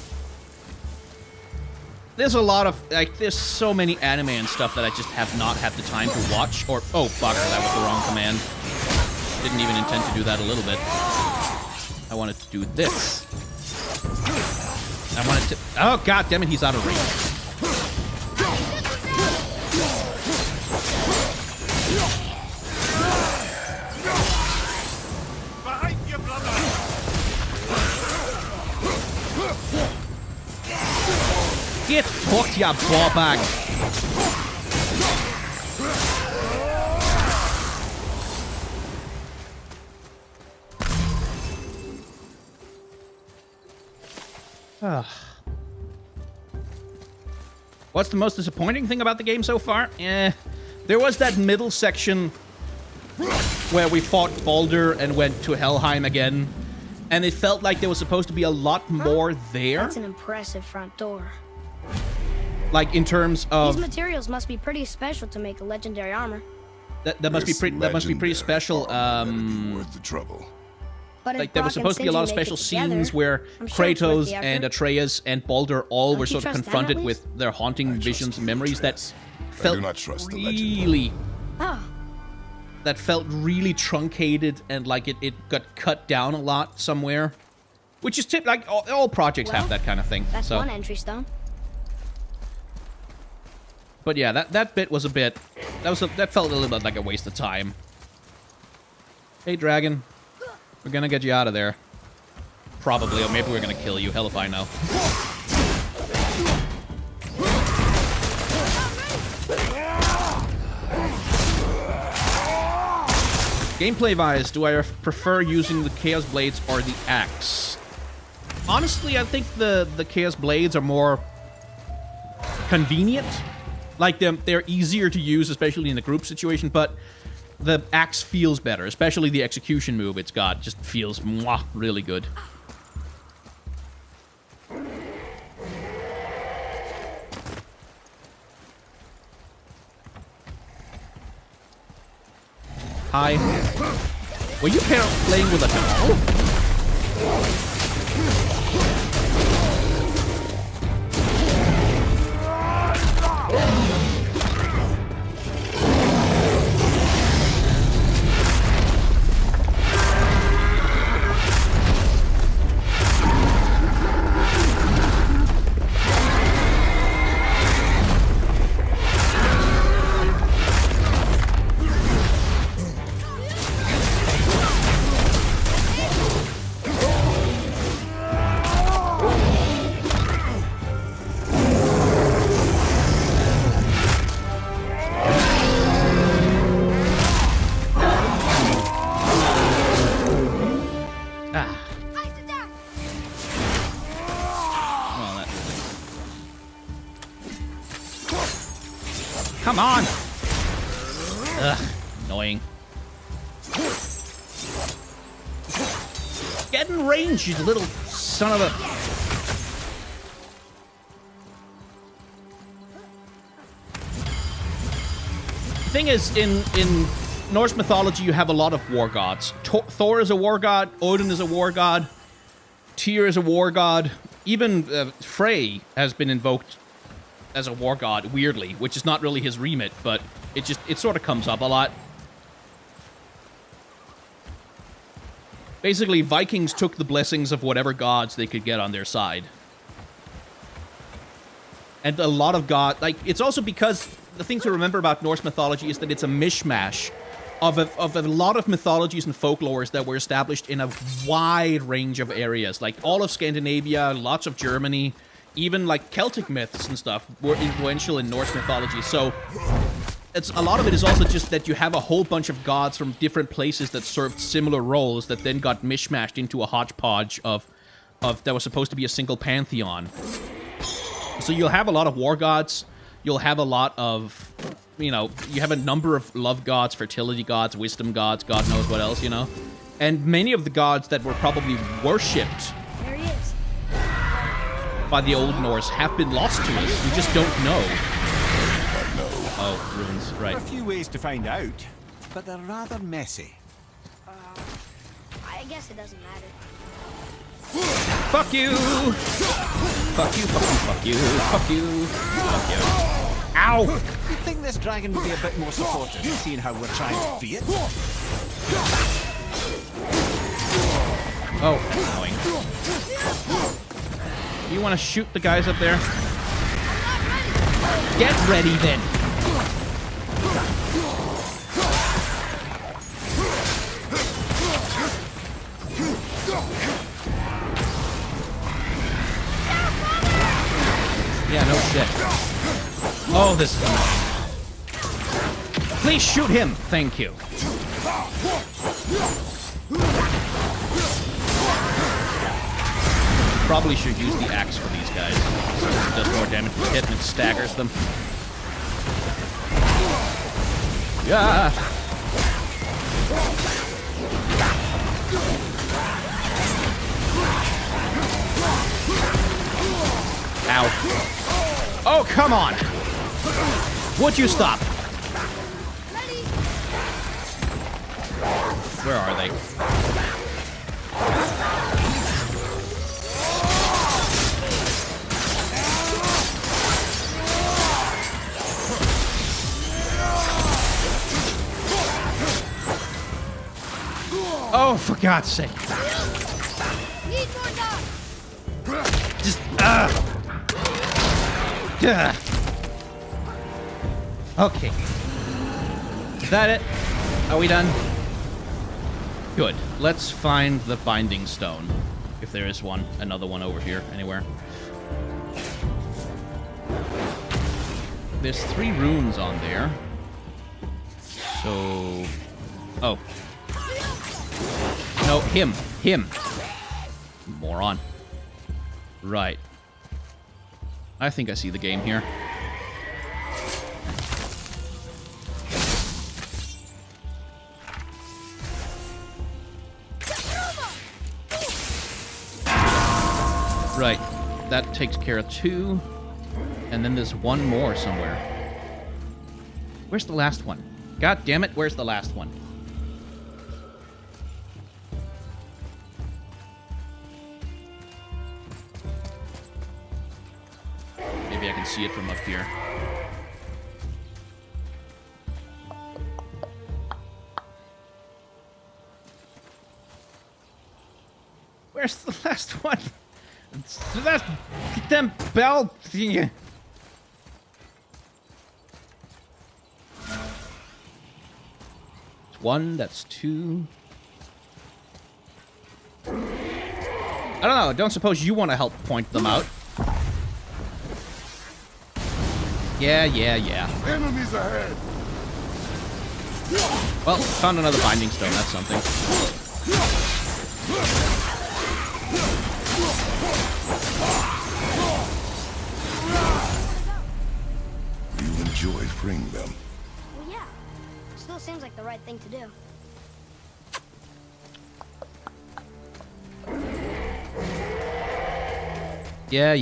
There's a lot of, like, there's so many anime and stuff that I just have not had the time to watch. Or, oh, bugger, that was the wrong command. Didn't even intend to do that a little bit. I wanted to do this. I wanted to, oh, god damn it, he's out of range. Get fucked, ya ball bag. What's the most disappointing thing about the game so far? There was that middle section where we fought Baldur and went to Helheim again, and it felt like there was supposed to be a lot more there. That's an impressive front door. Like in terms of These materials must be pretty special to make a legendary armor. that must be pretty special. Worth the trouble. But Like there was supposed to be a lot of special scenes where Kratos and Atreus and Baldur all were sort of confronted with their haunting visions and memories that felt do not trust the legend. really Oh, that felt really truncated and like it got cut down a lot somewhere, which is like all projects have that kind of thing. that's So, one entry stone. but yeah, that bit was a bit that felt a little bit like a waste of time. Hey, dragon, we're gonna get you out of there, probably, or maybe we're gonna kill you. Hell if I know. Gameplay-wise, do I prefer using the Chaos Blades or the axe? Honestly, I think the Chaos Blades are more convenient. Like, they're easier to use, especially in a group situation, but the axe feels better, especially the execution move it's got. Just feels really good. Hi. Were you playing with a doll? Come on! Ugh, annoying. Get in range, you little son of a... thing is, in Norse mythology, you have a lot of war gods. Thor is a war god. Odin is a war god. Tyr is a war god. Even Frey has been invoked as a war god, weirdly, which is not really his remit, but it sort of comes up a lot. Basically, Vikings took the blessings of whatever gods they could get on their side. And a lot of like, it's also because the thing to remember about Norse mythology is that it's a mishmash of a lot of mythologies and folklores that were established in a wide range of areas. Like all of Scandinavia, lots of Germany, even like Celtic myths and stuff were influential in Norse mythology. So a lot of it is also just that you have a whole bunch of gods from different places that served similar roles that then got mishmashed into a hodgepodge of that was supposed to be a single pantheon. So you'll have a lot of war gods. You'll have a lot of, you know, you have a number of love gods, fertility gods, wisdom gods, God knows what else, you know. And many of the gods that were probably worshipped There he is. by the Old Norse have been lost to us. We just don't know. Oh, ruins, There right. are a few ways to find out, but they're rather messy. I guess it doesn't matter. Fuck you! Fuck you, fuck you, fuck you, fuck you, fuck you. Ow! You'd think this dragon would be a bit more supportive, seeing how we're trying to free it. Oh, annoying. You want to shoot the guys up there? Get ready then! Yeah, no shit. Oh, this is annoying. Please shoot him! Thank you. Probably should use the axe for these guys. So it does more damage to the hit and it staggers them. Yeah! Ow. Oh, come on! Would you stop? Where are they? Oh, for God's sake. Need more dogs. Just, Okay. Is that it? Are we done? Good. Let's find the binding stone. If there is one. Another one over here, anywhere. There's 3 runes on there. So... Oh. No, him. Him. Moron. Right. I think I see the game here. Right. That takes care of 2. And then there's 1 more somewhere. Where's the last one? God damn it, where's the last one? Maybe I can see it from up here. Where's the last one? That's them bell thing. That's 1, that's 2. I don't know, don't suppose you want to help point them out. Yeah. Enemies ahead. Well, found another binding stone, that's something. You enjoy freeing them. Well, yeah. Still seems like the right thing to do. Yeah.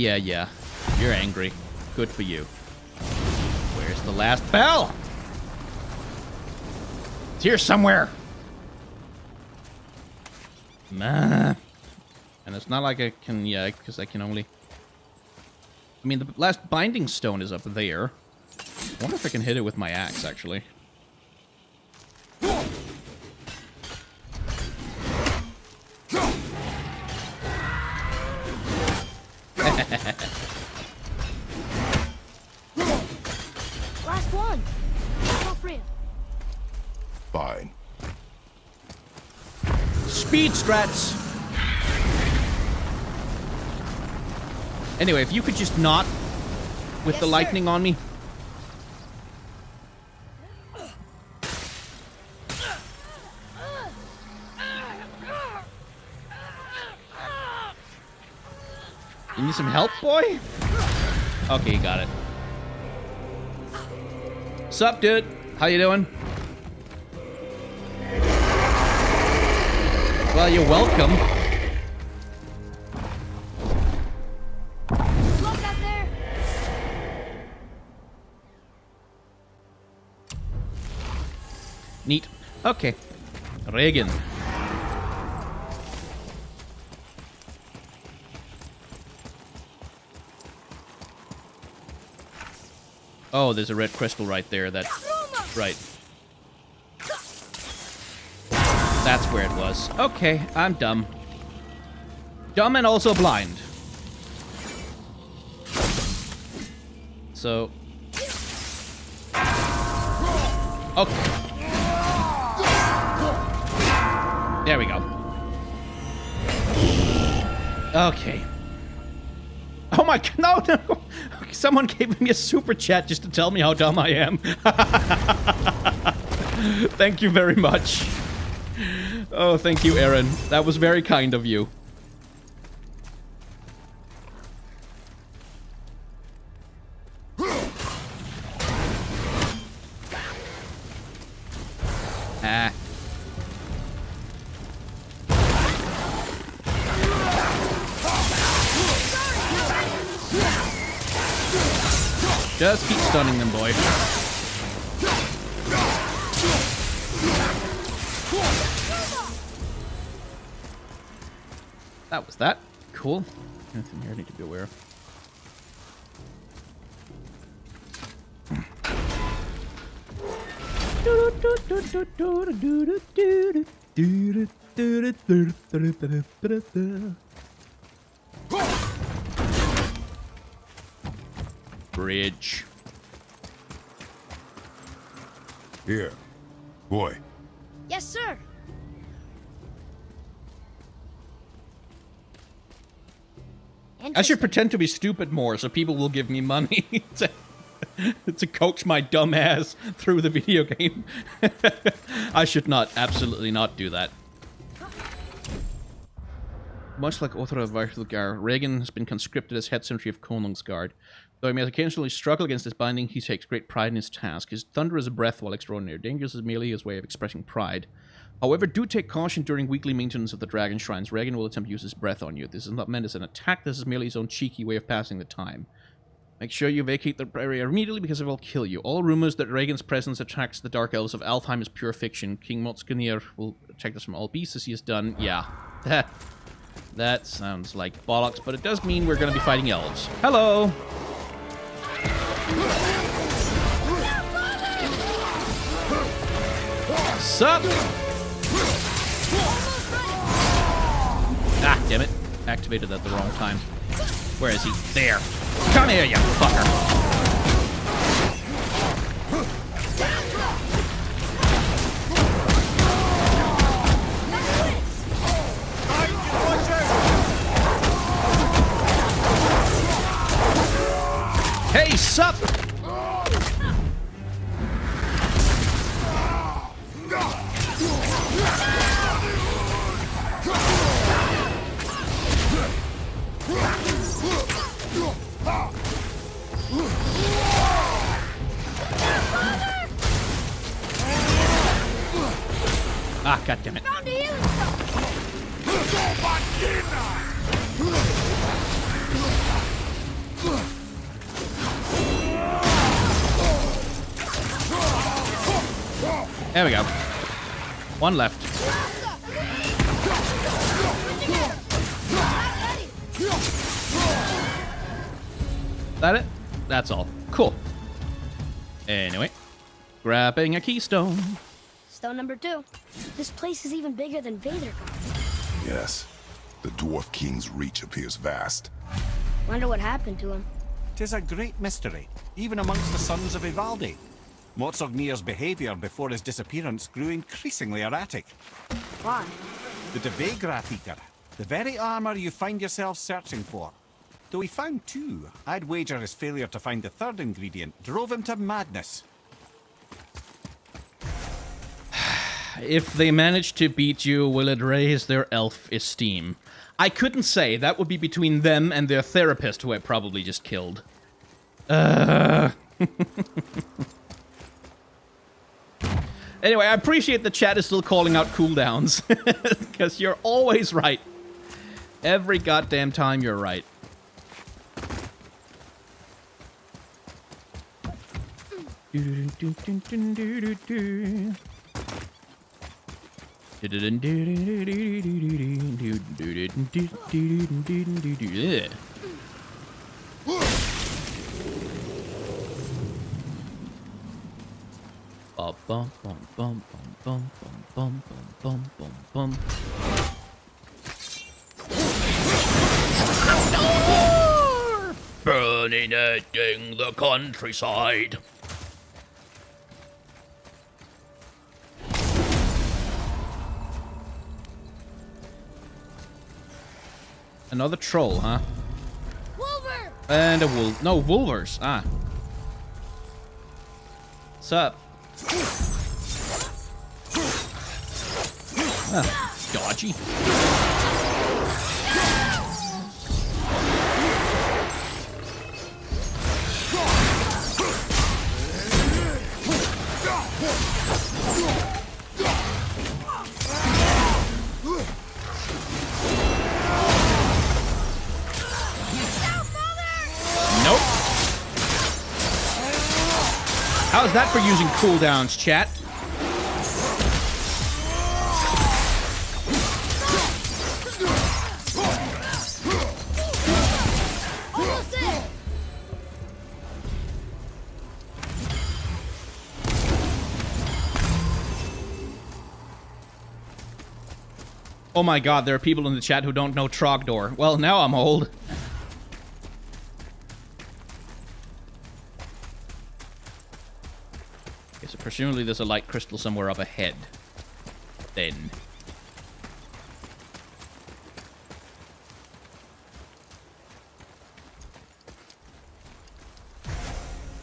You're angry. Good for you. Where's the last bell? here somewhere. And it's not like I can, yeah, because I can only... I mean, the last binding stone is up there. I wonder if I can hit it with my axe, actually. Last one. Go for it. Fine. Speed strats! Anyway, if you could just not with Yes, the sir. lightning on me. You need some help, boy? Okay, you got it. Sup, dude? How you doing? Well, you're welcome. Look out there. Neat. Okay. Reagan. Oh, there's a red crystal right there. That's right. That's where it was. Okay, I'm dumb. Dumb and also blind. So... okay. There we go. Okay. Oh my god, no! Someone gave me a super chat just to tell me how dumb I am. Thank you very much. Oh, thank you, Aaron. That was very kind of you. Ah. Just keep stunning them, boy. That was that. Cool. Anything here I need to be aware of? Bridge. Here. Boy. Yes, sir. I should pretend to be stupid more so people will give me money to coach my dumb ass through the video game. I should not, absolutely not do that. Much like Othra of Varthulgar, Regan has been conscripted as head sentry of Konungsgard. Though he may occasionally struggle against his binding, he takes great pride in his task. His thunderous breath, while extraordinary dangerous, is merely his way of expressing pride. However, do take caution during weekly maintenance of the dragon shrines. Regan will attempt to use his breath on you. This is not meant as an attack, this is merely his own cheeky way of passing the time. Make sure you vacate the area immediately because it will kill you. All rumors that Regan's presence attracts the Dark Elves of Alfheim is pure fiction. King Motskunir will protect us from all beasts as he has done. Yeah, that sounds like bollocks, but it does mean we're going to be fighting elves. Hello! Sup? Ah, damn it. Activated at the wrong time. Where is he? There. Come here, you fucker. Hey, sup? Ah, goddammit. Found a healing There we go. One left. That it? That's all. Cool. Anyway, grabbing a keystone. Stone number 2. This place is even bigger than Vadergard. Yes. The Dwarf King's reach appears vast. Wonder what happened to him. 'Tis a great mystery, even amongst the sons of Ivaldi. Mozartnir's behaviour before his disappearance grew increasingly erratic. Why? The Devegrafeker, the very armour you find yourself searching for. Though he found 2, I'd wager his failure to find the 3rd ingredient drove him to madness. If they manage to beat you, will it raise their elf esteem? I couldn't say. That would be between them and their therapist, who I probably just killed. Anyway, I appreciate the chat is still calling out cooldowns. Because you're always right. Every goddamn time you're right. Yeah. Bum bum bum bum bum bum bum bum bum. Burning the countryside. Another troll, huh? Wolver! And a wolf. No, wolvers. Ah. What's up? Ah, dodgy. Nope. How's that for using cooldowns, chat? Oh my god, there are people in the chat who don't know Trogdor. Well, now I'm old. Okay, so presumably there's a light crystal somewhere up ahead. Then.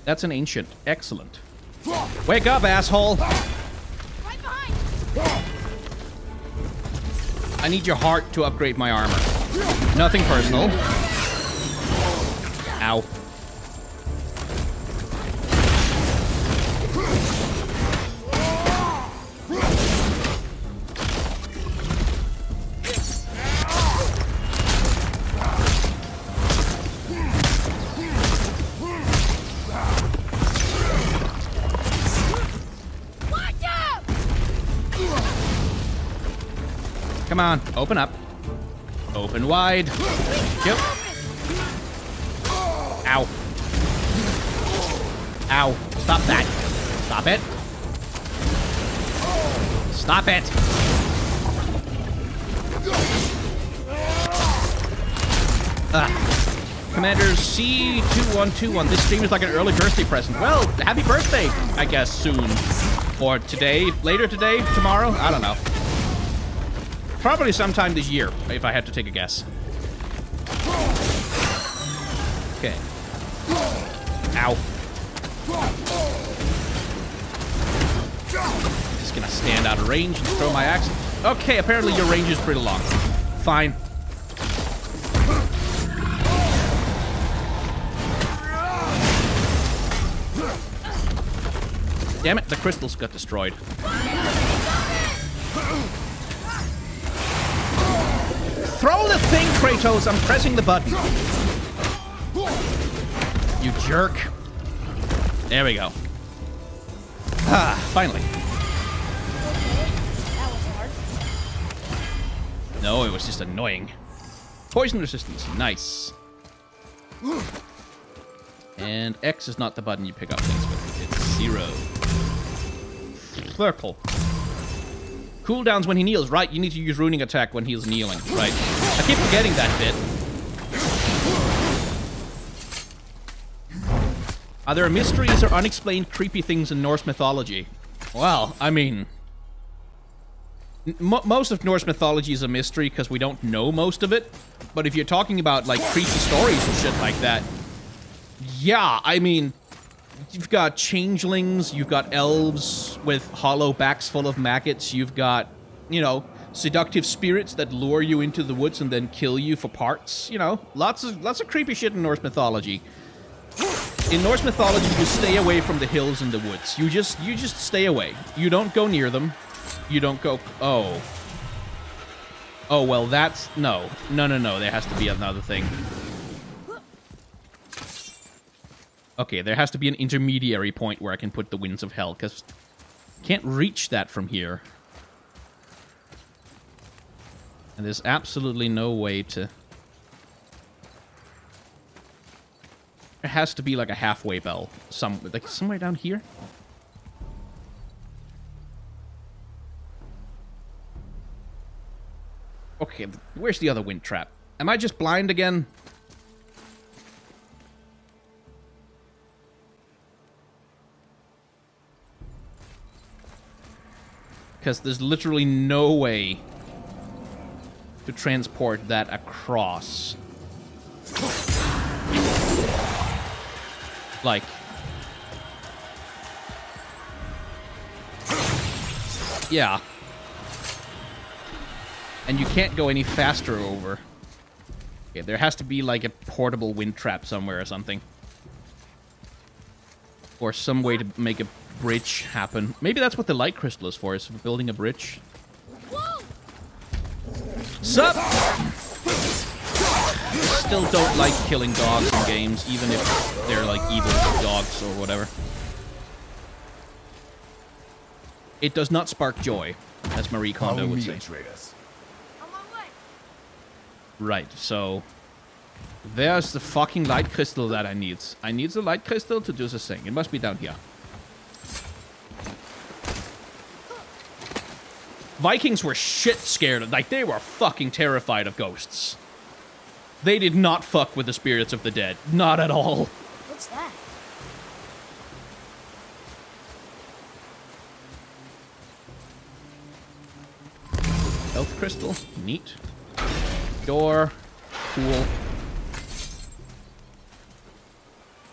That's an ancient. Excellent. Wake up, asshole! Right behind! I need your heart to upgrade my armor. Nothing personal. Ow. Come on, open up. Open wide. Yep. Ow. Ow. Stop that. Stop it. Stop it. Commander C2121. This stream is like an early birthday present. Well, happy birthday, I guess, soon. Or today, later today, tomorrow? I don't know. Probably sometime this year, if I had to take a guess. Okay. Ow. Just gonna stand out of range and throw my axe. Okay, apparently your range is pretty long. Fine. Damn it, the crystals got destroyed. Throw the thing, Kratos! I'm pressing the button. You jerk. There we go. Ah, finally. That No, it was just annoying. Poison resistance, nice. And X is not the button you pick up things with. It's 0. Circle. Cooldowns when he kneels. Right, you need to use ruining attack when he's kneeling. Right. I keep forgetting that bit. Are there mysteries or unexplained creepy things in Norse mythology? Well, I mean... most of Norse mythology is a mystery because we don't know most of it. But if you're talking about, like, creepy stories and shit like that... yeah, I mean... you've got changelings, you've got elves with hollow backs full of maggots, you've got, you know, seductive spirits that lure you into the woods and then kill you for parts. You know, lots of creepy shit in Norse mythology. In Norse mythology, you stay away from the hills and the woods. You just stay away. You don't go near them. You don't go... oh. Oh, well, that's... no. No. There has to be another thing. Okay, there has to be an intermediary point where I can put the Winds of Hell, because I can't reach that from here. And there's absolutely no way to... there has to be like a halfway bell, somewhere down here. Okay, where's the other wind trap? Am I just blind again? Because there's literally no way to transport that across. Like... yeah. And you can't go any faster over. Okay, there has to be like a portable wind trap somewhere or something. Or some way to make a bridge happen. Maybe that's what the light crystal is for, is for building a bridge. Sup? Still don't like killing dogs in games, even if they're like evil dogs or whatever. It does not spark joy, as Marie Kondo would say. Right, so... there's the fucking light crystal that I need. I need the light crystal to do this thing. It must be down here. Vikings were shit scared. Like, they were fucking terrified of ghosts. They did not fuck with the spirits of the dead. Not at all. What's that? Health crystal. Neat. Door. Cool.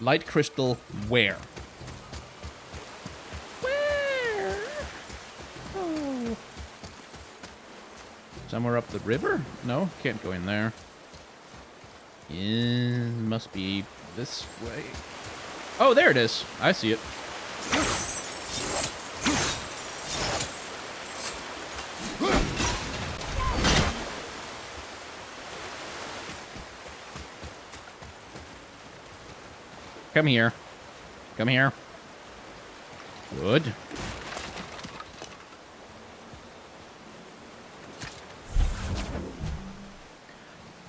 Light crystal. Where? Where? Oh. Somewhere up the river? No, can't go in there. Yeah, must be this way. Oh, there it is. I see it. Come here. Come here. Good.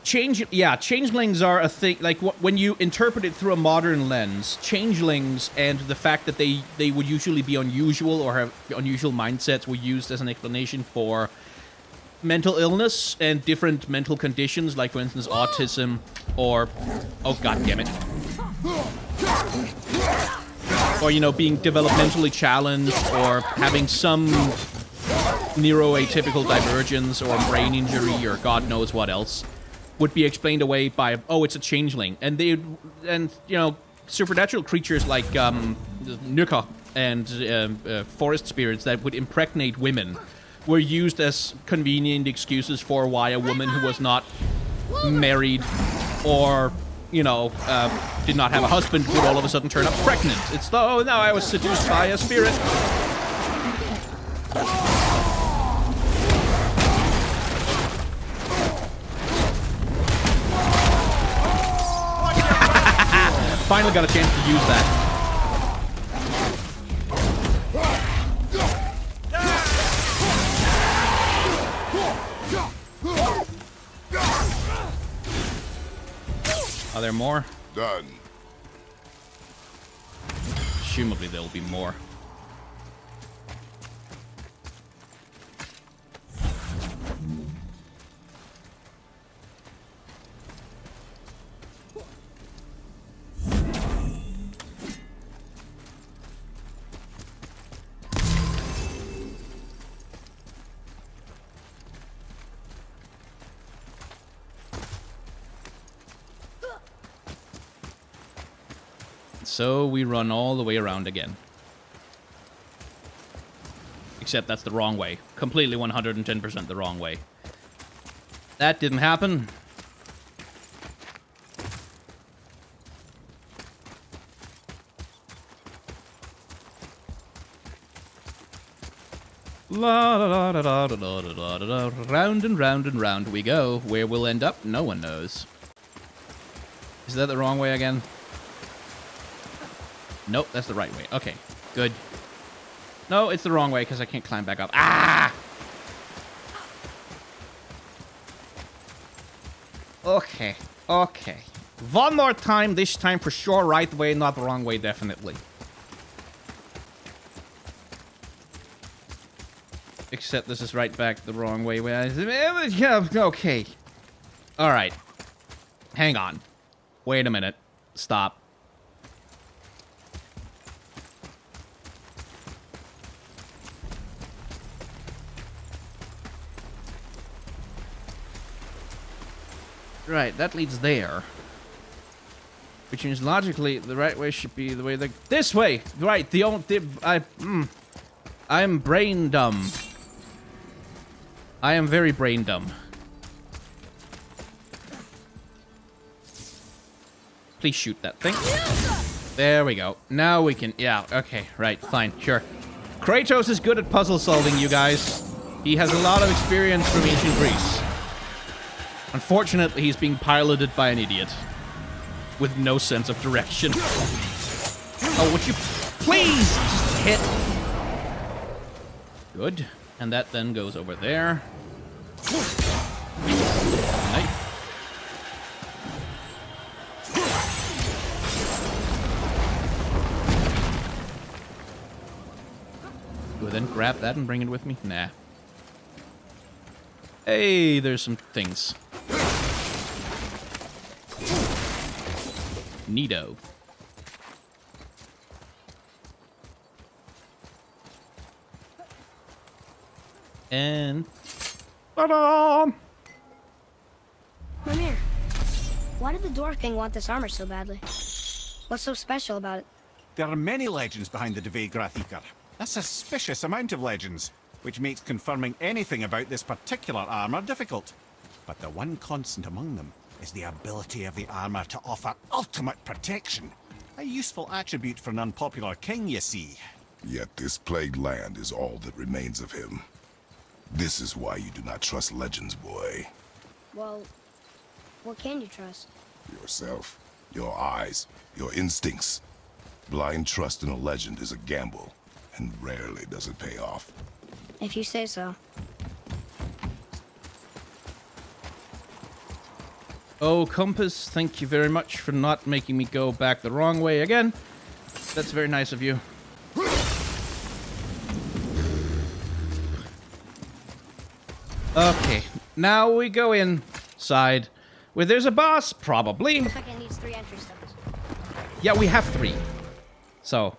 Changelings are a thing, like, when you interpret it through a modern lens, changelings and the fact that they would usually be unusual or have unusual mindsets were used as an explanation for mental illness and different mental conditions, like, for instance, autism or... oh, god damn it. Or, you know, being developmentally challenged or having some neuroatypical divergence or brain injury or god knows what else. Would be explained away by, oh, it's a changeling. And you know, supernatural creatures like Nuka and forest spirits that would impregnate women were used as convenient excuses for why a woman who was not married or, you know, did not have a husband would all of a sudden turn up pregnant. It's, oh, no, I was seduced by a spirit. Finally got a chance to use that. Are there more? Done. Presumably there will be more. So we run all the way around again. Except that's the wrong way. Completely 110% the wrong way. That didn't happen. La da da da da da da da da. Round and round and round we go. Where we'll end up, no one knows. Is that the wrong way again? Nope, that's the right way. Okay, good. No, it's the wrong way because I can't climb back up. Ah! Okay, okay. One more time, this time for sure right way, not the wrong way, definitely. Except this is right back the wrong way. Yeah, okay. Alright. Hang on. Wait a minute. Stop. Right, that leads there. Which means logically the right way should be the way this way! Right, I'm brain dumb. I am very brain dumb. Please shoot that thing. There we go. Now we can, yeah, okay, right, fine, sure. Kratos is good at puzzle solving, you guys. He has a lot of experience from ancient Greece. Unfortunately, he's being piloted by an idiot. With no sense of direction. Oh, would you please just hit? Good. And that then goes over there. Knife. Do I then grab that and bring it with me? Nah. Hey, there's some things. Neato. And... ta-da! Mimir, why did the Dwarf King want this armor so badly? What's so special about it? There are many legends behind the Dve Grathikar. A suspicious amount of legends, which makes confirming anything about this particular armor difficult. But the one constant among them is the ability of the armor to offer ultimate protection. A useful attribute for an unpopular king, you see. Yet this plagued land is all that remains of him. This is why you do not trust legends, boy. Well, what can you trust? Yourself, your eyes, your instincts. Blind trust in a legend is a gamble, and rarely does it pay off. If you say so. Oh, Compass, thank you very much for not making me go back the wrong way again. That's very nice of you. Okay, now we go inside where there's a boss, probably. Looks like it needs 3 entry stones. Yeah, we have 3. So.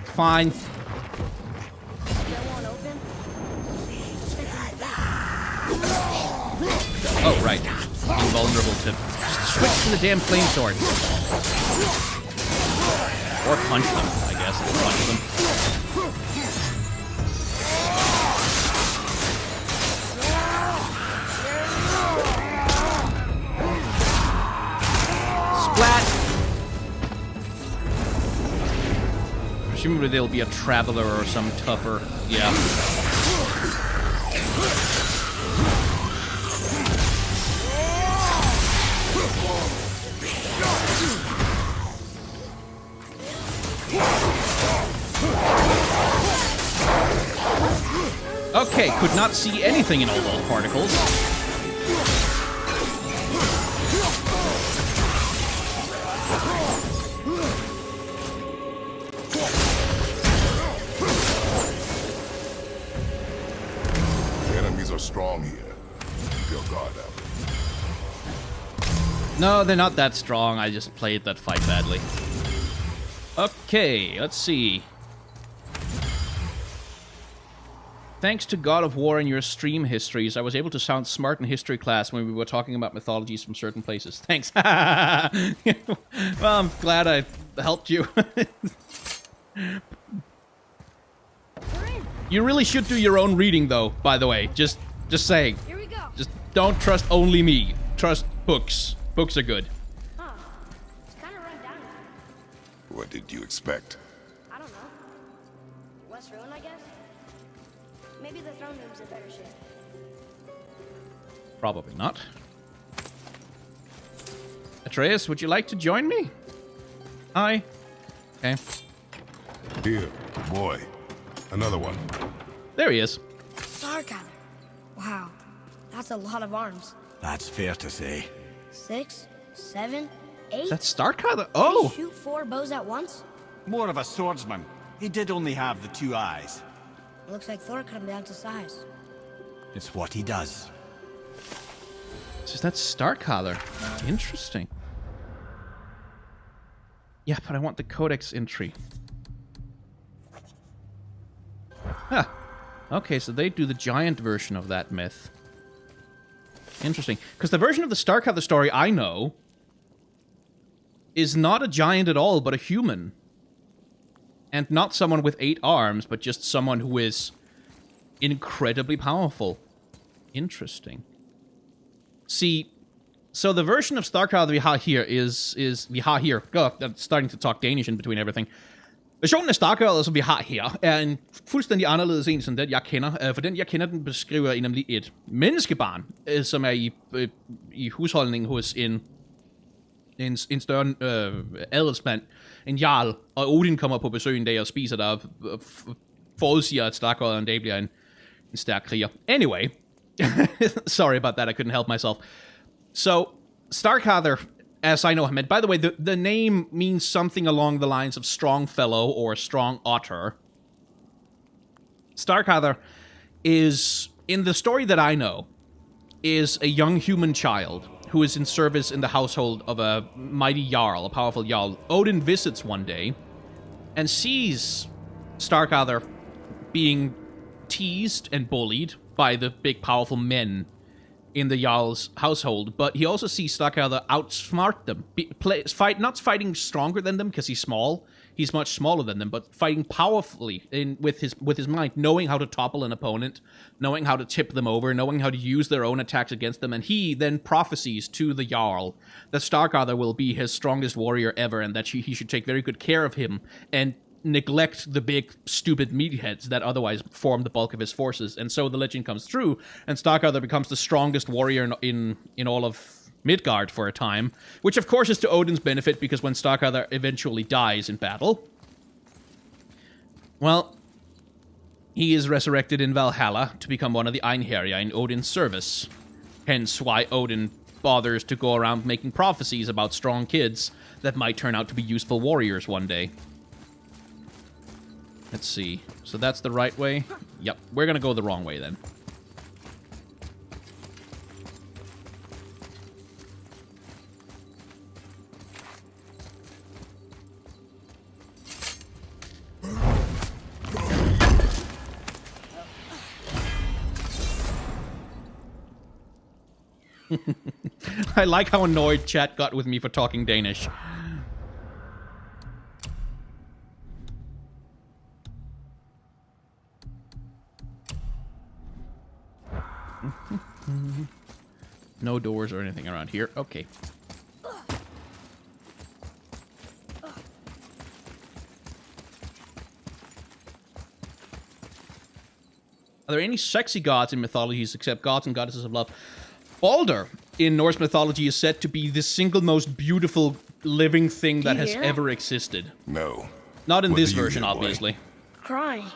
Fine. That won't open? Oh, right. Invulnerable to... Just switch to the damn flame sword. Or punch them, I guess. Punch them. Splat! Presumably there'll be a traveler or some tougher... Yeah. Okay, could not see anything in all those particles. No, they're not that strong. I just played that fight badly. Okay, let's see. Thanks to God of War and your stream histories, I was able to sound smart in history class when we were talking about mythologies from certain places. Thanks. Well, I'm glad I helped you. You really should do your own reading, though, by the way. Just saying. Here we go. Just don't trust only me. Trust books. Books are good. Huh. It's kind of run down. What did you expect? I don't know. West Ruin, I guess? Maybe the throne room's in better shape. Probably not. Atreus, would you like to join me? Hi. Okay. Here, boy. Another one. There he is. Starkather. Wow. That's a lot of arms. That's fair to say. 6, 7, 8? That's Starkather. Did Oh! he shoot 4 bows at once? More of a swordsman. He did only have the 2 eyes. Looks like Thor cut him down to size. It's what he does. So that's Starkather. Interesting. Yeah, but I want the Codex entry. Huh. Okay, so they do the giant version of that myth. Interesting. Because the version of the Starkather story I know is not a giant at all, but a human. And not someone with 8 arms, but just someone who is incredibly powerful. Interesting. See, so the version of Starkather vi har here vi har here. God, I'm starting to talk Danish in between everything. Versionen af Starkather, som vi har her, er en fuldstændig anderledes en, som den jeg kender. For den jeg kender, den beskriver nemlig et menneskebarn, som er i husholdning hos en større adelsmand, en jarl, og Odin kommer på besøg en dag og spiser der, og forudsiger, at Starkather en dag bliver en stærk kriger. Anyway, sorry about that, I couldn't help myself. So, Starkather, as I know him, and by the way, the name means something along the lines of strong fellow or strong otter. Starkather is, in the story that I know, is a young human child who is in service in the household of a mighty jarl, a powerful jarl. Odin visits one day and sees Starkather being teased and bullied by the big, powerful men in the jarl's household, but he also sees Starkather outsmart them. Not fighting stronger than them because he's small. He's much smaller than them, but fighting powerfully with his mind, knowing how to topple an opponent, knowing how to tip them over, knowing how to use their own attacks against them, and he then prophesies to the jarl that Starkather will be his strongest warrior ever, and that he should take very good care of him and neglect the big, stupid meatheads that otherwise form the bulk of his forces. And so the legend comes true, and Starkather becomes the strongest warrior in all of Midgard for a time, which of course is to Odin's benefit, because when Starkather eventually dies in battle, well, he is resurrected in Valhalla to become one of the Einherjar in Odin's service. Hence why Odin bothers to go around making prophecies about strong kids that might turn out to be useful warriors one day. Let's see. So that's the right way? Yep. We're gonna go the wrong way then. I like how annoyed chat got with me for talking Danish. No doors or anything around here. Okay. Are there any sexy gods in mythologies except gods and goddesses of love? Balder in Norse mythology is said to be the single most beautiful living thing that has ever existed. No. Not in What this do you version, hear, boy? obviously. Crying.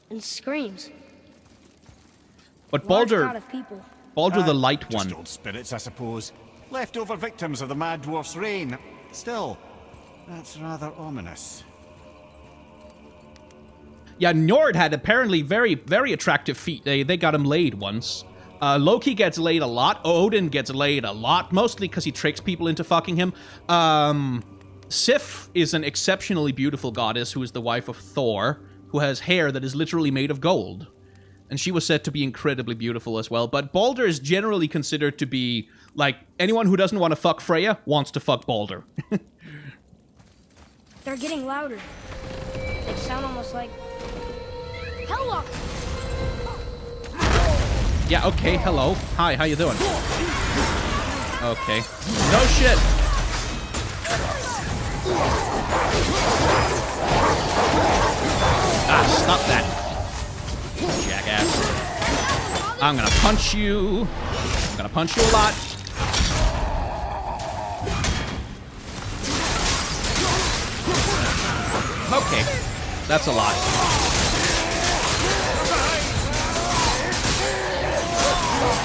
And screams. But Large crowd Balder, of people. Balder the Light Just One. old spirits, I suppose. Leftover victims of the Mad Dwarf's reign. Still, that's rather ominous. Yeah, Njord had apparently very, very attractive feet. They got him laid once. Loki gets laid a lot. Odin gets laid a lot, mostly because he tricks people into fucking him. Sif is an exceptionally beautiful goddess who is the wife of Thor, who has hair that is literally made of gold. And she was said to be incredibly beautiful as well. But Balder is generally considered to be, like, anyone who doesn't want to fuck Freya wants to fuck Balder. They're getting louder. They sound almost like Hellwalkers. Yeah, okay, hello. Hi, how you doing? Okay. No shit! Ah, stop that. Jackass. I'm gonna punch you. I'm gonna punch you a lot. Okay, that's a lot.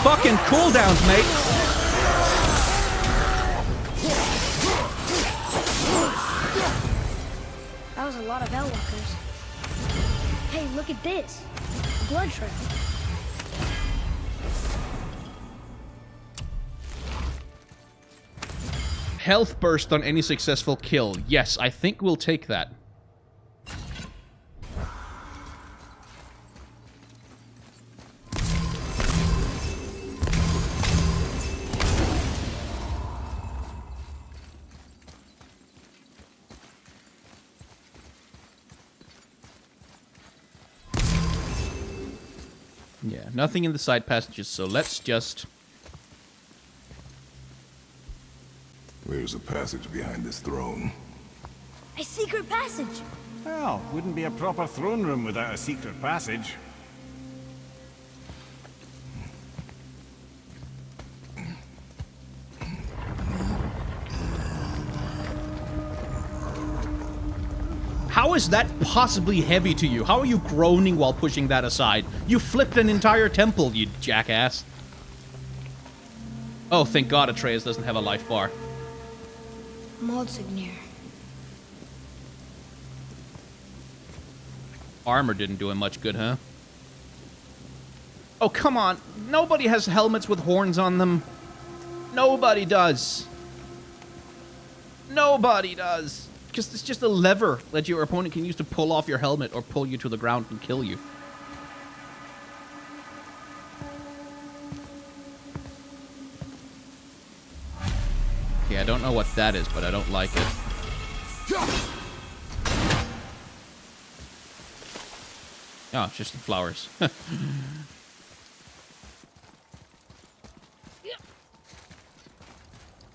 Fucking cooldowns, mate. That was a lot of Hellwalkers. Hey, look at this. A blood trail. Health burst on any successful kill. Yes, I think we'll take that. Yeah, nothing in the side passages, so let's just... There's a passage behind this throne. A secret passage. Well, wouldn't be a proper throne room without a secret passage. How is that possibly heavy to you? How are you groaning while pushing that aside? You flipped an entire temple, you jackass. Oh, thank God Atreus doesn't have a life bar. Maldsignir. Armor didn't do him much good, huh? Oh, come on. Nobody has helmets with horns on them. Nobody does. Nobody does. Because it's just a lever that your opponent can use to pull off your helmet or pull you to the ground and kill you. Okay, I don't know what that is, but I don't like it. Oh, it's just the flowers.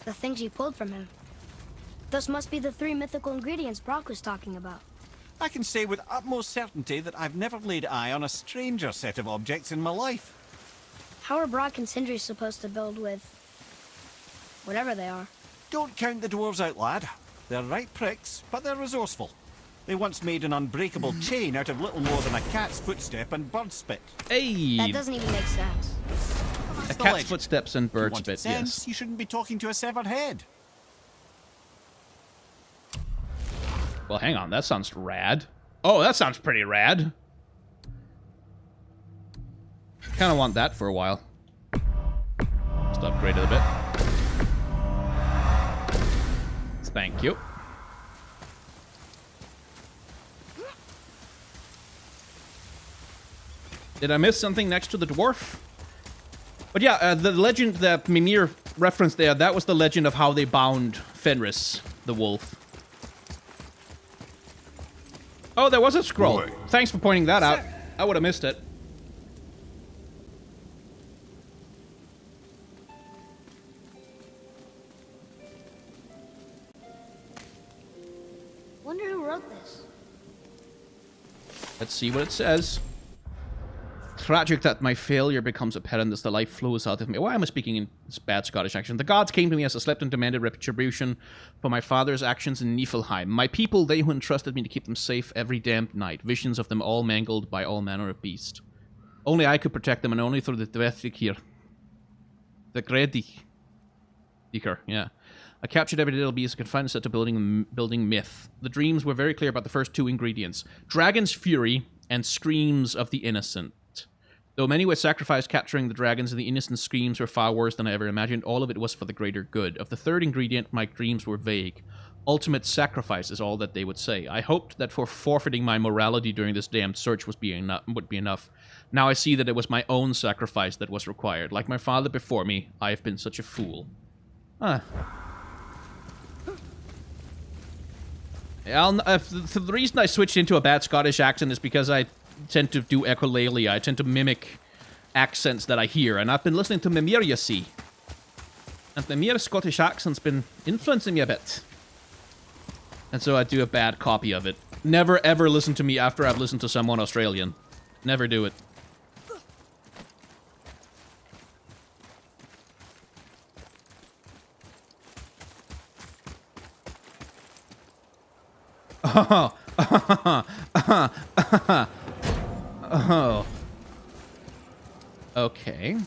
The things you pulled from him. Those must be the 3 mythical ingredients Brock was talking about. I can say with utmost certainty that I've never laid eye on a stranger set of objects in my life. How are Brock and Sindri supposed to build with... whatever they are? Don't count the dwarves out, lad. They're right pricks, but they're resourceful. They once made an unbreakable chain out of little more than a cat's footstep and bird spit. Hey! That doesn't even make sense. A cat's footsteps and bird spit, sense, yes. You shouldn't be talking to a severed head. Well, hang on, that sounds rad. Oh, that sounds pretty rad. Kind of want that for a while. Just upgrade it a bit. Thank you. Did I miss something next to the dwarf? But yeah, the legend that Mimir referenced there, that was the legend of how they bound Fenris, the wolf. Oh, there was a scroll. Boy. Thanks for pointing that out. I would have missed it. Wonder who wrote this. Let's see what it says. Tragic that my failure becomes apparent as the life flows out of me. Why am I speaking in this bad Scottish accent? The gods came to me as I slept and demanded retribution for my father's actions in Niflheim. My people, they who entrusted me to keep them safe every damned night. Visions of them all mangled by all manner of beast. Only I could protect them, and only through the Dvethikir. The Grediker, yeah. I captured every little beast I could find and set to building myth. The dreams were very clear about the first 2 ingredients. Dragon's fury and screams of the innocent. Though many were sacrificed capturing the dragons and the innocent screams were far worse than I ever imagined, all of it was for the greater good. Of the third ingredient, my dreams were vague. Ultimate sacrifice is all that they would say. I hoped that for forfeiting my morality during this damned search would be enough. Now I see that it was my own sacrifice that was required. Like my father before me, I have been such a fool. Huh. The reason I switched into a bad Scottish accent is because I tend to do echolalia. I tend to mimic accents that I hear, and I've been listening to Mimir, you see. And Mimir's Scottish accent's been influencing me a bit. And so I do a bad copy of it. Never ever listen to me after I've listened to someone Australian. Never do it. Oh. Oh. Okay.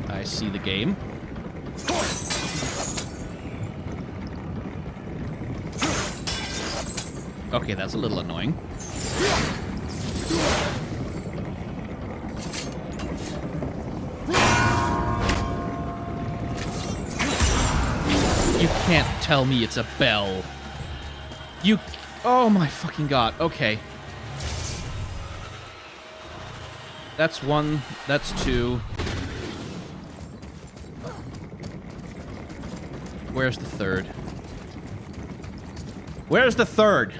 I see the game. Okay, that's a little annoying. You can't tell me it's a bell. You... Oh my fucking god. Okay. That's one. That's two. Where's the third? Where's the third?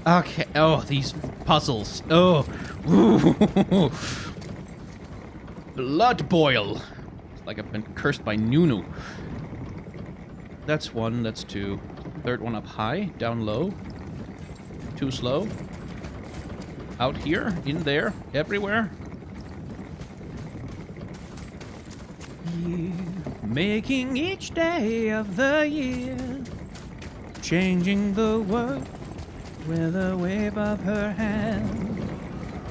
Okay. Oh, these puzzles. Oh. Ooh. Blood boil. It's like I've been cursed by Nunu. That's one, that's two. Third one up high, down low. Too slow. Out here, in there, everywhere. Making each day of the year, changing the world with a wave of her hand.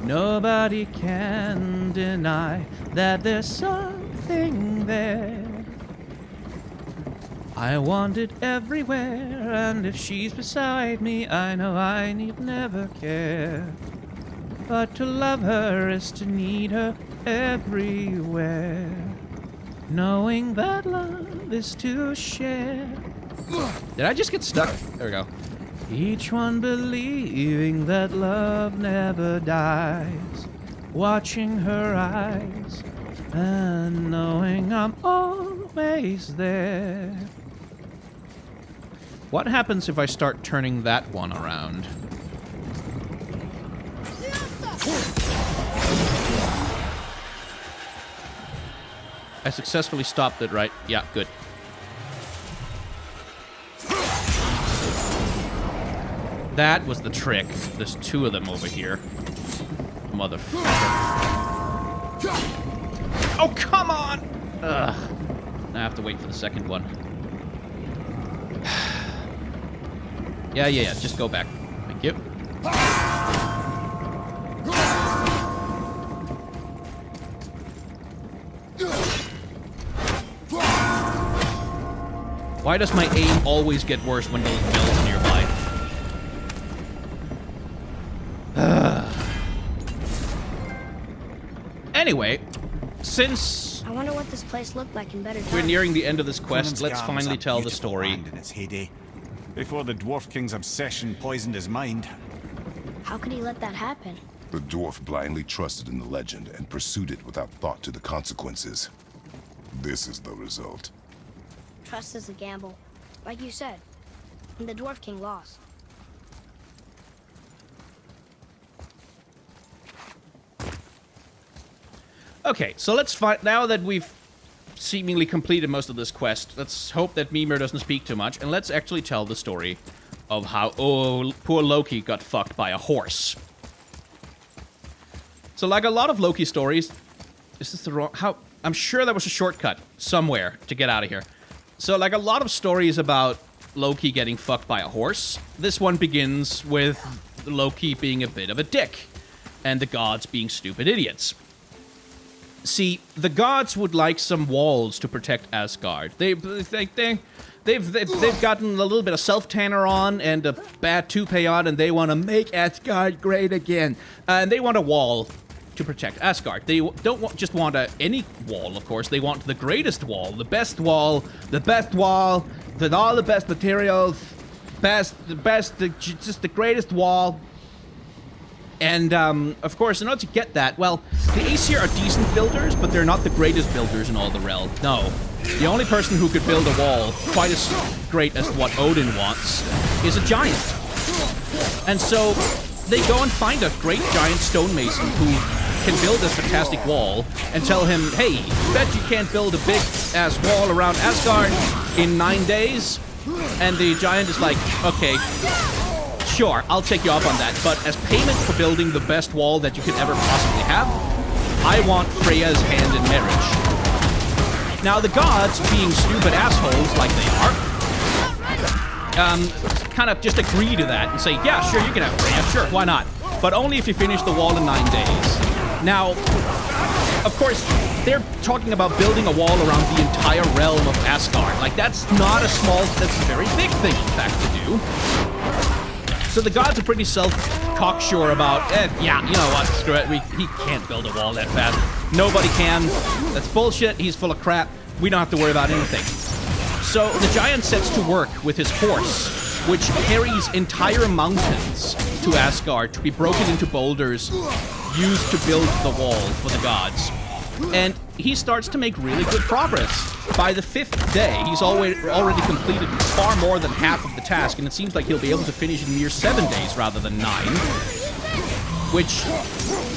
Nobody can deny that there's something there. I want it everywhere, and if she's beside me, I know I need never care. But to love her is to need her everywhere. Knowing that love is to share. Did I just get stuck? There we go. Each one believing that love never dies. Watching her eyes and knowing I'm always there. What happens if I start turning that one around? I successfully stopped it, right? Yeah, good. That was the trick. There's two of them over here. Motherfucker. Oh, come on! Ugh. I have to wait for the second one. Yeah. Just go back. Thank you. Why does my aim always get worse when those bells nearby? Anyway, since I wonder what this place looked like in better times. we're nearing the end of this quest, Conan's let's Garden was finally a tell the beautiful story. land in its heyday, before the Dwarf King's obsession poisoned his mind. How could he let that happen? The dwarf blindly trusted in the legend and pursued it without thought to the consequences. This is the result. Trust is a gamble, like you said. And the Dwarf King lost. Okay, so let's find... Now that we've seemingly completed most of this quest, let's hope that Mimir doesn't speak too much, and let's actually tell the story of how, poor Loki got fucked by a horse. So like a lot of Loki stories... Is this the wrong... I'm sure there was a shortcut somewhere to get out of here. So like a lot of stories about Loki getting fucked by a horse, this one begins with Loki being a bit of a dick, and the gods being stupid idiots. See, the gods would like some walls to protect Asgard. They they've gotten a little bit of self-tanner on and a bad toupee on, and they want to make Asgard great again. And they want a wall to protect Asgard. They don't just want any wall, of course. They want the greatest wall, the best wall, with all the best materials, just the greatest wall. And, of course, in order to get that, well, the Aesir are decent builders, but they're not the greatest builders in all the realm. No. The only person who could build a wall quite as great as what Odin wants is a giant. And so they go and find a great giant stonemason who can build this fantastic wall and tell him, hey, bet you can't build a big-ass wall around Asgard in 9 days? And the giant is like, okay, sure, I'll take you up on that, but as payment for building the best wall that you could ever possibly have, I want Freya's hand in marriage. Now, the gods, being stupid assholes like they are, kind of just agree to that and say, yeah, sure, you can have Freya, sure, why not? But only if you finish the wall in 9 days. Now, of course, they're talking about building a wall around the entire realm of Asgard. Like, that's not a small, that's a very big thing, in fact, to do. So the gods are pretty self-cocksure about, yeah, you know what, screw it, he can't build a wall that fast. Nobody can. That's bullshit, he's full of crap. We don't have to worry about anything. So the giant sets to work with his horse, which carries entire mountains to Asgard to be broken into boulders used to build the wall for the gods. And he starts to make really good progress. By the 5th day, he's already completed far more than half of the task, and it seems like he'll be able to finish in mere 7 days rather than 9. Which,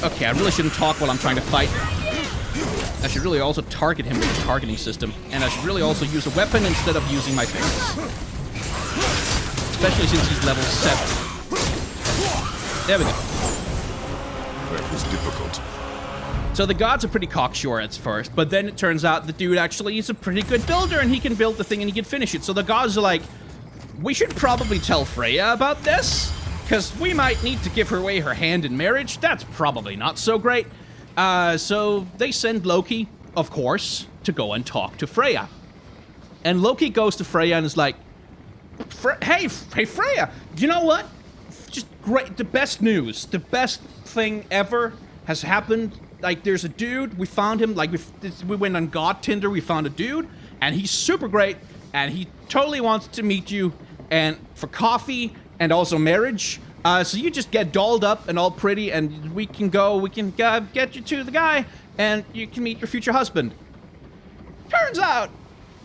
okay, I really shouldn't talk while I'm trying to fight. I should really also target him with a targeting system, and I should really also use a weapon instead of using my fists. Especially since he's level 7. There we go. That was difficult. So the gods are pretty cocksure at first, but then it turns out the dude actually is a pretty good builder, and he can build the thing and he can finish it. So the gods are like, we should probably tell Freya about this, because we might need to give her away her hand in marriage. That's probably not so great. So they send Loki, of course, to go and talk to Freya. And Loki goes to Freya and is like, hey, Freya, you know what? Just great, the best news, the best thing ever has happened. Like, there's a dude, we found him, like, we went on God Tinder, we found a dude, and he's super great, and he totally wants to meet you, and for coffee, and also marriage. So you just get dolled up and all pretty, and we can get you to the guy, and you can meet your future husband. Turns out,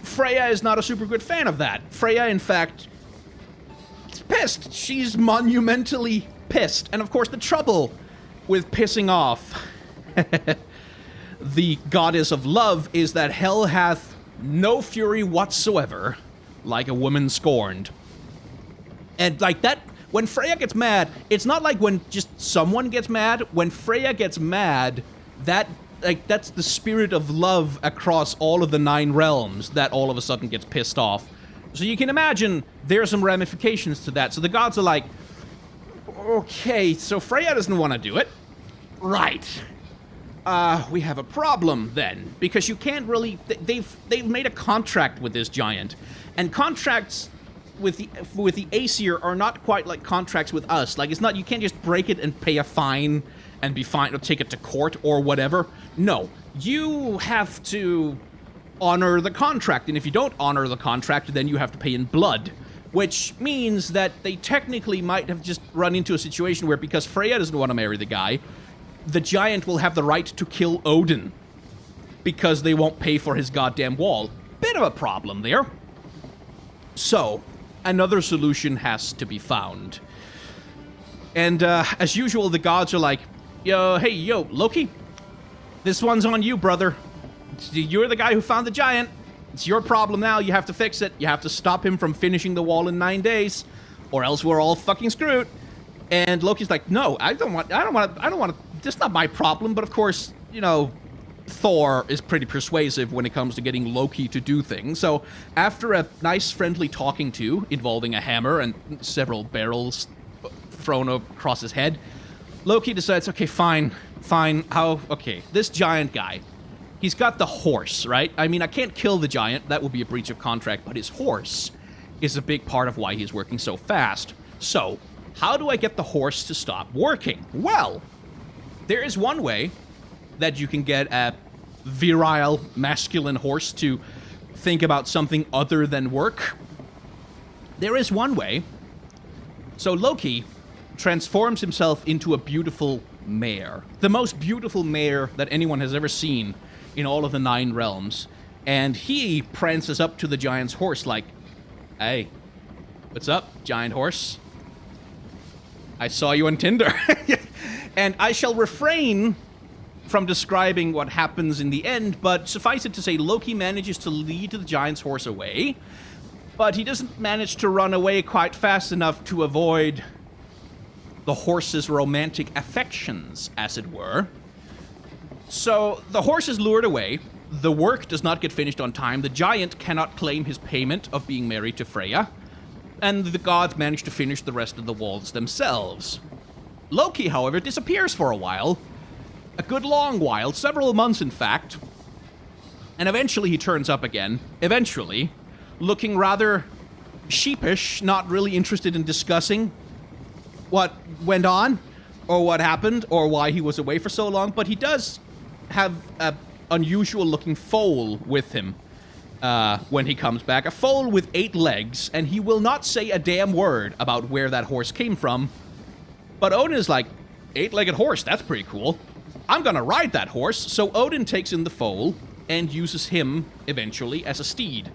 Freya is not a super good fan of that. Freya, in fact, is pissed. She's monumentally pissed. And of course, the trouble with pissing off the goddess of love is that hell hath no fury whatsoever like a woman scorned. And like that, when Freya gets mad, it's not like when just someone gets mad. When Freya gets mad, that's the spirit of love across all of the 9 realms that all of a sudden gets pissed off. So you can imagine there are some ramifications to that. So the gods are like, okay, so Freya doesn't want to do it. Right. We have a problem then, because you can't really. They've made a contract with this giant, and contracts with the Aesir are not quite like contracts with us. Like, it's not, you can't just break it and pay a fine and be fined or take it to court or whatever. No, you have to honor the contract, and if you don't honor the contract, then you have to pay in blood. Which means that they technically might have just run into a situation where, because Freya doesn't want to marry the guy, the giant will have the right to kill Odin because they won't pay for his goddamn wall. Bit of a problem there. So, another solution has to be found. And as usual, the gods are like, yo, Loki, this one's on you, brother. You're the guy who found the giant. It's your problem now. You have to fix it. You have to stop him from finishing the wall in 9 days, or else we're all fucking screwed. And Loki's like, no, I don't want to, that's not my problem. But of course, you know, Thor is pretty persuasive when it comes to getting Loki to do things. So after a nice friendly talking to involving a hammer and several barrels thrown across his head, Loki decides, okay, fine, okay, this giant guy, he's got the horse, right? I mean, I can't kill the giant, that would be a breach of contract, but his horse is a big part of why he's working so fast. So, how do I get the horse to stop working? Well, there is one way that you can get a virile, masculine horse to think about something other than work. There is one way. So Loki transforms himself into a beautiful mare. The most beautiful mare that anyone has ever seen in all of the 9 realms. And he prances up to the giant's horse like, "Hey, what's up, giant horse? I saw you on Tinder." And I shall refrain from describing what happens in the end, but suffice it to say, Loki manages to lead the giant's horse away, but he doesn't manage to run away quite fast enough to avoid the horse's romantic affections, as it were. So the horse is lured away, the work does not get finished on time, the giant cannot claim his payment of being married to Freya, and the gods manage to finish the rest of the walls themselves. Loki, however, disappears for a while. A good long while, several months in fact. And eventually he turns up again. Eventually, looking rather sheepish, not really interested in discussing what went on, or what happened, or why he was away for so long. But he does have an unusual looking foal with him when he comes back. A foal with 8 legs, and he will not say a damn word about where that horse came from. But Odin is like, 8-legged horse, that's pretty cool. I'm gonna ride that horse. So Odin takes in the foal and uses him, eventually, as a steed.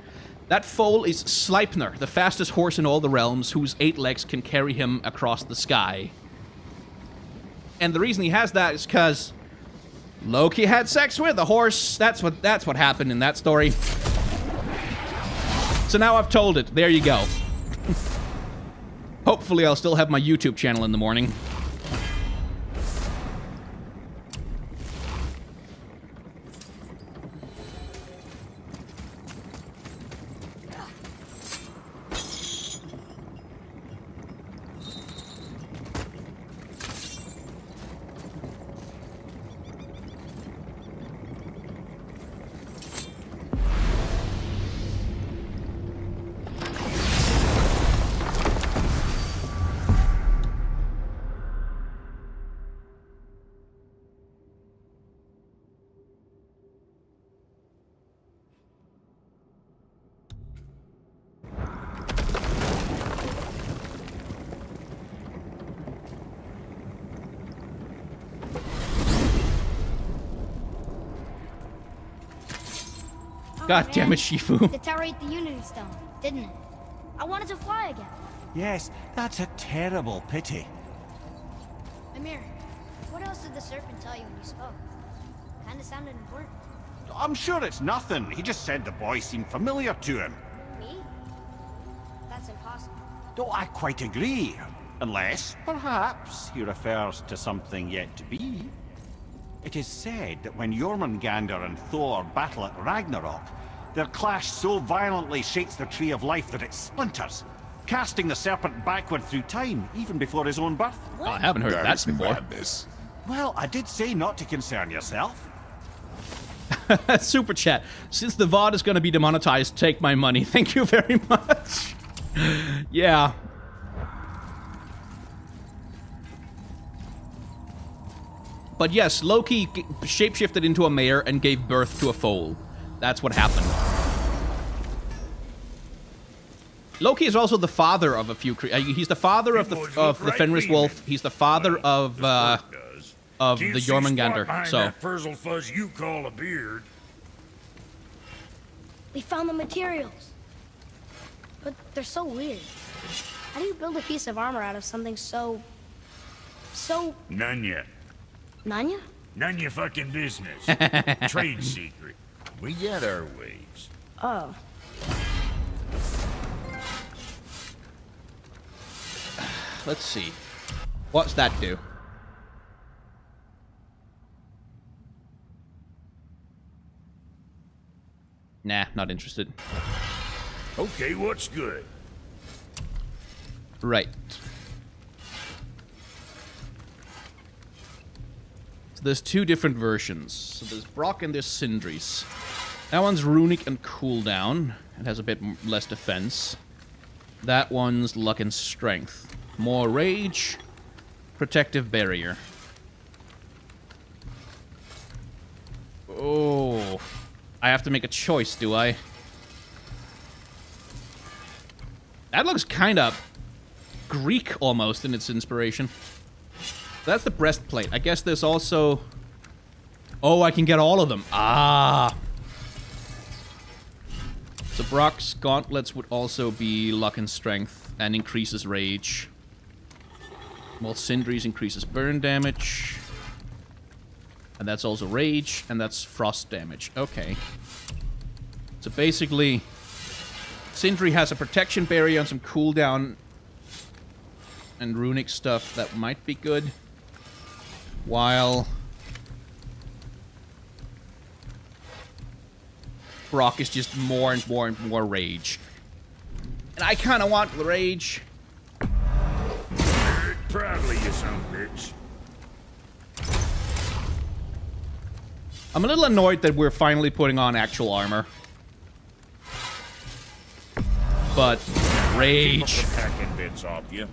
That foal is Sleipnir, the fastest horse in all the realms, whose 8 legs can carry him across the sky. And the reason he has that is because Loki had sex with a horse. That's what happened in that story. So now I've told it. There you go. Hopefully I'll still have my YouTube channel in the morning. God damn it, Shifu. The tower ate the Unity Stone, didn't it? I wanted to fly again. Yes, that's a terrible pity. Amir, what else did the serpent tell you when you spoke? Kinda sounded important. I'm sure it's nothing. He just said the boy seemed familiar to him. Me? That's impossible. Oh, I quite agree. Unless, perhaps, he refers to something yet to be. It is said that when Jormungandr and Thor battle at Ragnarok, their clash so violently shakes the Tree of Life that it splinters, casting the serpent backward through time, even before his own birth. Oh, I haven't heard that before. Madness. Well, I did say not to concern yourself. Super chat. Since the VOD is going to be demonetized, take my money. Thank you very much. Yeah. But yes, Loki shapeshifted into a mare and gave birth to a foal. That's what happened. Loki is also the father of a few he's the father of the Fenris wolf. He's the father of the Jormungandr. So that frizzle fuzz you call a beard. We found the materials. But they're so weird. How do you build a piece of armor out of something so... None yet. Nanya? None your fucking business. Trade secret. We got our ways. Oh. let's see. What's that do? Nah, not interested. Okay, what's good? Right. So there's two different versions. So there's Brock and there's Sindri's. That one's runic and cooldown. It has a bit less defense. That one's luck and strength. More rage. Protective barrier. Oh. I have to make a choice, do I? That looks kind of Greek almost in its inspiration. That's the breastplate. I guess there's also... Oh, I can get all of them. Ah. So Brock's gauntlets would also be luck and strength and increases rage. While Sindri's increases burn damage. And that's also rage, and that's frost damage. Okay. So basically, Sindri has a protection barrier and some cooldown and runic stuff that might be good. While Brock is just more and more and more rage. And I kind of want the rage. Proudly, you son of a bitch. I'm a little annoyed that we're finally putting on actual armor. But rage. Packing bits off you.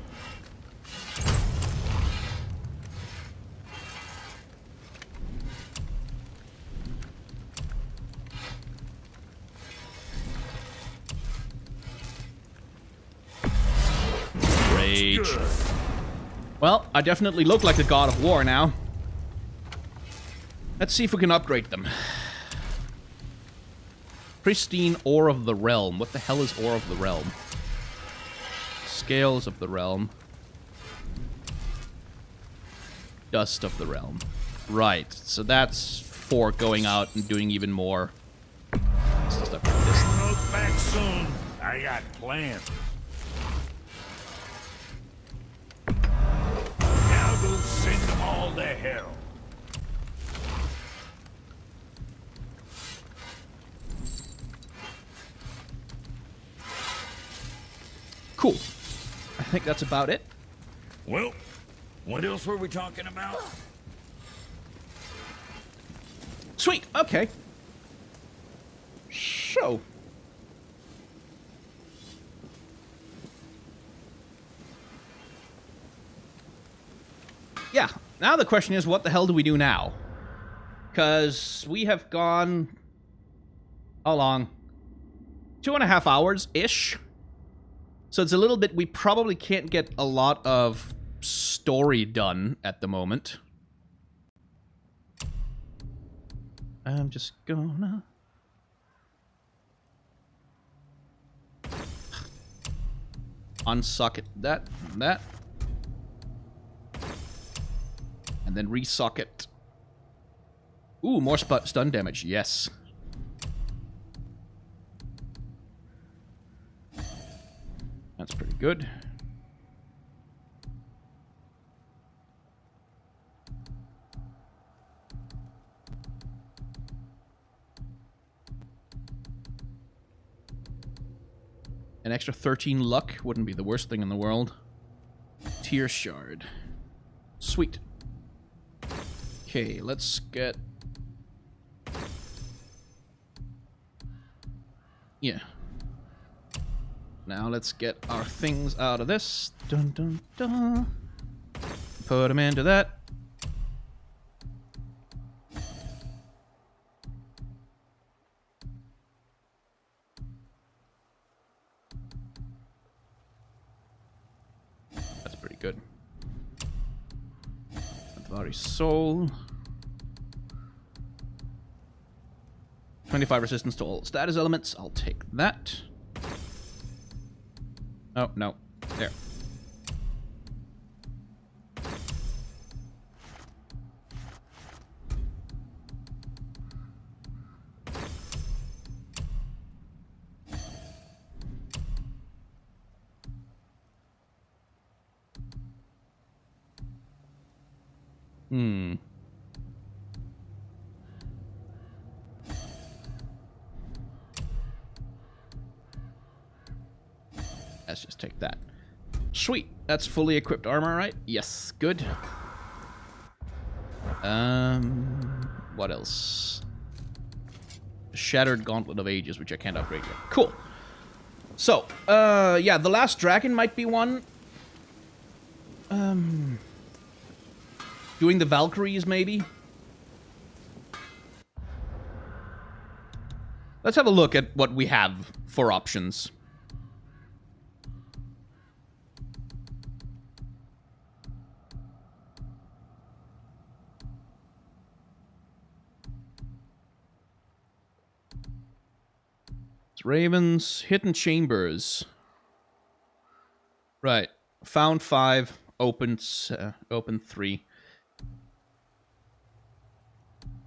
Rage. Well, I definitely look like the God of War now. Let's see if we can upgrade them. Pristine Ore of the Realm. What the hell is Ore of the Realm? Scales of the Realm. Dust of the Realm. Right, so that's for going out and doing even more. Let's just upgrade this. Look back soon. I got plans. Now go send them all to hell. Cool. I think that's about it. Well, what else were we talking about? Sweet, okay. So. Yeah, now the question is, what the hell do we do now? Because we have gone... How long? 2.5 hours-ish? So it's a little bit... We probably can't get a lot of story done at the moment. I'm just gonna... unsocket that and that. And then resocket. Ooh, more stun damage. Yes. That's pretty good. An extra 13 luck wouldn't be the worst thing in the world. Tear shard. Sweet. Okay, let's get... Yeah. Now let's get our things out of this. Dun dun dun. Put them into that. That's pretty good. Body soul. 25 resistance to all status elements. I'll take that. Oh, no. There. Let's just take that. Sweet. That's fully equipped armor, right? Yes. Good. What else? Shattered Gauntlet of Ages, which I can't upgrade yet. Cool. So, yeah, the last dragon might be one. Doing the Valkyries, maybe? Let's have a look at what we have for options. It's Ravens, Hidden Chambers. Right. Found 5, opened 3.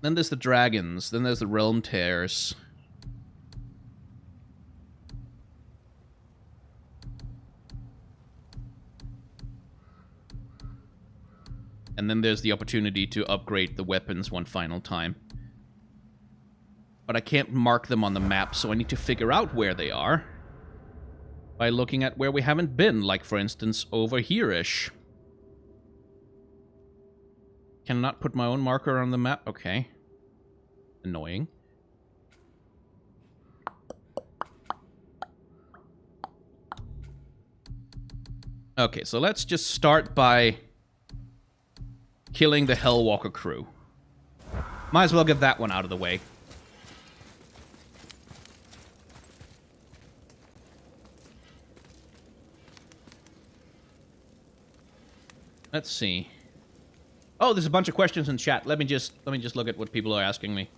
Then there's the dragons. Then there's the realm tears. And then there's the opportunity to upgrade the weapons one final time. But I can't mark them on the map, so I need to figure out where they are. By looking at where we haven't been, like for instance over here-ish. Cannot put my own marker on the map? Okay. Annoying. Okay, so let's just start by killing the Hellwalker crew. Might as well get that one out of the way. Let's see. Oh, there's a bunch of questions in chat. Let me just look at what people are asking me.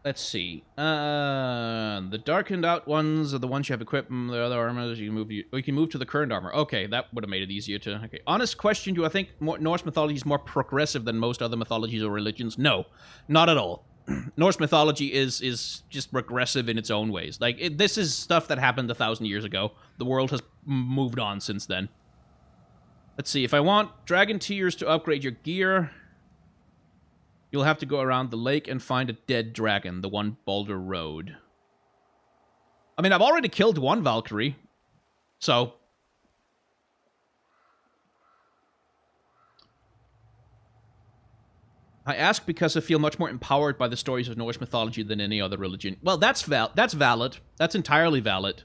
Let's see. The darkened out ones are the ones you have equipped. The other armors you can move to the current armor. Okay, that would have made it easier to. Okay, honest question: do I think Norse mythology is more progressive than most other mythologies or religions? No, not at all. Norse mythology is just regressive in its own ways. Like this is stuff that happened 1,000 years ago. The world has moved on since then. Let's see. If I want dragon tears to upgrade your gear, you'll have to go around the lake and find a dead dragon, the one Boulder Road. I mean, I've already killed one Valkyrie, so I ask because I feel much more empowered by the stories of Norse mythology than any other religion. Well, that's valid. That's entirely valid.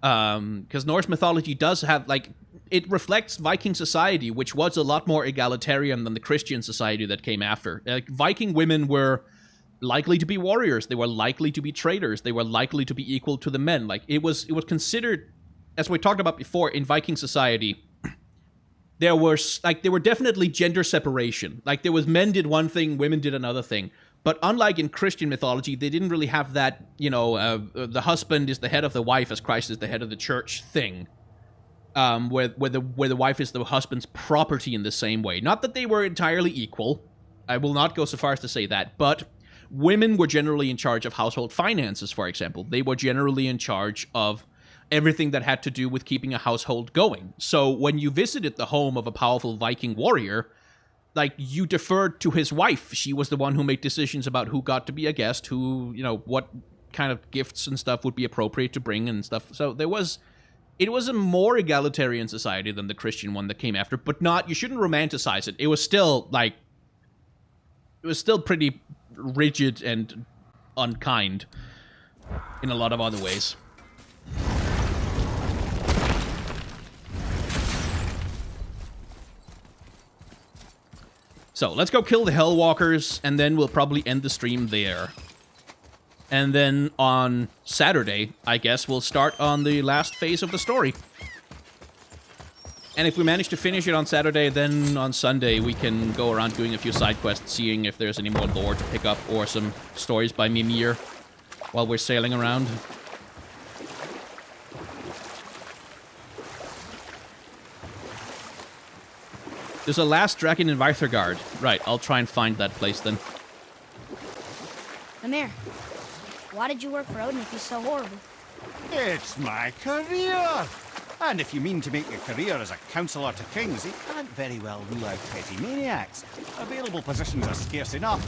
Because Norse mythology does have, like, it reflects Viking society, which was a lot more egalitarian than the Christian society that came after. Like, Viking women were likely to be warriors. They were likely to be traders. They were likely to be equal to the men. Like, it was considered, as we talked about before, in Viking society, there were definitely gender separation. Like, there was men did one thing, women did another thing. But unlike in Christian mythology, they didn't really have that, you know, the husband is the head of the wife as Christ is the head of the church thing. Where the wife is the husband's property in the same way. Not that they were entirely equal. I will not go so far as to say that. But women were generally in charge of household finances, for example. They were generally in charge of everything that had to do with keeping a household going. So when you visited the home of a powerful Viking warrior, like, you deferred to his wife. She was the one who made decisions about who got to be a guest, who, you know, what kind of gifts and stuff would be appropriate to bring and stuff. So it was a more egalitarian society than the Christian one that came after, but not, you shouldn't romanticize it. It was still, like, it was still pretty rigid and unkind in a lot of other ways. So, let's go kill the Hellwalkers, and then we'll probably end the stream there. And then on Saturday, I guess, we'll start on the last phase of the story. And if we manage to finish it on Saturday, then on Sunday we can go around doing a few side quests, seeing if there's any more lore to pick up, or some stories by Mimir while we're sailing around. There's a last dragon in Vithurgard. Right, I'll try and find that place then. Amir, why did you work for Odin if he's so horrible? It's my career! And if you mean to make your career as a counsellor to kings, you can't very well rule out petty maniacs. Available positions are scarce enough.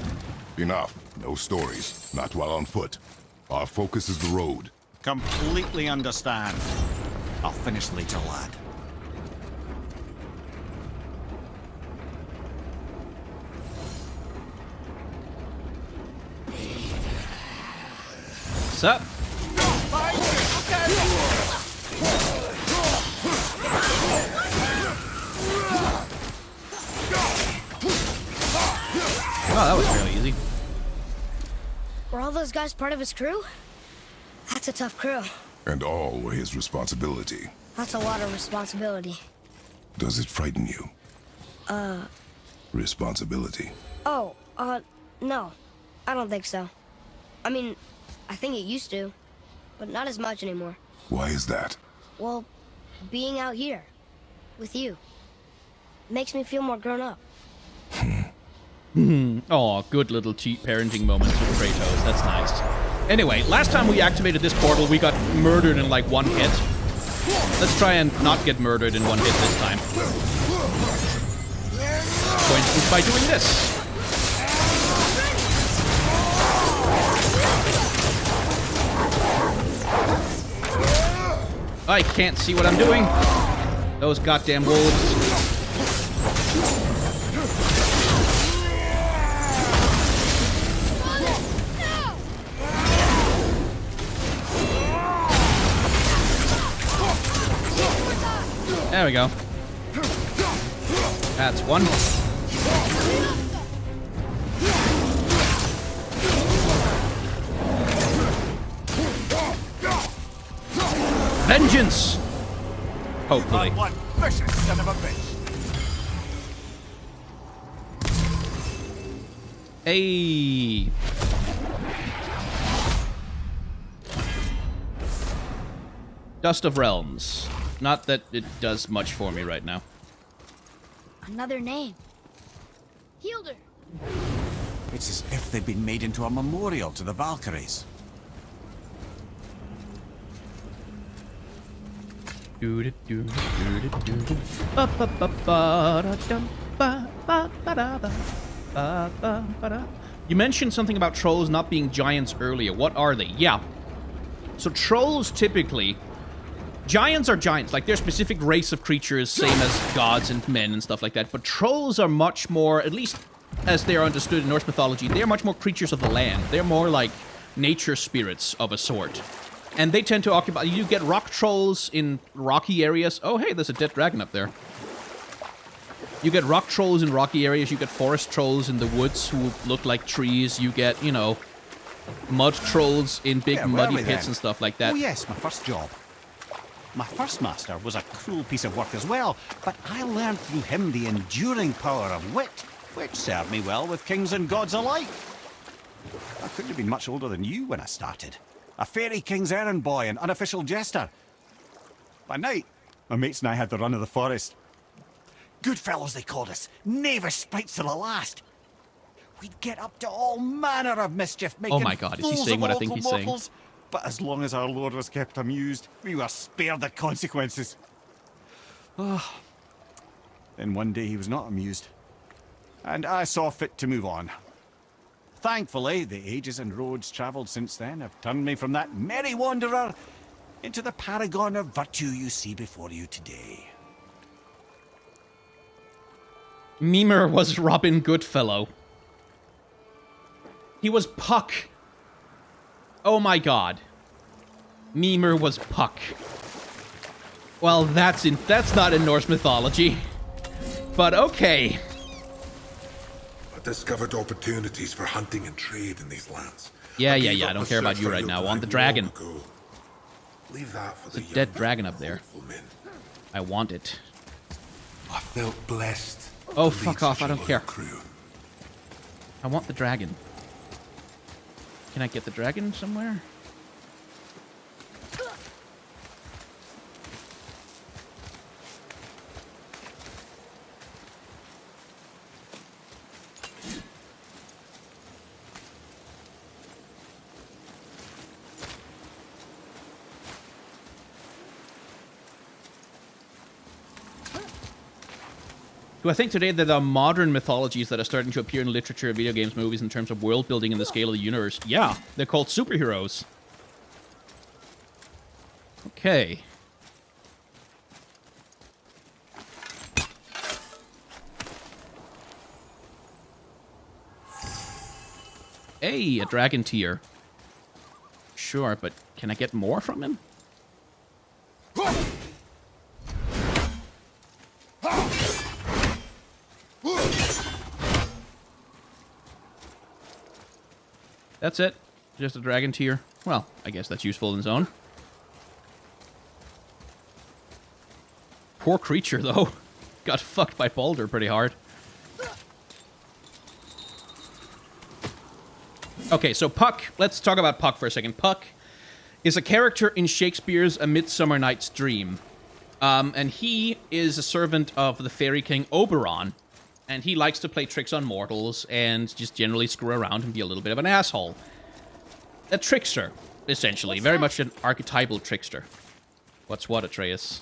Enough. No stories. Not while on foot. Our focus is the road. Completely understand. I'll finish later, lad. What's up? Wow, that was fairly easy. Were all those guys part of his crew? That's a tough crew. And all were his responsibility. That's a lot of responsibility. Does it frighten you? Responsibility. Oh, no. I don't think so. I mean, I think it used to, but not as much anymore. Why is that? Well, being out here, with you, makes me feel more grown up. Oh, good little cheap parenting moments with Kratos. That's nice. Anyway, last time we activated this portal, we got murdered in like one hit. Let's try and not get murdered in one hit this time. For instance, by doing this. I can't see what I'm doing. Those goddamn wolves. There we go. That's one. Vengeance! Hopefully. One vicious son of a bitch. Hey. Dust of Realms. Not that it does much for me right now. Another name. Hildur. It's as if they've been made into a memorial to the Valkyries. You mentioned something about trolls not being giants earlier. What are they? Yeah. So trolls typically... Giants are giants. Like, they're a specific race of creatures, same as gods and men and stuff like that. But trolls are much more, at least as they are understood in Norse mythology, they're much more creatures of the land. They're more like nature spirits of a sort. And they tend to occupy... You get rock trolls in rocky areas. Oh, hey, there's a dead dragon up there. You get rock trolls in rocky areas. You get forest trolls in the woods who look like trees. You get, you know, mud trolls in big muddy pits and stuff like that. Oh yes, my first job. My first master was a cruel piece of work as well, but I learned through him the enduring power of wit, which served me well with kings and gods alike. I couldn't have been much older than you when I started. A fairy king's errand boy and unofficial jester. By night, my mates and I had the run of the forest. Good fellows, they called us. Knavish spites to the last. We'd get up to all manner of mischief, making Oh my God, is he fools saying of what I all think he's mortals. saying? But as long as our lord was kept amused, we were spared the consequences. Ah. Then one day he was not amused, and I saw fit to move on. Thankfully, the ages and roads travelled since then have turned me from that merry wanderer into the paragon of virtue you see before you today. Mimir was Robin Goodfellow. He was Puck. Oh my god. Mimir was Puck. Well, that's not in Norse mythology. But okay. I discovered opportunities for hunting and trade in these lands. Yeah, I gave I up don't my care about search you for right now. I Jotunheim want the dragon. long ago. Leave that for There's the a dead young dragon up there. hopeful men. I want it. I felt blessed. Oh, to fuck lead off, such I a don't loyal care. crew. I want the dragon. Can I get the dragon somewhere? Do I think today that there are modern mythologies that are starting to appear in literature, video games, movies in terms of world building and the scale of the universe? Yeah, they're called superheroes. Okay. Hey, a dragon tier. Sure, but can I get more from him? That's it. Just a dragon tear. Well, I guess that's useful in its own. Poor creature, though. Got fucked by Baldur pretty hard. Okay, so Puck. Let's talk about Puck for a second. Puck is a character in Shakespeare's A Midsummer Night's Dream. And he is a servant of the fairy king Oberon. And he likes to play tricks on mortals and just generally screw around and be a little bit of an asshole. A trickster, essentially. Very much an archetypal trickster. What's what, Atreus?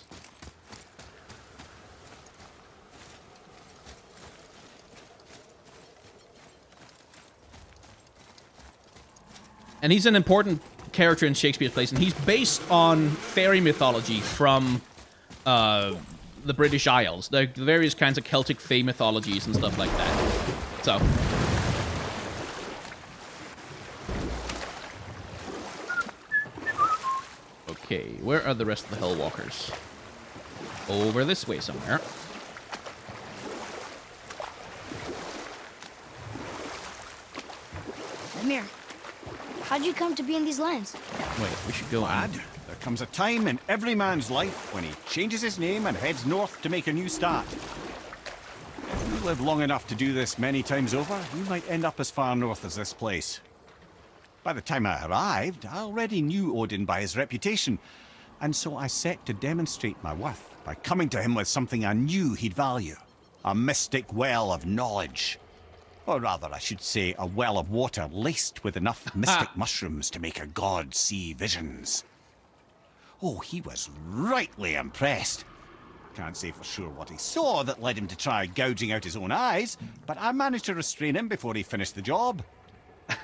And he's an important character in Shakespeare's plays, and he's based on fairy mythology from the British Isles. The various kinds of Celtic fae mythologies and stuff like that. So. Okay, where are the rest of the Hellwalkers? Over this way somewhere. Amir, how'd you come to be in these lands? Wait, we should go on. There comes a time in every man's life when he changes his name and heads north to make a new start. If you live long enough to do this many times over, you might end up as far north as this place. By the time I arrived, I already knew Odin by his reputation, and so I set to demonstrate my worth by coming to him with something I knew he'd value. A mystic well of knowledge. Or rather, I should say, a well of water laced with enough mystic mushrooms to make a god see visions. Oh, he was rightly impressed. Can't say for sure what he saw that led him to try gouging out his own eyes, but I managed to restrain him before he finished the job.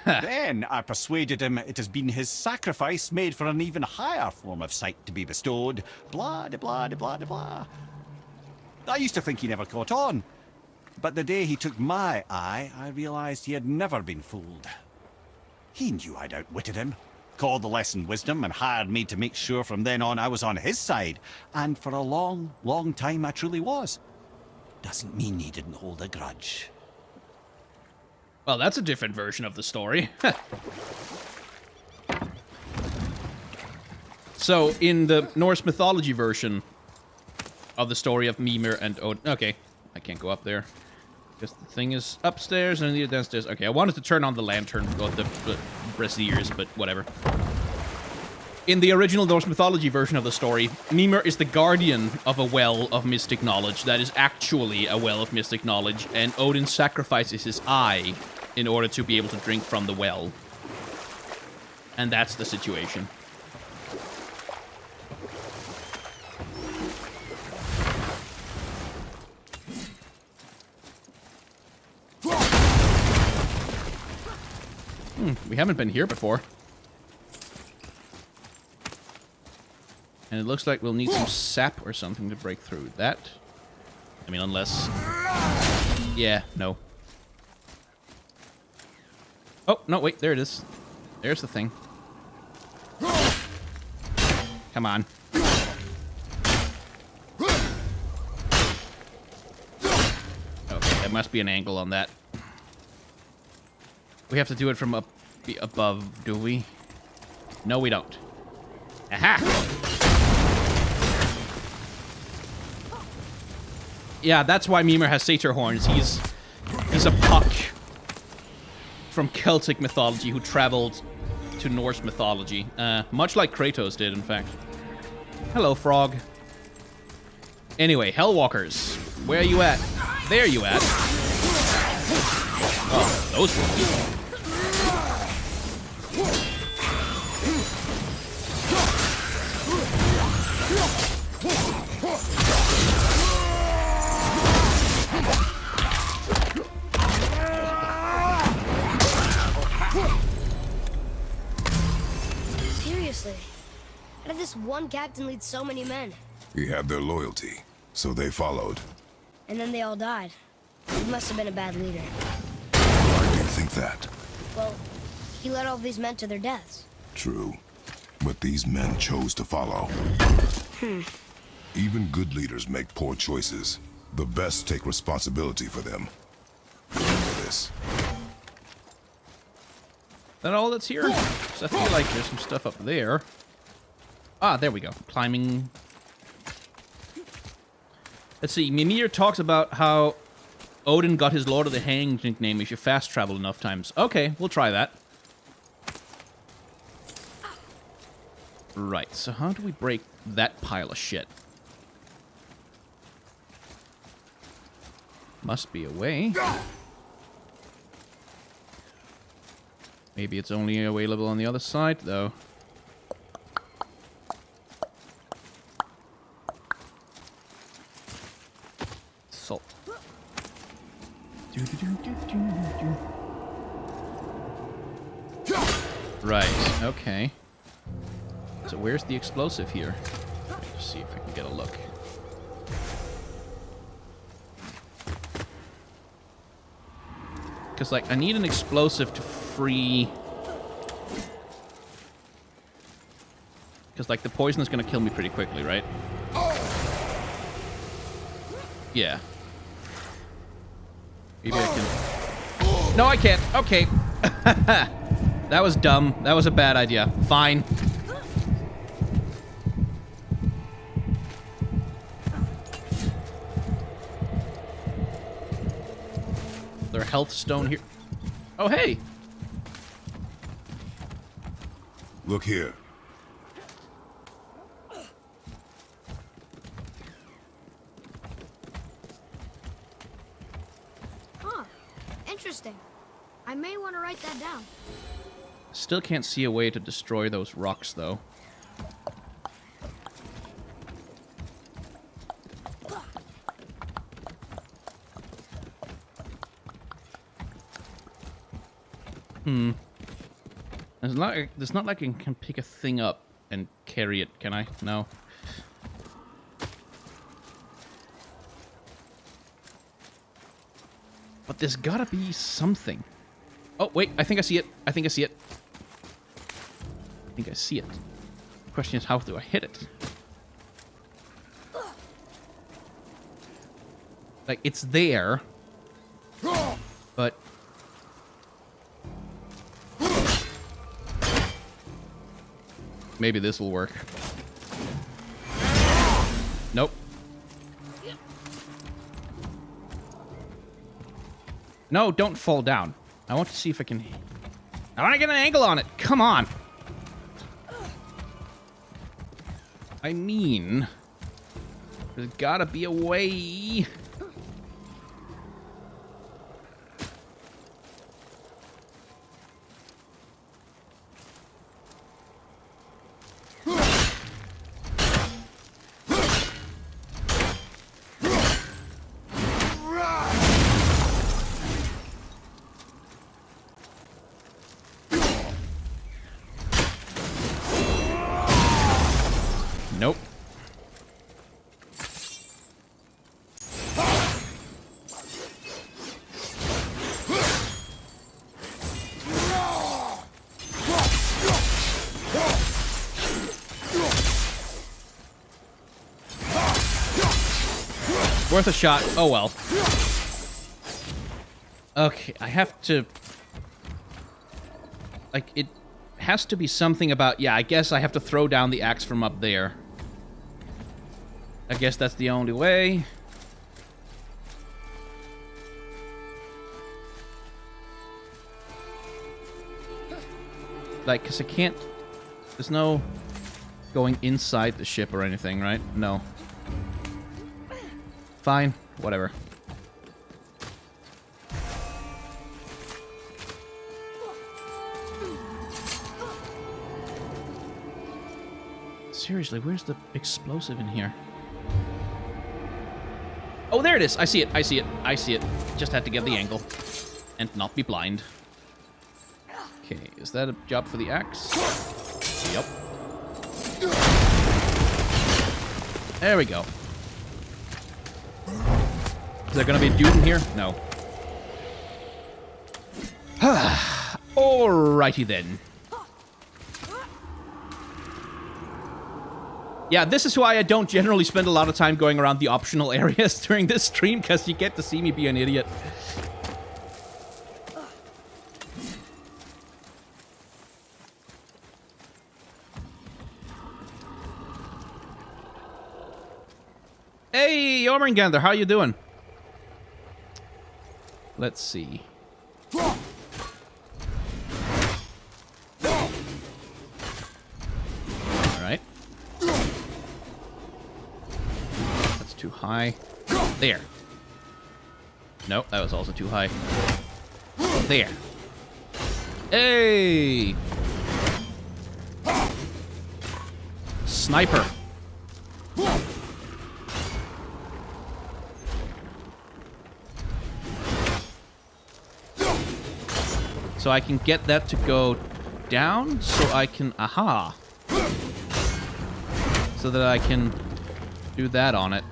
Then I persuaded him it has been his sacrifice made for an even higher form of sight to be bestowed. Blah, de blah, de blah, de blah. I used to think he never caught on. But the day he took my eye, I realized he had never been fooled. He knew I'd outwitted him, called the lesson wisdom, and hired me to make sure from then on I was on his side. And for a long, long time I truly was. Doesn't mean he didn't hold a grudge. Well, that's a different version of the story. So, in the Norse mythology version of the story of Mimir and Odin... Okay, I can't go up there. Because the thing is upstairs and I need it downstairs. Okay, I wanted to turn on the lantern with the braziers, but whatever. In the original Norse mythology version of the story, Mimir is the guardian of a well of mystic knowledge that is actually a well of mystic knowledge, and Odin sacrifices his eye in order to be able to drink from the well. And that's the situation. We haven't been here before. And it looks like we'll need some sap or something to break through that. I mean, unless... Yeah, no. Oh, no, wait, there it is. There's the thing. Come on. Okay, there must be an angle on that. We have to do it from up above, do we? No, we don't. Aha! Yeah, that's why Mimir has satyr horns. He's a Puck from Celtic mythology who traveled to Norse mythology. Much like Kratos did, in fact. Hello, frog. Anyway, Hellwalkers. Where are you at? There you at. Oh, those ones. Seriously, how did this one captain lead so many men? He had their loyalty, so they followed. And then they all died. He must have been a bad leader. Why do you think that? Well, he led all these men to their deaths. True. But these men chose to follow. Even good leaders make poor choices. The best take responsibility for them. Remember this. That all that's here? So I feel like there's some stuff up there. Ah, there we go. Climbing. Let's see. Mimir talks about how Odin got his Lord of the Hanged nickname if you fast travel enough times. Okay, we'll try that. Right, so how do we break that pile of shit? Must be a way. Maybe it's only available on the other side, though. Salt. Right, okay. So where's the explosive here? Let's see if I can get a look. Because, like, I need an explosive to free... Because, like, the poison is going to kill me pretty quickly, right? Yeah. Maybe I can... No, I can't. Okay. That was dumb. That was a bad idea. Fine. Their health stone here. Oh, hey. Look here. Huh. Interesting. I may want to write that down. Still can't see a way to destroy those rocks, though. It's not like I can pick a thing up and carry it, can I? No. But there's gotta be something. Oh, wait, I think I see it. I think I see it. I think I see it. The question is, how do I hit it? Like, it's there. But... maybe this will work. Nope. No, don't fall down. I want to see if I can... I want to get an angle on it. Come on. I mean... there's gotta be a way... Nope. Worth a shot. Oh well. Okay, I have to... like, it has to be something about... yeah, I guess I have to throw down the axe from up there. I guess that's the only way. Like, because I can't... there's no going inside the ship or anything, right? No. Fine. Whatever. Seriously, where's the explosive in here? Oh, there it is. I see it. I see it. I see it. Just had to get the angle and not be blind. Okay, is that a job for the axe? Yep. There we go. Is there gonna be a dude in here? No. Alrighty then. Yeah, this is why I don't generally spend a lot of time going around the optional areas during this stream, because you get to see me be an idiot. Hey, Jormungandr, how you doing? Let's see. Alright. That's too high. There. Nope, that was also too high. There. Hey! Sniper. So I can get that to go down, so I can... Aha! So that I can do that on it.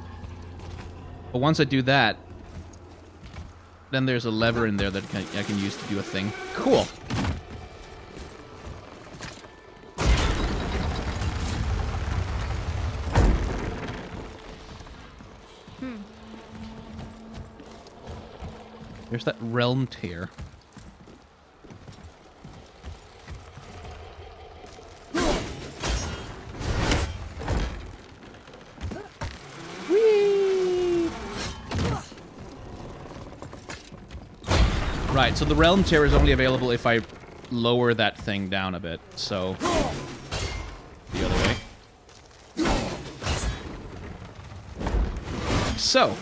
But once I do that, then there's a lever in there that I can use to do a thing. Cool! There's that realm tear. Right, so the realm tear is only available if I lower that thing down a bit, so... The other way. So.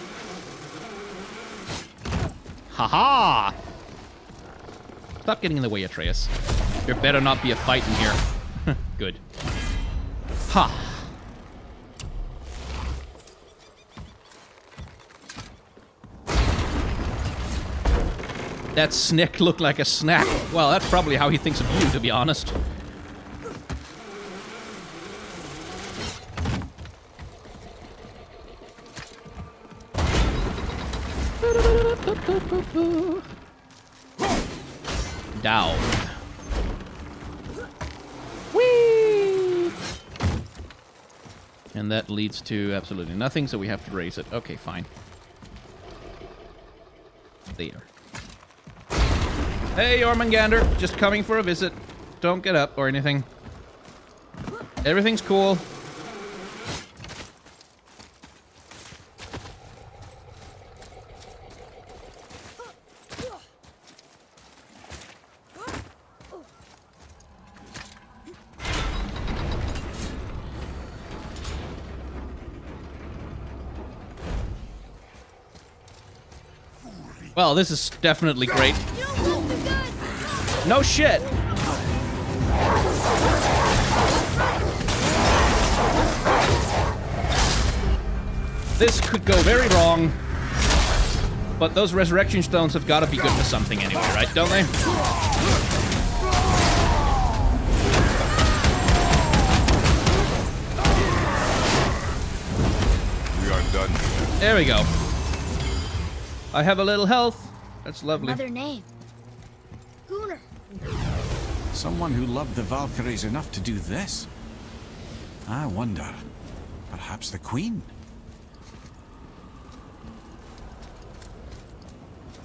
Haha! Stop getting in the way, Atreus. There better not be a fight in here. Good. Ha! That Snick looked like a snack. Well, that's probably how he thinks of you, to be honest. Down. Whee! And that leads to absolutely nothing, so we have to raise it. Okay, fine. There. Hey, Jormungandr, just coming for a visit. Don't get up or anything. Everything's cool. Well, this is definitely great. No shit! This could go very wrong, but those resurrection stones have got to be good for something anyway, right? Don't they? We are done here. There we go. I have a little health. That's lovely. Another name. Gunnar. Someone who loved the Valkyries enough to do this? I wonder. Perhaps the Queen?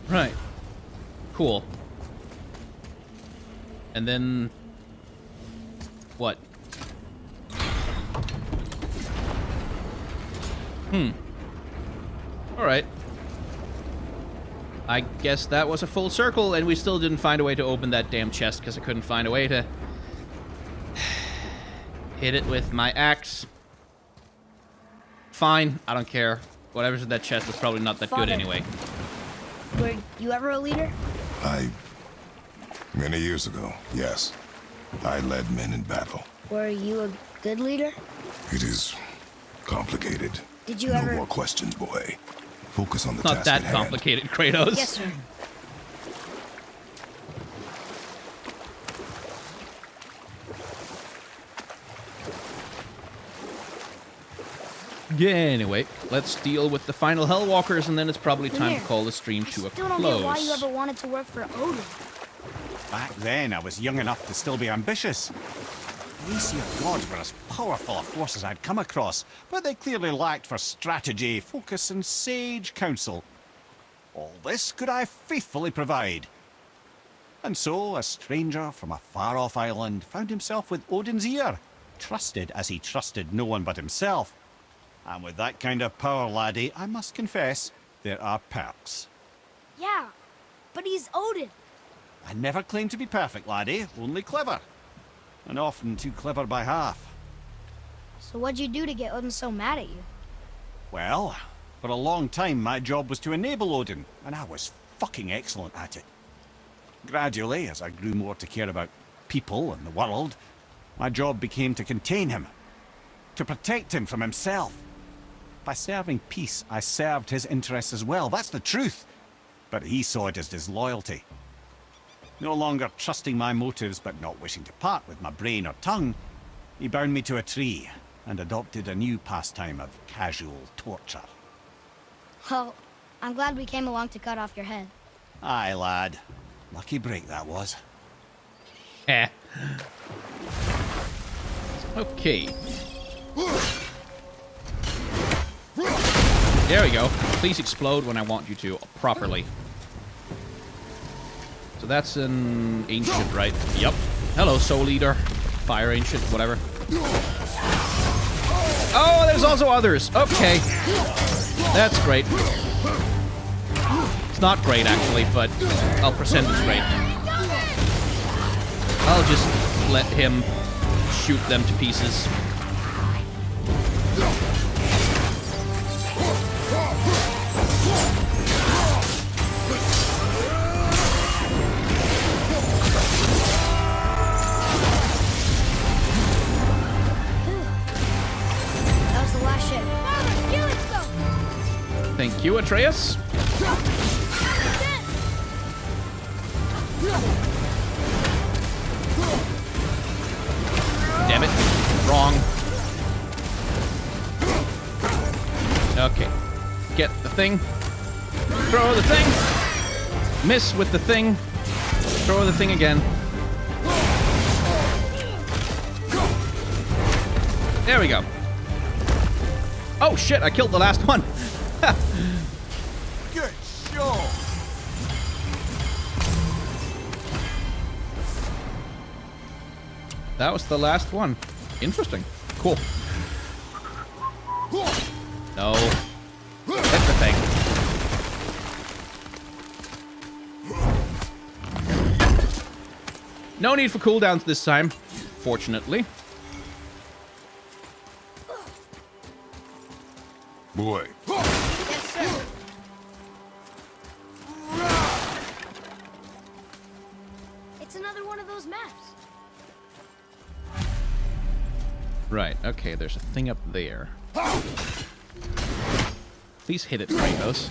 Right. Cool. And then... what? Alright. I guess that was a full circle, and we still didn't find a way to open that damn chest, because I couldn't find a way to hit it with my axe. Fine, I don't care. Whatever's in that chest is probably not that good anyway. Were you ever a leader? Many years ago, yes. I led men in battle. Were you a good leader? It is complicated. Did you No ever... more questions, boy. Focus on the Not task that at hand. complicated, Kratos. Yes, sir. Yeah, anyway, let's deal with the final Hellwalkers, and then it's probably time to Mimir, call the stream to a still don't get why you close. ever wanted to work for Odin. Back then, I was young enough to still be ambitious. The Aesir gods were as powerful a force as I'd come across, but they clearly lacked for strategy, focus, and sage counsel. All this could I faithfully provide. And so, a stranger from a far-off island found himself with Odin's ear, trusted as he trusted no one but himself. And with that kind of power, laddie, I must confess, there are perks. Yeah, but he's Odin. I never claimed to be perfect, laddie, only clever. And often too clever by half. So what'd you do to get Odin so mad at you? Well, for a long time my job was to enable Odin, and I was fucking excellent at it. Gradually, as I grew more to care about people and the world, my job became to contain him, to protect him from himself. By serving peace, I served his interests as well, that's the truth. But he saw it as disloyalty. No longer trusting my motives, but not wishing to part with my brain or tongue, he bound me to a tree and adopted a new pastime of casual torture. Well, I'm glad we came along to cut off your head. Aye, lad. Lucky break that was. Eh. Okay. There we go. Please explode when I want you to, properly. So that's an ancient, right? Yep. Hello, Soul Eater. Fire Ancient, whatever. Oh, there's also others. Okay. That's great. It's not great, actually, but I'll pretend it's great. I'll just let him shoot them to pieces. That was the last ship. Thank you, Atreus. Damn it. Wrong. Okay. Get the thing. Throw the thing. Miss with the thing. Throw the thing again. There we go. Oh shit, I killed the last one. Good show! That was the last one. Interesting. Cool. No. Hit the thing. No need for cooldowns this time, fortunately. Boy, Yes, sir. It's another one of those maps. Right, okay, there's a thing up there. Please hit it, Kratos.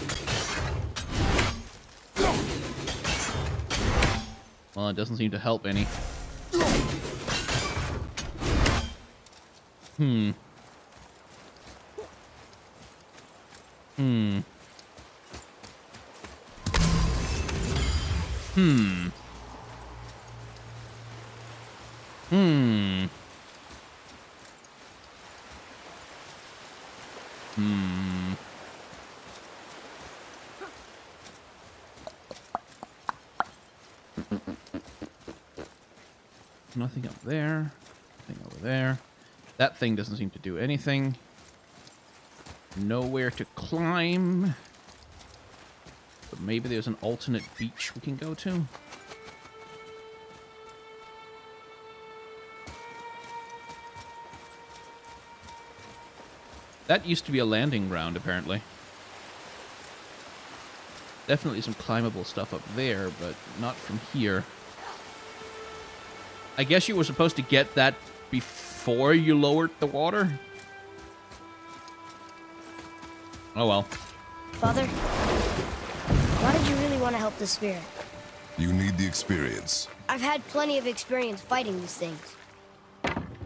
Well, it doesn't seem to help any. Hmm. Hmm. Hmm. Hmm. Hmm. Nothing up there. Nothing over there. That thing doesn't seem to do anything. Nowhere to climb. But maybe there's an alternate beach we can go to. That used to be a landing ground, apparently. Definitely some climbable stuff up there, but not from here. I guess you were supposed to get that before you lowered the water? Oh well. Father, why did you really want to help the spirit? you need the experience. I've had plenty of experience fighting these things.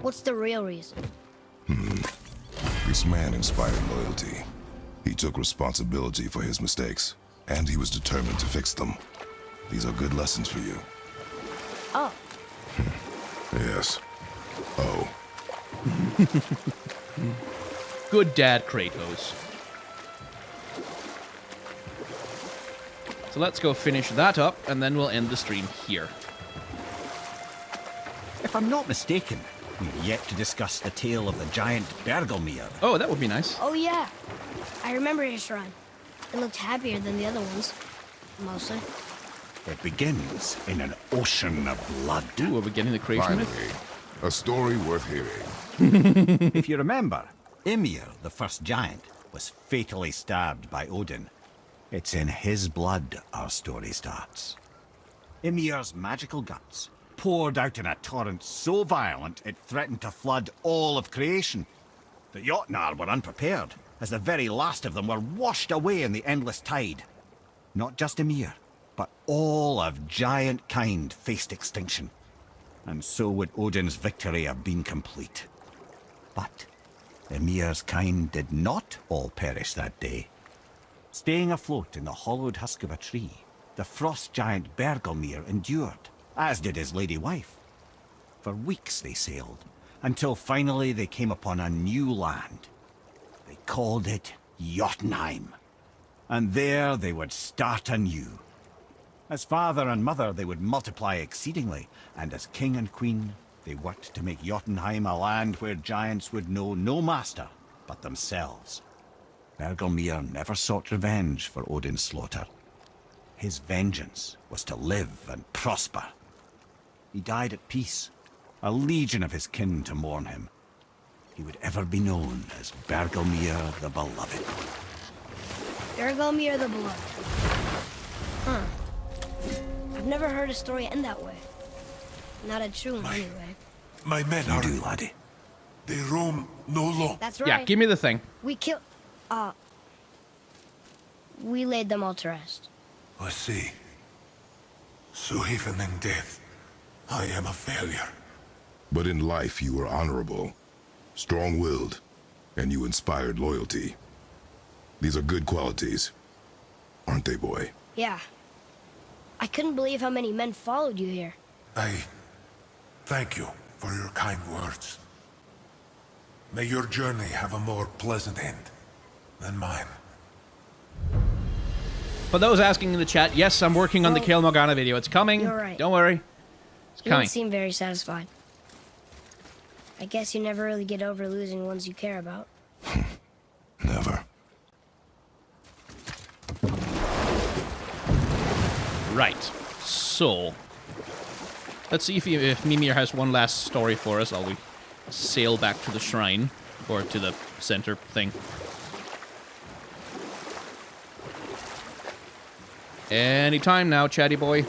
What's the real reason? This man inspired loyalty. He took responsibility for his mistakes, and he was determined to fix them. These are good lessons for you. Oh, Yes. Oh, Good dad, Kratos. So let's go finish that up, and then we'll end the stream here. If I'm not mistaken, we've yet to discuss the tale of the giant Bergelmir. Oh, that would be nice. Oh, yeah. I remember his shrine. It looked happier than the other ones. Mostly. It begins in an ocean of blood. Ooh, are we getting the creation finally, myth? a story worth hearing. If you remember, Ymir, the first giant, was fatally stabbed by Odin. It's in his blood our story starts. Ymir's magical guts poured out in a torrent so violent it threatened to flood all of creation. The Jotnar were unprepared, as the very last of them were washed away in the endless tide. Not just Ymir, but all of giant kind faced extinction. And so would Odin's victory have been complete. But Ymir's kind did not all perish that day. Staying afloat in the hollowed husk of a tree, the frost giant Bergelmir endured, as did his lady wife. For weeks they sailed, until finally they came upon a new land. They called it Jotunheim. And there they would start anew. As father and mother they would multiply exceedingly, and as king and queen they worked to make Jotunheim a land where giants would know no master but themselves. Bergelmir never sought revenge for Odin's slaughter. His vengeance was to live and prosper. He died at peace, a legion of his kin to mourn him. He would ever be known as Bergelmir the Beloved. Bergelmir the Beloved. Huh. I've never heard a story end that way. Not a true one, anyway. My men You are... do, laddie. They roam no longer. That's right. Yeah, give me the thing. We killed... We laid them all to rest. I see. So even in death, I am a failure. But in life you were honorable, strong-willed, and you inspired loyalty. These are good qualities, aren't they, boy? Yeah. I couldn't believe how many men followed you here. I thank you for your kind words. May your journey have a more pleasant end than mine. For those asking in the chat, yes, I'm working on the Well, Kael Morgana video. It's coming. you're right. Don't worry. It's You don't coming. seem very satisfied. I guess you never really get over losing ones you care about. Never. Right. So, let's see if Mimir has one last story for us while we sail back to the shrine, or to the center thing. Anytime now, chatty boy.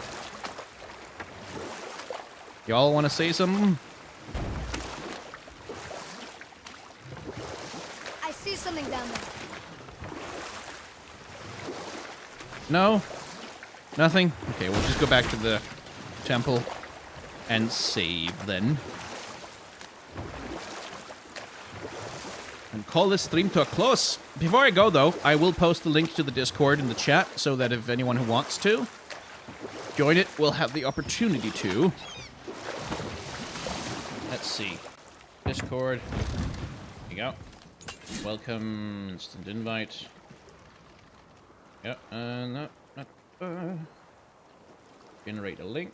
Y'all want to say something? I see something down there. No? Nothing? Okay, we'll just go back to the temple and save then. And call this stream to a close. Before I go, though, I will post the link to the Discord in the chat so that if anyone who wants to join it will have the opportunity to. Let's see. Discord. There you go. Welcome. Instant invite. Yeah, no, not... Generate a link.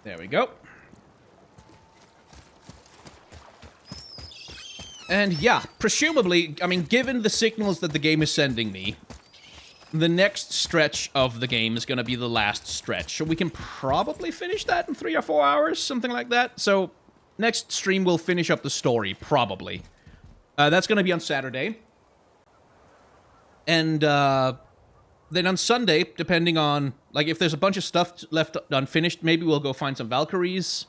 There we go. And yeah, presumably, I mean, given the signals that the game is sending me, the next stretch of the game is going to be the last stretch. So we can probably finish that in 3 or 4 hours, something like that. So next stream we'll finish up the story, probably. That's going to be on Saturday. And then on Sunday, depending on, like, if there's a bunch of stuff left unfinished, maybe we'll go find some Valkyries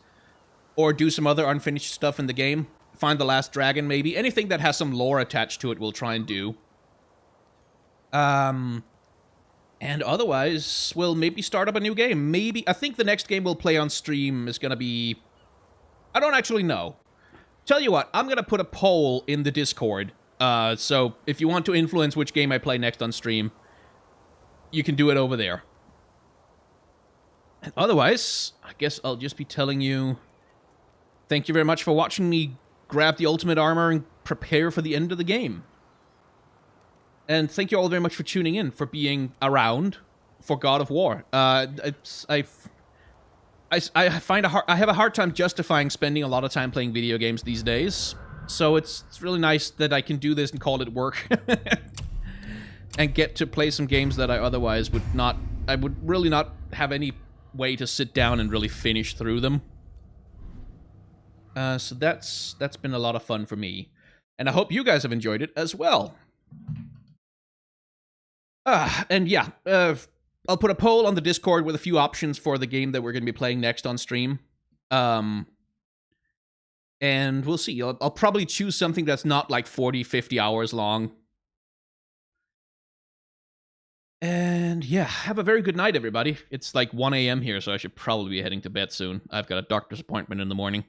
or do some other unfinished stuff in the game. Find the last dragon, maybe. Anything that has some lore attached to it, we'll try and do. And otherwise, we'll maybe start up a new game. Maybe, I think the next game we'll play on stream is going to be... I don't actually know. Tell you what, I'm going to put a poll in the Discord So if you want to influence which game I play next on stream, you can do it over there. And otherwise, I guess I'll just be telling you, thank you very much for watching me grab the ultimate armor and prepare for the end of the game. And thank you all very much for tuning in, for being around for God of War. I find I have a hard time justifying spending a lot of time playing video games these days. So it's really nice that I can do this and call it work. And get to play some games that I otherwise would not... I would really not have any way to sit down and really finish through them. So that's been a lot of fun for me. And I hope you guys have enjoyed it as well. And yeah, I'll put a poll on the Discord with a few options for the game that we're going to be playing next on stream. And we'll see. I'll probably choose something that's not like 40, 50 hours long. And yeah, have a very good night, everybody. It's like 1 a.m. here, so I should probably be heading to bed soon. I've got a doctor's appointment in the morning.